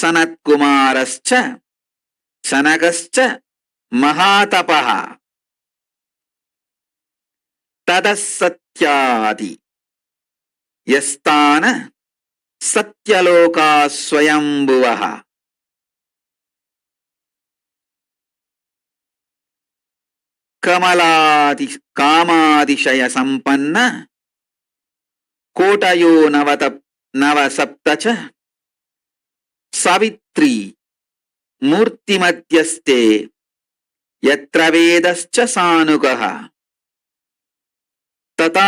सनत्कुमारश्च सनकश्च महातपः ततः सत्यादि यस्तान सत्यलोका स्वयंभुवः कमलादि कामादिशय संपन्न कोटयो नवसप्त च सावित्री मूर्तिमध्यस्ते यत्र वेदश्च सानुगः तताश्चेति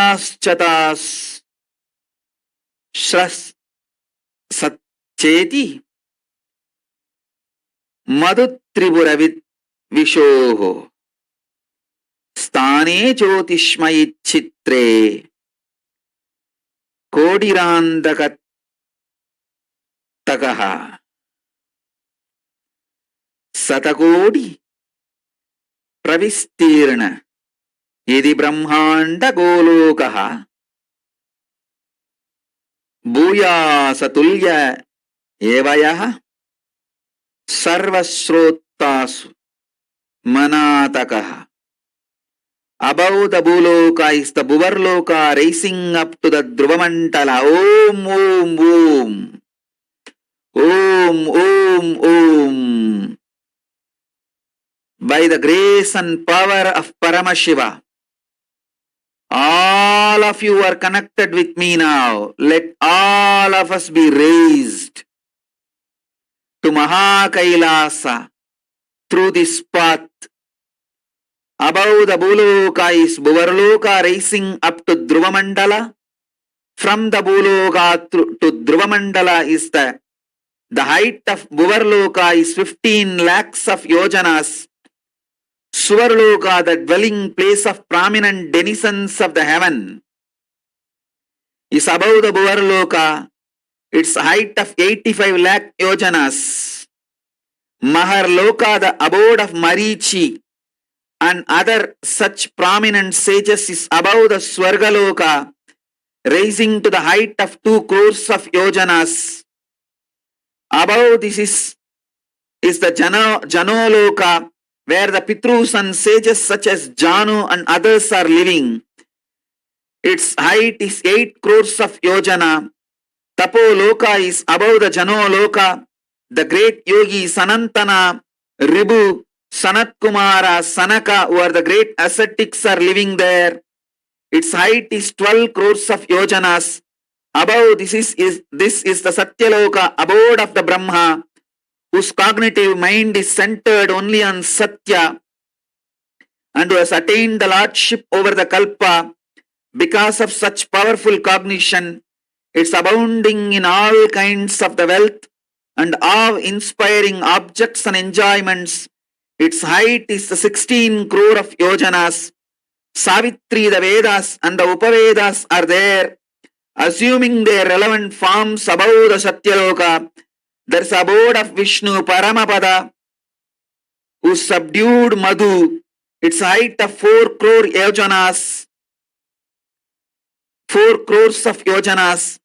मधुत्रिपुरविशोः स्थाने ज्योतिष्मयि चित्रे कोडिरान्दकतकः शतकोटि प्रविस्तीर्ण यदि ब्रह्मांड गोलोकः भूयासतुल्य एव यः सर्वश्रोतासु मनातकः. Above the Bhuloka is the Bhuvarloka rising up to the Dhruvamantala. Om, Om, Om. Om, Om, Om. By the grace and power of Paramashiva, all of you are connected with me now. Let all of us be raised to Mahakailasa through this path. Above the Bhuloka is Bhuvarloka rising up to Dhruvamandala. From the Bhuloka to Dhruvamandala is the height of Bhuvarloka is 15 lakhs of yojanas. Suvarloka, the dwelling place of prominent denizens of the heaven, is above the Bhuvarloka. Its height of 85 lakh yojanas. Maharloka, the abode of Marichi and other such prominent sages, is above the Swargaloka, rising to the height of 2 crores of yojanas. Above this is the Janoloka, where the Pitrus and sages such as Janu and others are living. Its height is 8 crores of yojana. Tapoloka is above the Janoloka. The great yogi Sanantana, Ribhu, Sanat Kumara, Sanaka, who are the great ascetics, are living there. Its height is 12 crores of yojanas. Above this is the Satyaloka, abode of the Brahma, whose cognitive mind is centered only on Satya and who has attained the lordship over the Kalpa. Because of such powerful cognition, it's abounding in all kinds of the wealth and awe-inspiring objects and enjoyments. Its height is the 16 crore of yojanas. Savitri, the Vedas and the Upavedas are there, assuming their relevant forms above the Satyaloka. There's abode of Vishnu Paramapada, who subdued Madhu. Its height of 4 crore yojanas. 4 crores of yojanas.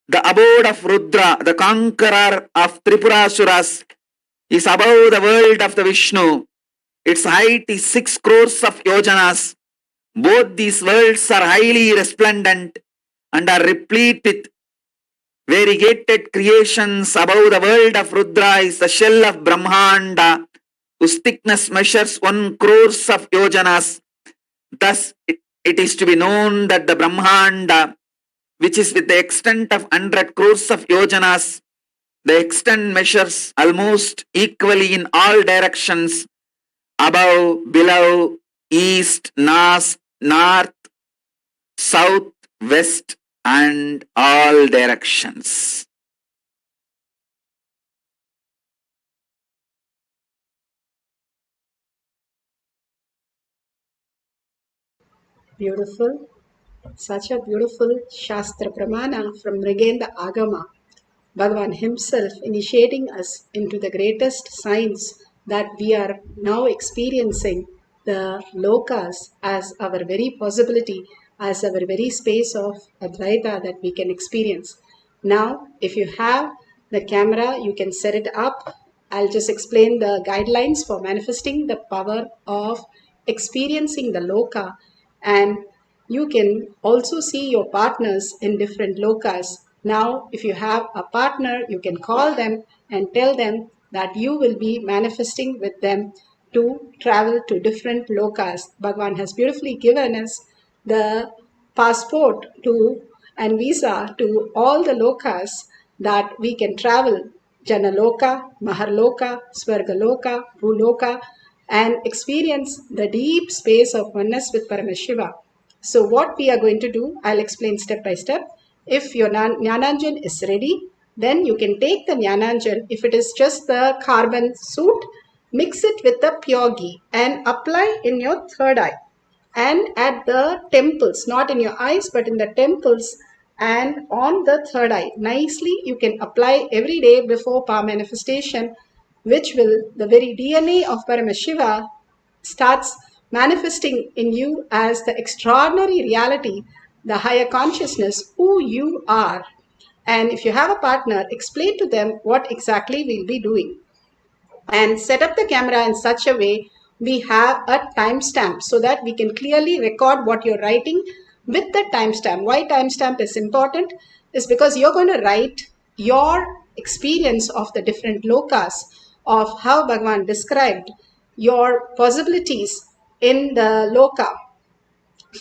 The abode of Rudra, the conqueror of Tripurasuras, is above the world of the Vishnu. Its height is 6 crores of yojanas. Both these worlds are highly resplendent and are replete with variegated creations. Above the world of Rudra is the shell of Brahmanda, whose thickness measures 1 crores of yojanas. Thus, it is to be known that the Brahmanda, which is with the extent of 100 crores of yojanas, the extent measures almost equally in all directions, above, below, east, north, south, west, and all directions. Beautiful. Such a beautiful Shastra Pramana from Mrigenda Agama. Bhagavan himself initiating us into the greatest science that we are now experiencing, the lokas, as our very possibility, as our very space of Advaita that we can experience. Now, if you have the camera, you can set it up. I'll just explain the guidelines for manifesting the power of experiencing the loka, and you can also see your partners in different lokas. Now, if you have a partner, you can call them and tell them that you will be manifesting with them to travel to different lokas. Bhagavan has beautifully given us the passport to and visa to all the lokas that we can travel: Janaloka, Maharloka, Swargaloka, Bhuloka, and experience the deep space of oneness with Paramashiva. So what we are going to do, I'll explain step by step. If your Jnananjan is ready, then you can take the Jnananjan. If it is just the carbon suit, mix it with the pure ghee and apply in your third eye and at the temples, not in your eyes, but in the temples and on the third eye. Nicely, you can apply every day before power manifestation, which will, the very DNA of Paramashiva starts manifesting in you as the extraordinary reality, the higher consciousness, who you are. And if you have a partner, explain to them what exactly we'll be doing. And set up the camera in such a way we have a timestamp so that we can clearly record what you're writing with the timestamp. Why timestamp is important is because you're going to write your experience of the different lokas, of how Bhagavan described your possibilities in the loka.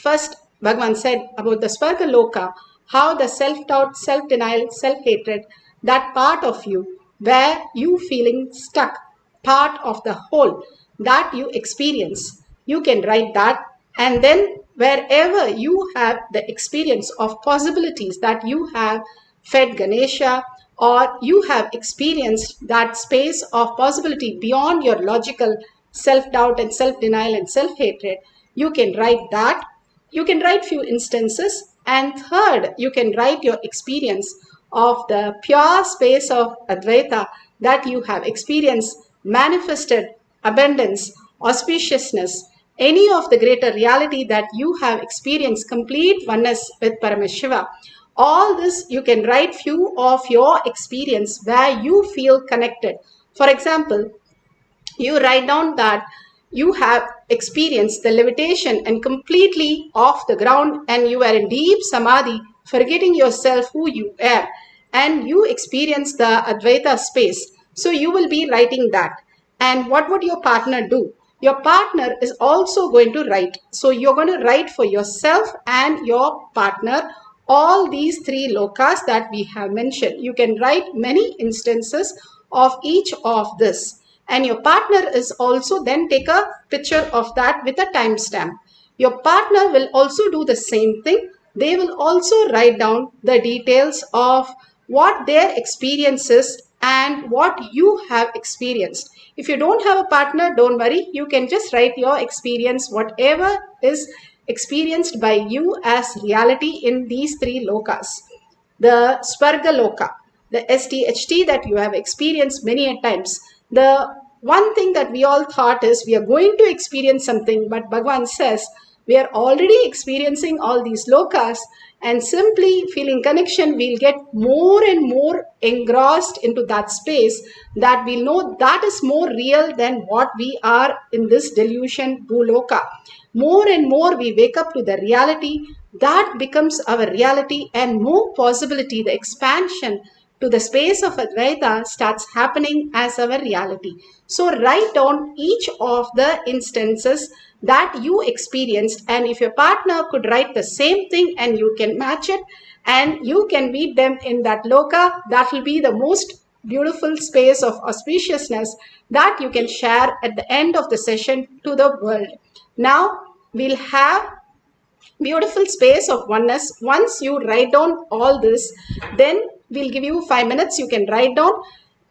First, Bhagavan said about the Swarga Loka, how the self-doubt, self-denial, self-hatred, that part of you where you feeling stuck, part of the whole that you experience, you can write that. And then wherever you have the experience of possibilities that you have fed Ganesha, or you have experienced that space of possibility beyond your logical self-doubt and self-denial and self-hatred, you can write that. You can write few instances. And third, you can write your experience of the pure space of Advaita that you have experienced, manifested abundance, auspiciousness, any of the greater reality that you have experienced complete oneness with Paramashiva. All this you can write few of your experience where you feel connected. For example, you write down that you have experienced the levitation and completely off the ground, and you are in deep samadhi, forgetting yourself who you are, and you experience the Advaita space. So you will be writing that. And what would your partner do? Your partner is also going to write. So you're going to write for yourself and your partner all these three lokas that we have mentioned. You can write many instances of each of this. And your partner is also then take a picture of that with a timestamp. Your partner will also do the same thing. They will also write down the details of what their experience is and what you have experienced. If you don't have a partner, don't worry. You can just write your experience, whatever is experienced by you as reality in these three lokas. The Swarga Loka, the STHT that you have experienced many a times. The one thing that we all thought is we are going to experience something, but Bhagavan says we are already experiencing all these lokas, and simply feeling connection, we'll get more and more engrossed into that space that we'll know that is more real than what we are in this delusion bhuloka. More and more we wake up to the reality that becomes our reality, and more possibility, the expansion to the space of Advaita starts happening as our reality. So write down each of the instances that you experienced, and if your partner could write the same thing and you can match it and you can meet them in that loka, that will be the most beautiful space of auspiciousness that you can share at the end of the session to the world. Now we'll have beautiful space of oneness. Once you write down all this, then we'll give you 5 minutes. You can write down,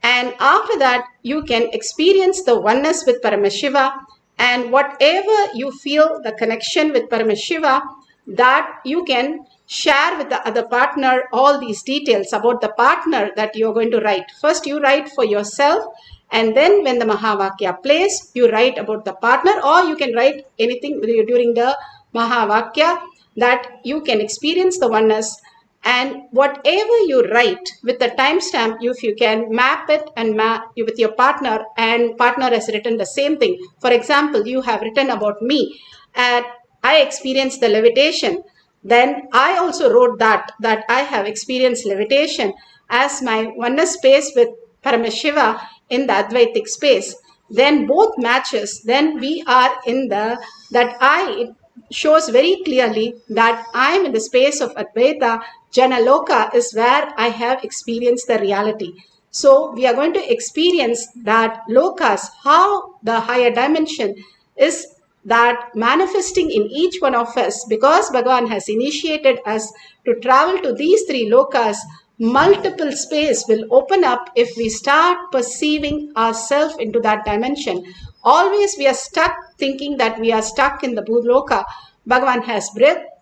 and after that, you can experience the oneness with Paramashiva. And whatever you feel the connection with Paramashiva, that you can share with the other partner all these details about the partner that you're going to write. First, you write for yourself, and then when the Mahavakya plays, you write about the partner, or you can write anything during the Mahavakya that you can experience the oneness. And whatever you write with the timestamp, if you can map it and map with your partner, and partner has written the same thing. For example, you have written about me, and I experienced the levitation. Then I also wrote that I have experienced levitation as my oneness space with Paramashiva in the Advaitic space. Then both matches, then we are in the, that I, it shows very clearly that I am in the space of Advaita. Janaloka is where I have experienced the reality. So we are going to experience that lokas, how the higher dimension is that manifesting in each one of us, because Bhagavan has initiated us to travel to these three lokas. Multiple space will open up if we start perceiving ourselves into that dimension. Always we are stuck thinking that we are stuck in the Bhutloka. Bhagavan has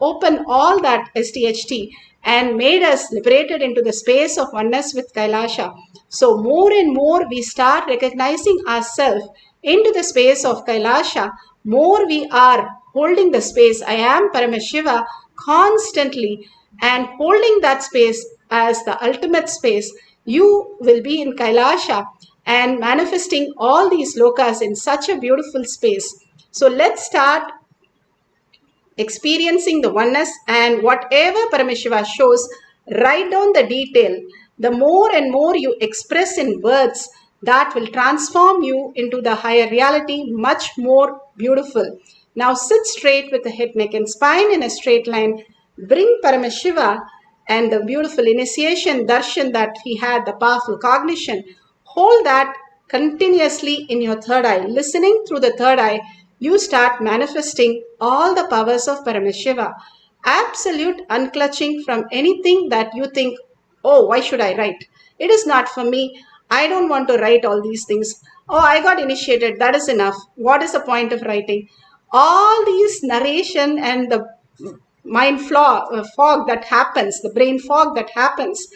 opened all that STHT and made us liberated into the space of oneness with Kailasha. So more and more we start recognizing ourselves into the space of Kailasha, more we are holding the space, I am Paramashiva, constantly, and holding that space as the ultimate space, you will be in Kailasha and manifesting all these lokas in such a beautiful space. So let's start experiencing the oneness, and whatever Paramashiva shows, write down the detail. The more and more you express in words, that will transform you into the higher reality, much more beautiful. Now sit straight with the head, neck and spine in a straight line. Bring Paramashiva and the beautiful initiation darshan that he had, the powerful cognition. Hold that continuously in your third eye. Listening through the third eye, you start manifesting all the powers of Paramashiva. Absolute unclutching from anything that you think, oh, why should I write? It is not for me. I don't want to write all these things. Oh, I got initiated. That is enough. What is the point of writing? All these narration and the fog that happens, the brain fog that happens,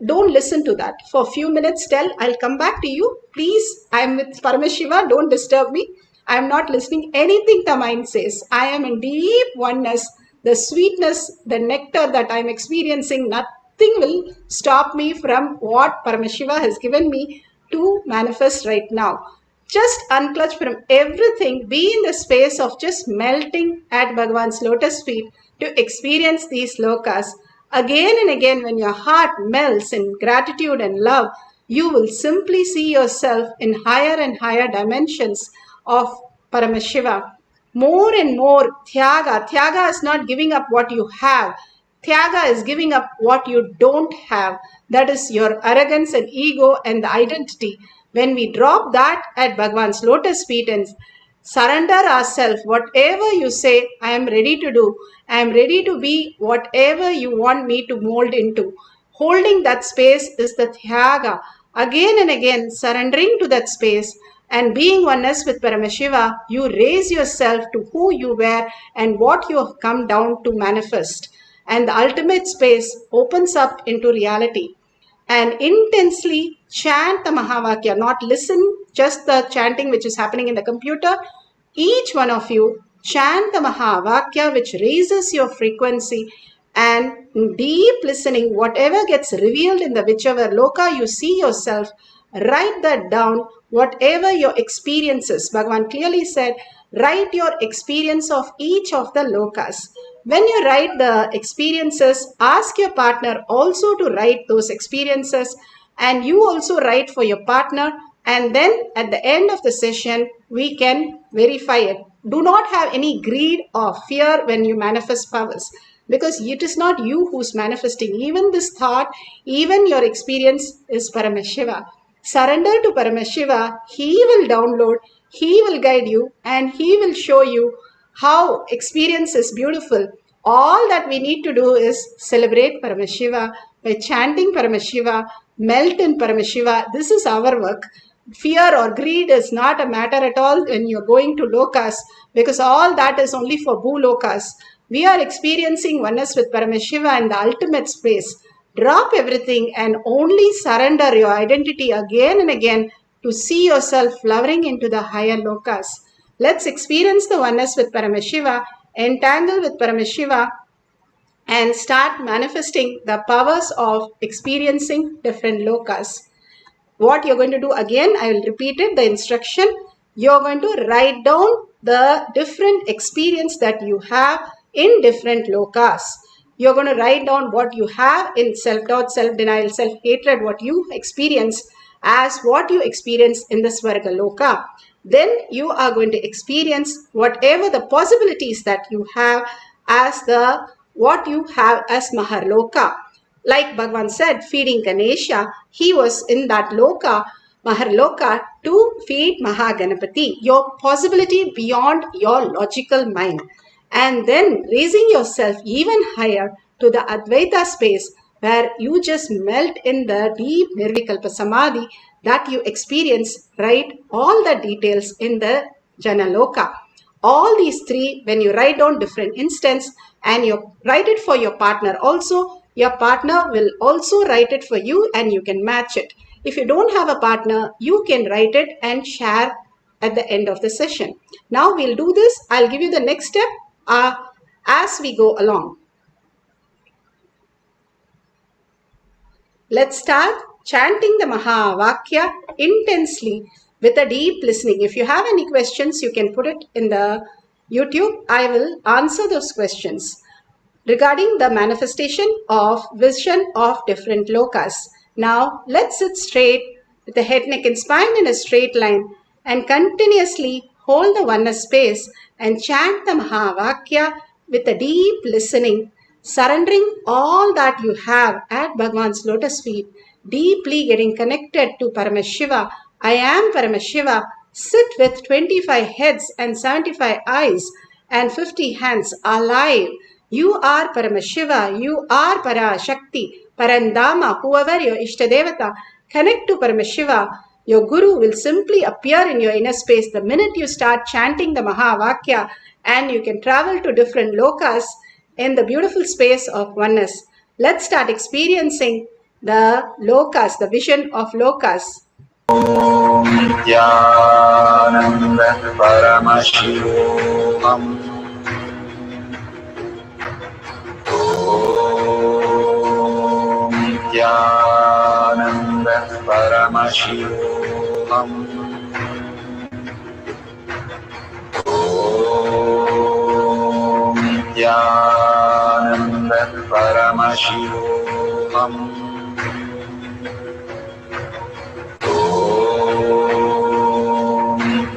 don't listen to that. For a few minutes, tell, I'll come back to you. Please, I'm with Paramashiva. Don't disturb me. I'm not listening anything the mind says. I am in deep oneness. The sweetness, the nectar that I'm experiencing, nothing will stop me from what Paramashiva has given me to manifest right now. Just unclutch from everything. Be in the space of just melting at Bhagavan's lotus feet to experience these lokas. Again and again, when your heart melts in gratitude and love, you will simply see yourself in higher and higher dimensions of Paramashiva. More and more Tyaga. Tyaga is not giving up what you have. Tyaga is giving up what you don't have. That is your arrogance and ego and the identity. When we drop that at Bhagwan's lotus feet and surrender ourselves, whatever you say, I am ready to do. I am ready to be whatever you want me to mold into. Holding that space is the Tyaga. Again and again, surrendering to that space and being oneness with Paramashiva, you raise yourself to who you were and what you have come down to manifest. And the ultimate space opens up into reality. And intensely chant the Mahavakya, not listen just the chanting which is happening in the computer. Each one of you chant the Mahavakya which raises your frequency, and deep listening, whatever gets revealed in the whichever loka you see yourself, write that down, whatever your experiences. Bhagavan clearly said, write your experience of each of the lokas. When you write the experiences, ask your partner also to write those experiences, and you also write for your partner, and then at the end of the session, we can verify it. Do not have any greed or fear when you manifest powers, because it is not you who's manifesting. Even this thought, even your experience is Paramashiva. Surrender to Paramashiva. He will download, He will guide you, and He will show you how experience is beautiful. All that we need to do is celebrate Paramashiva by chanting Paramashiva, melt in Paramashiva. This is our work. Fear or greed is not a matter at all when you're going to lokas, because all that is only for bhulokas. We are experiencing oneness with Paramashiva in the ultimate space. Drop everything and only surrender your identity again and again to see yourself flowering into the higher lokas. Let's experience the oneness with Paramashiva, entangle with Paramashiva, and start manifesting the powers of experiencing different lokas. What you're going to do, again, I will repeat it, the instruction. You're going to write down the different experience that you have in different lokas. You're going to write down what you have in self-doubt, self-denial, self-hatred, what you experience as what you experience in the Swarga Loka. Then you are going to experience whatever the possibilities that you have as the what you have as Maharloka. Like Bhagavan said, feeding Ganesha, he was in that loka, Maharloka, to feed Mahaganapati, your possibility beyond your logical mind. And then raising yourself even higher to the Advaita space, where you just melt in the deep Nirvikalpa Samadhi that you experience, write all the details in the Janaloka. All these three, when you write down different instance and you write it for your partner also, your partner will also write it for you and you can match it. If you don't have a partner, you can write it and share at the end of the session. Now we'll do this. I'll give you the next step as we go along. Let's start chanting the Mahavakya intensely with a deep listening. If you have any questions, you can put it in the YouTube. I will answer those questions regarding the manifestation of vision of different lokas. Now, let's sit straight with the head, neck and spine in a straight line and continuously hold the oneness space and chant the Mahavakya with a deep listening, surrendering all that you have at Bhagwan's lotus feet, deeply getting connected to Paramashiva. I am Paramashiva. Sit with 25 heads and 75 eyes and 50 hands alive. You are Paramashiva, you are Parashakti, Parandama, whoever your Ishtadevata. Connect to Paramashiva. Your Guru will simply appear in your inner space the minute you start chanting the Mahavakya, and you can travel to different lokas in the beautiful space of oneness. Let's start experiencing the lokas, the vision of lokas. Nityananda Paramashivoham Om Nityananda Paramashivoham Om Nityananda Paramashivoham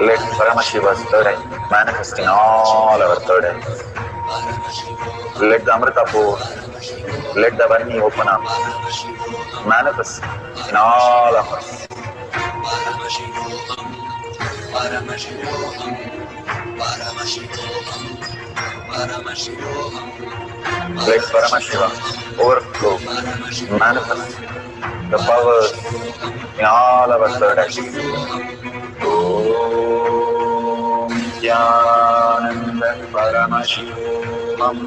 Let Paramashiva's third eye manifest in all our third eyes. Let the Amrita pour, let the Varni open up, manifest in all of us. Let Paramashiva overflow, manifest the powers in all our third eyes. Om Jnananda Paramashivam.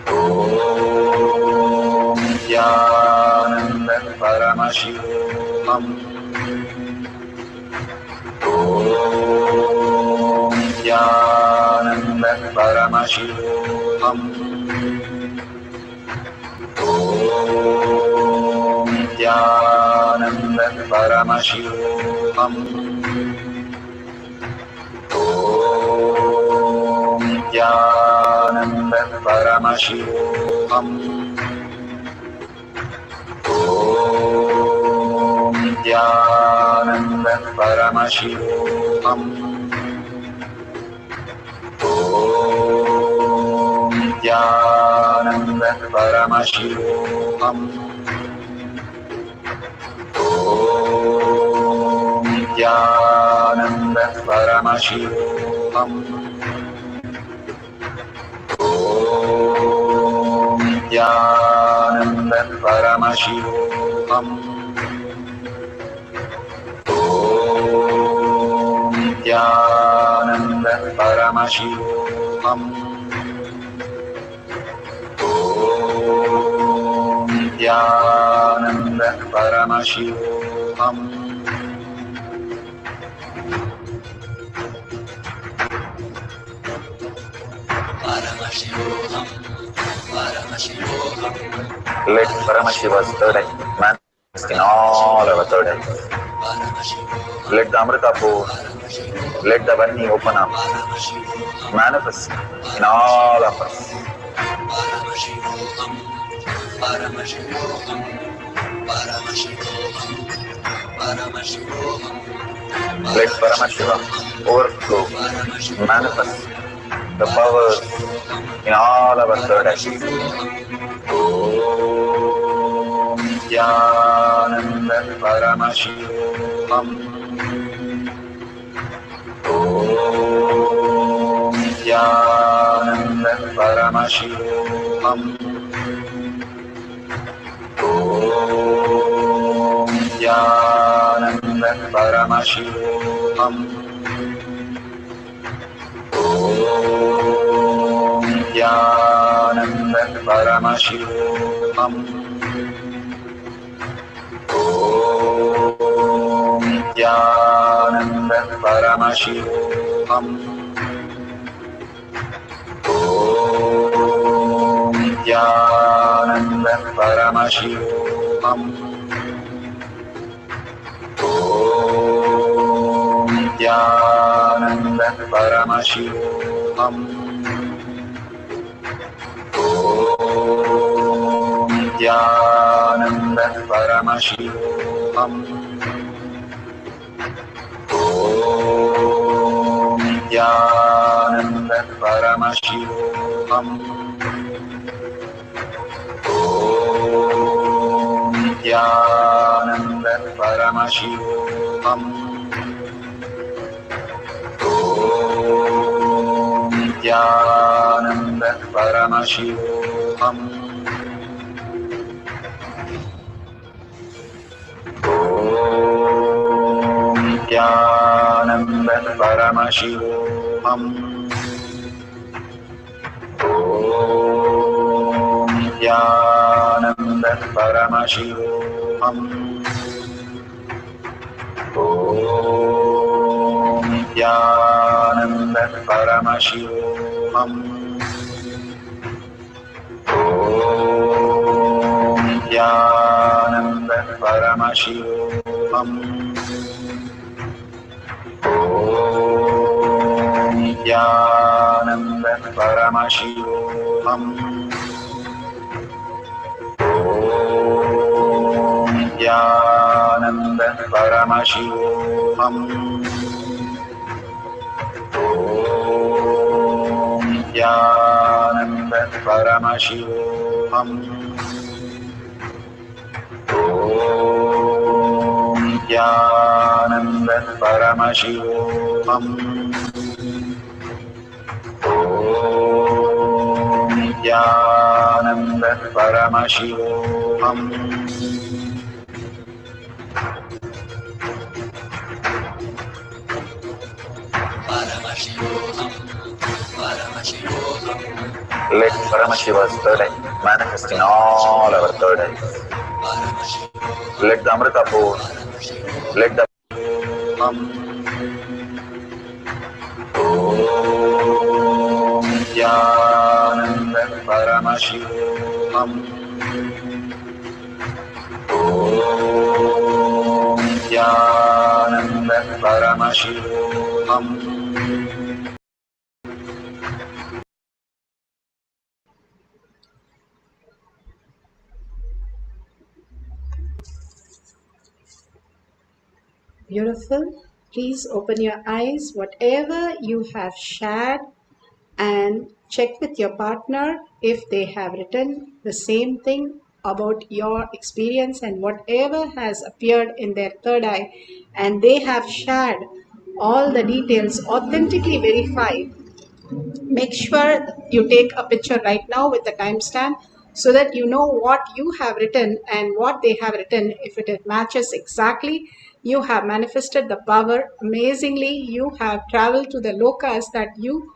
Om Jnananda Paramashivam. Om Jnananda Paramashivam. Om Jnananda Paramashivam. Om Jnananda Paramashivam. Om Jnananda Paramashivam. Om Jnananda Paramashivam. Om Jnananda Paramashivam. Om Jnananda Paramashivam. Om Jnananda Paramashivam. Om Jnananda Paramashivam. Let Paramashiva's third eye manifest in all our third eyes. Let the Amrita pour, let the Varni open up, manifest in all of us. Let Paramashiva overflow, manifest the powers in all our third eyes. Om Jnananda Paramashivam. Om Jnananda Paramashivam. Om Jnananda Paramashivam. Om Jnananda Paramashivam. Om Jnananda Paramashivam. Om Jnananda Paramashivam. Om Jnananda Paramashivam. Om Jnananda Paramashivam. Om Jnananda Paramashivam. Om Jnananda Paramashivam. Om Jnananda Paramashivam. Om Jnananda Paramashivam. Om Jnananda Paramashivam. Om Jnananda Paramashivam. Om Jnananda Paramashivam. Om Jnananda Paramashivam. Om Jnananda परमशिवोऽहम् ॐ नित्यानन्द परमशिवोऽहम् ॐ नित्यानन्द परमशिवोऽहम् ॐ नित्यानन्द परमशिवोऽहम् Let Paramashiva's third eye manifest in all our third eyes. Let the Amrita pour, let the Om Nityananda Paramashivam Om Nityananda Paramashivam. Beautiful. Please open your eyes, whatever you have shared, and check with your partner if they have written the same thing about your experience and whatever has appeared in their third eye, and they have shared all the details authentically verified. Make sure you take a picture right now with the timestamp so that you know what you have written and what they have written. If it matches exactly, you have manifested the power amazingly. You have traveled to the lokas that you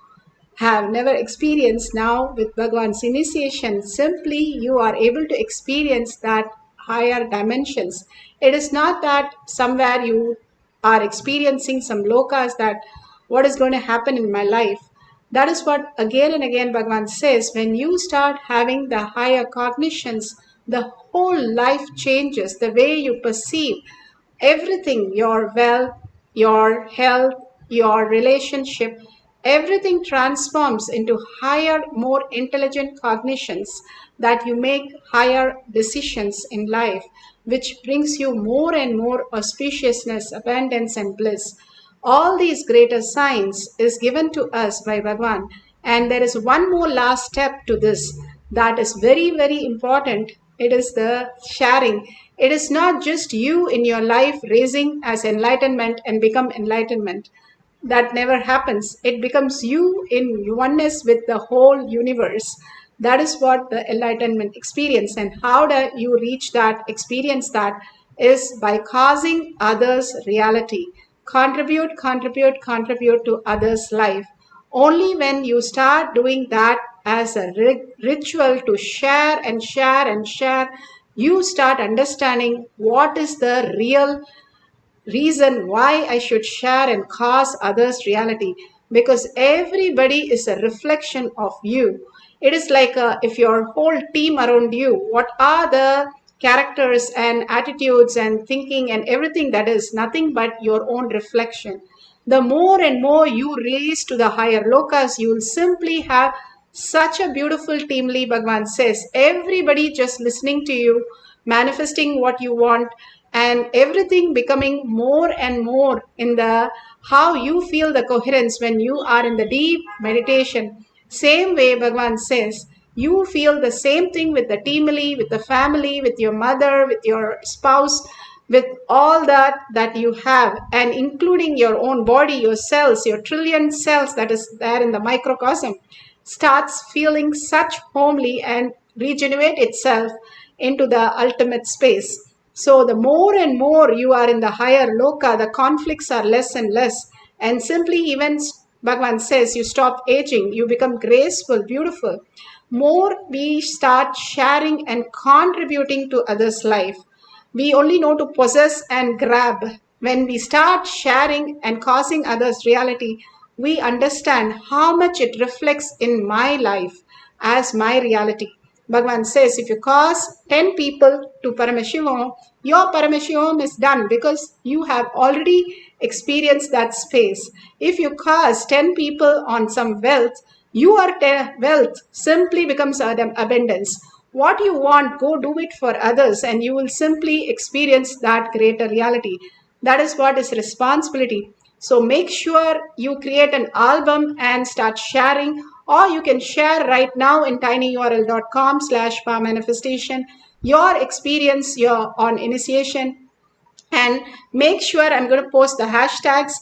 have never experienced. Now with Bhagwan's initiation, simply you are able to experience that higher dimensions. It is not that somewhere you are experiencing some lokas that what is going to happen in my life. That is what again and again Bhagwan says, when you start having the higher cognitions, the whole life changes, the way you perceive everything, your wealth, your health, your relationship, everything transforms into higher, more intelligent cognitions that you make higher decisions in life, which brings you more and more auspiciousness, abundance, and bliss. All these greater signs is given to us by Bhagwan. And there is one more last step to this that is very, very important. It is the sharing. It is not just you in your life raising as enlightenment and become enlightenment. That never happens. It becomes you in oneness with the whole universe. That is what the enlightenment experience. And how do you reach that experience? That is by causing others reality. Contribute, contribute, contribute to others' life. Only when you start doing that as a ritual to share and share and share, you start understanding what is the real reason why I should share and cause others reality, because everybody is a reflection of you. It is like if your whole team around you, what are the characters and attitudes and thinking and everything, that is nothing but your own reflection. The more and more you raise to the higher lokas, you will simply have such a beautiful teamly. Bhagwan says, everybody just listening to you, manifesting what you want, and everything becoming more and more in the how you feel the coherence when you are in the deep meditation. Same way Bhagwan says, you feel the same thing with the teamily, with the family, with your mother, with your spouse, with all that you have, and including your own body, your cells, your trillion cells that is there in the microcosm, starts feeling such homely and regenerate itself into the ultimate space. So the more and more you are in the higher loka, the conflicts are less and less. And simply even Bhagavan says, you stop aging, you become graceful, beautiful. More we start sharing and contributing to others' life. We only know to possess and grab. When we start sharing and causing others reality, we understand how much it reflects in my life as my reality. Bhagavan says, if you cause 10 people to Paramashivam, your Paramashivam is done because you have already experienced that space. If you cause 10 people on some wealth, your wealth simply becomes abundance. What you want, go do it for others, and you will simply experience that greater reality. That is what is responsibility. So make sure you create an album and start sharing, or you can share right now in tinyurl.com/power manifestation your experience your on initiation, and make sure I'm going to post the hashtags.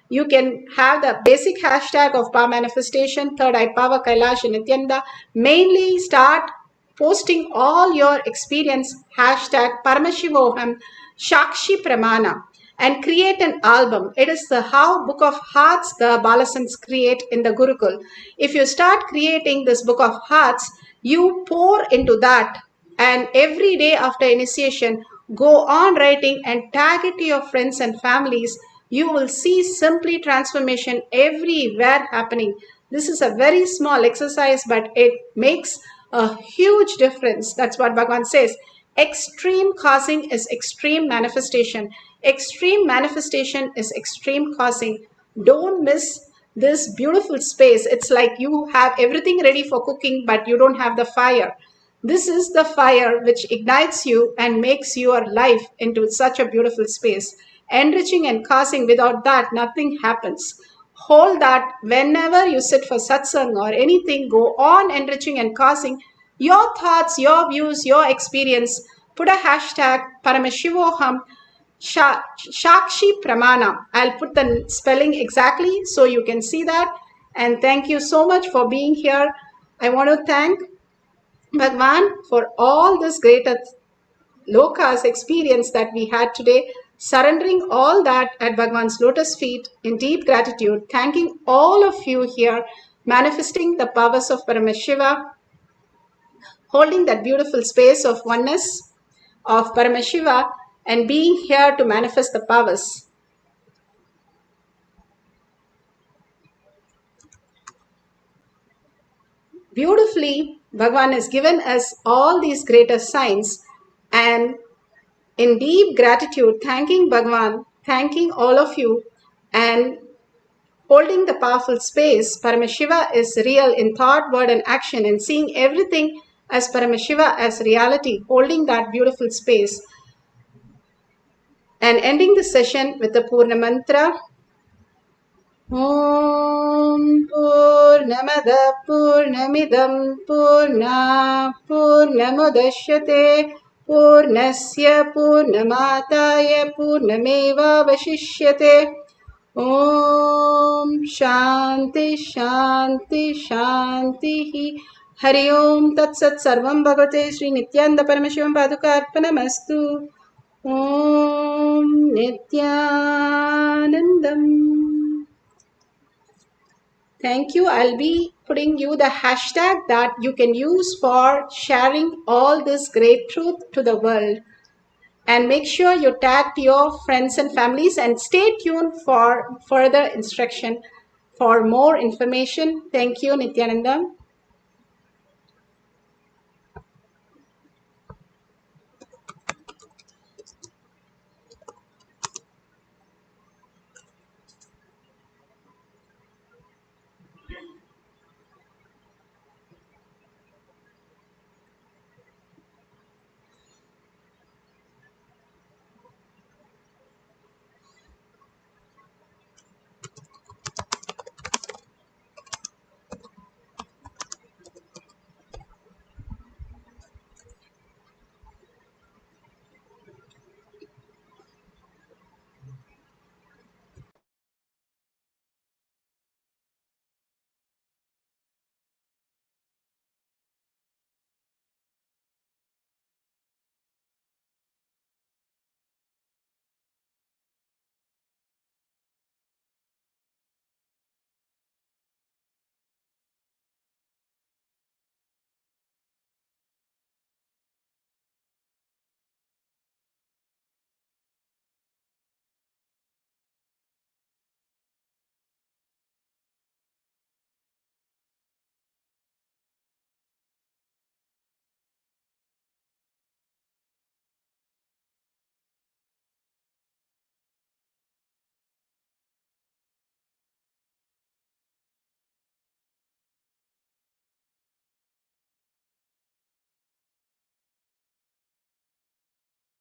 You can have the basic hashtag of power manifestation, third eye power, Kailash and Nityanda. Mainly start posting all your experience, hashtag Paramashivoham, Shakshi Pramana, and create an album. It is the how book of hearts the Balasans create in the Gurukul. If you start creating this book of hearts, you pour into that, and every day after initiation, go on writing and tag it to your friends and families. You will see simply transformation everywhere happening. This is a very small exercise, but it makes a huge difference. That's what Bhagavan says. Extreme causing is extreme manifestation. Extreme manifestation is extreme causing. Don't miss this beautiful space. It's like you have everything ready for cooking, but you don't have the fire. This is the fire which ignites you and makes your life into such a beautiful space. Enriching and causing, without that, nothing happens. Hold that whenever you sit for satsang or anything, go on enriching and causing your thoughts, your views, your experience. Put a hashtag Paramashivoham Shakshi Pramana. I'll put the spelling exactly so you can see that. And thank you so much for being here. I want to thank Bhagwan for all this great Loka's experience that we had today, surrendering all that at Bhagwan's lotus feet in deep gratitude, thanking all of you here, manifesting the powers of Paramashiva, holding that beautiful space of oneness of Paramashiva, and being here to manifest the powers. Beautifully, Bhagwan has given us all these greater signs, and in deep gratitude, thanking Bhagwan, thanking all of you, and holding the powerful space. Paramashiva is real in thought, word, and action, and seeing everything as Paramashiva as reality, holding that beautiful space. And ending the session with the Purna Mantra. Om Purnamada Purnamidam Purna Purnamudashyate Purnasya Purnamataya Purnameva Vashishyate. Om Shanti Shanti Shanti. Hari Om Tat Sat Sarvam Bhagavate Sri Nityanda Paramashivam Paduka Arpanamastu. Om Nityanandam. Thank you. I'll be putting you the hashtag that you can use for sharing all this great truth to the world. And make sure you tag your friends and families, and stay tuned for further instruction for more information. Thank you, Nityananda.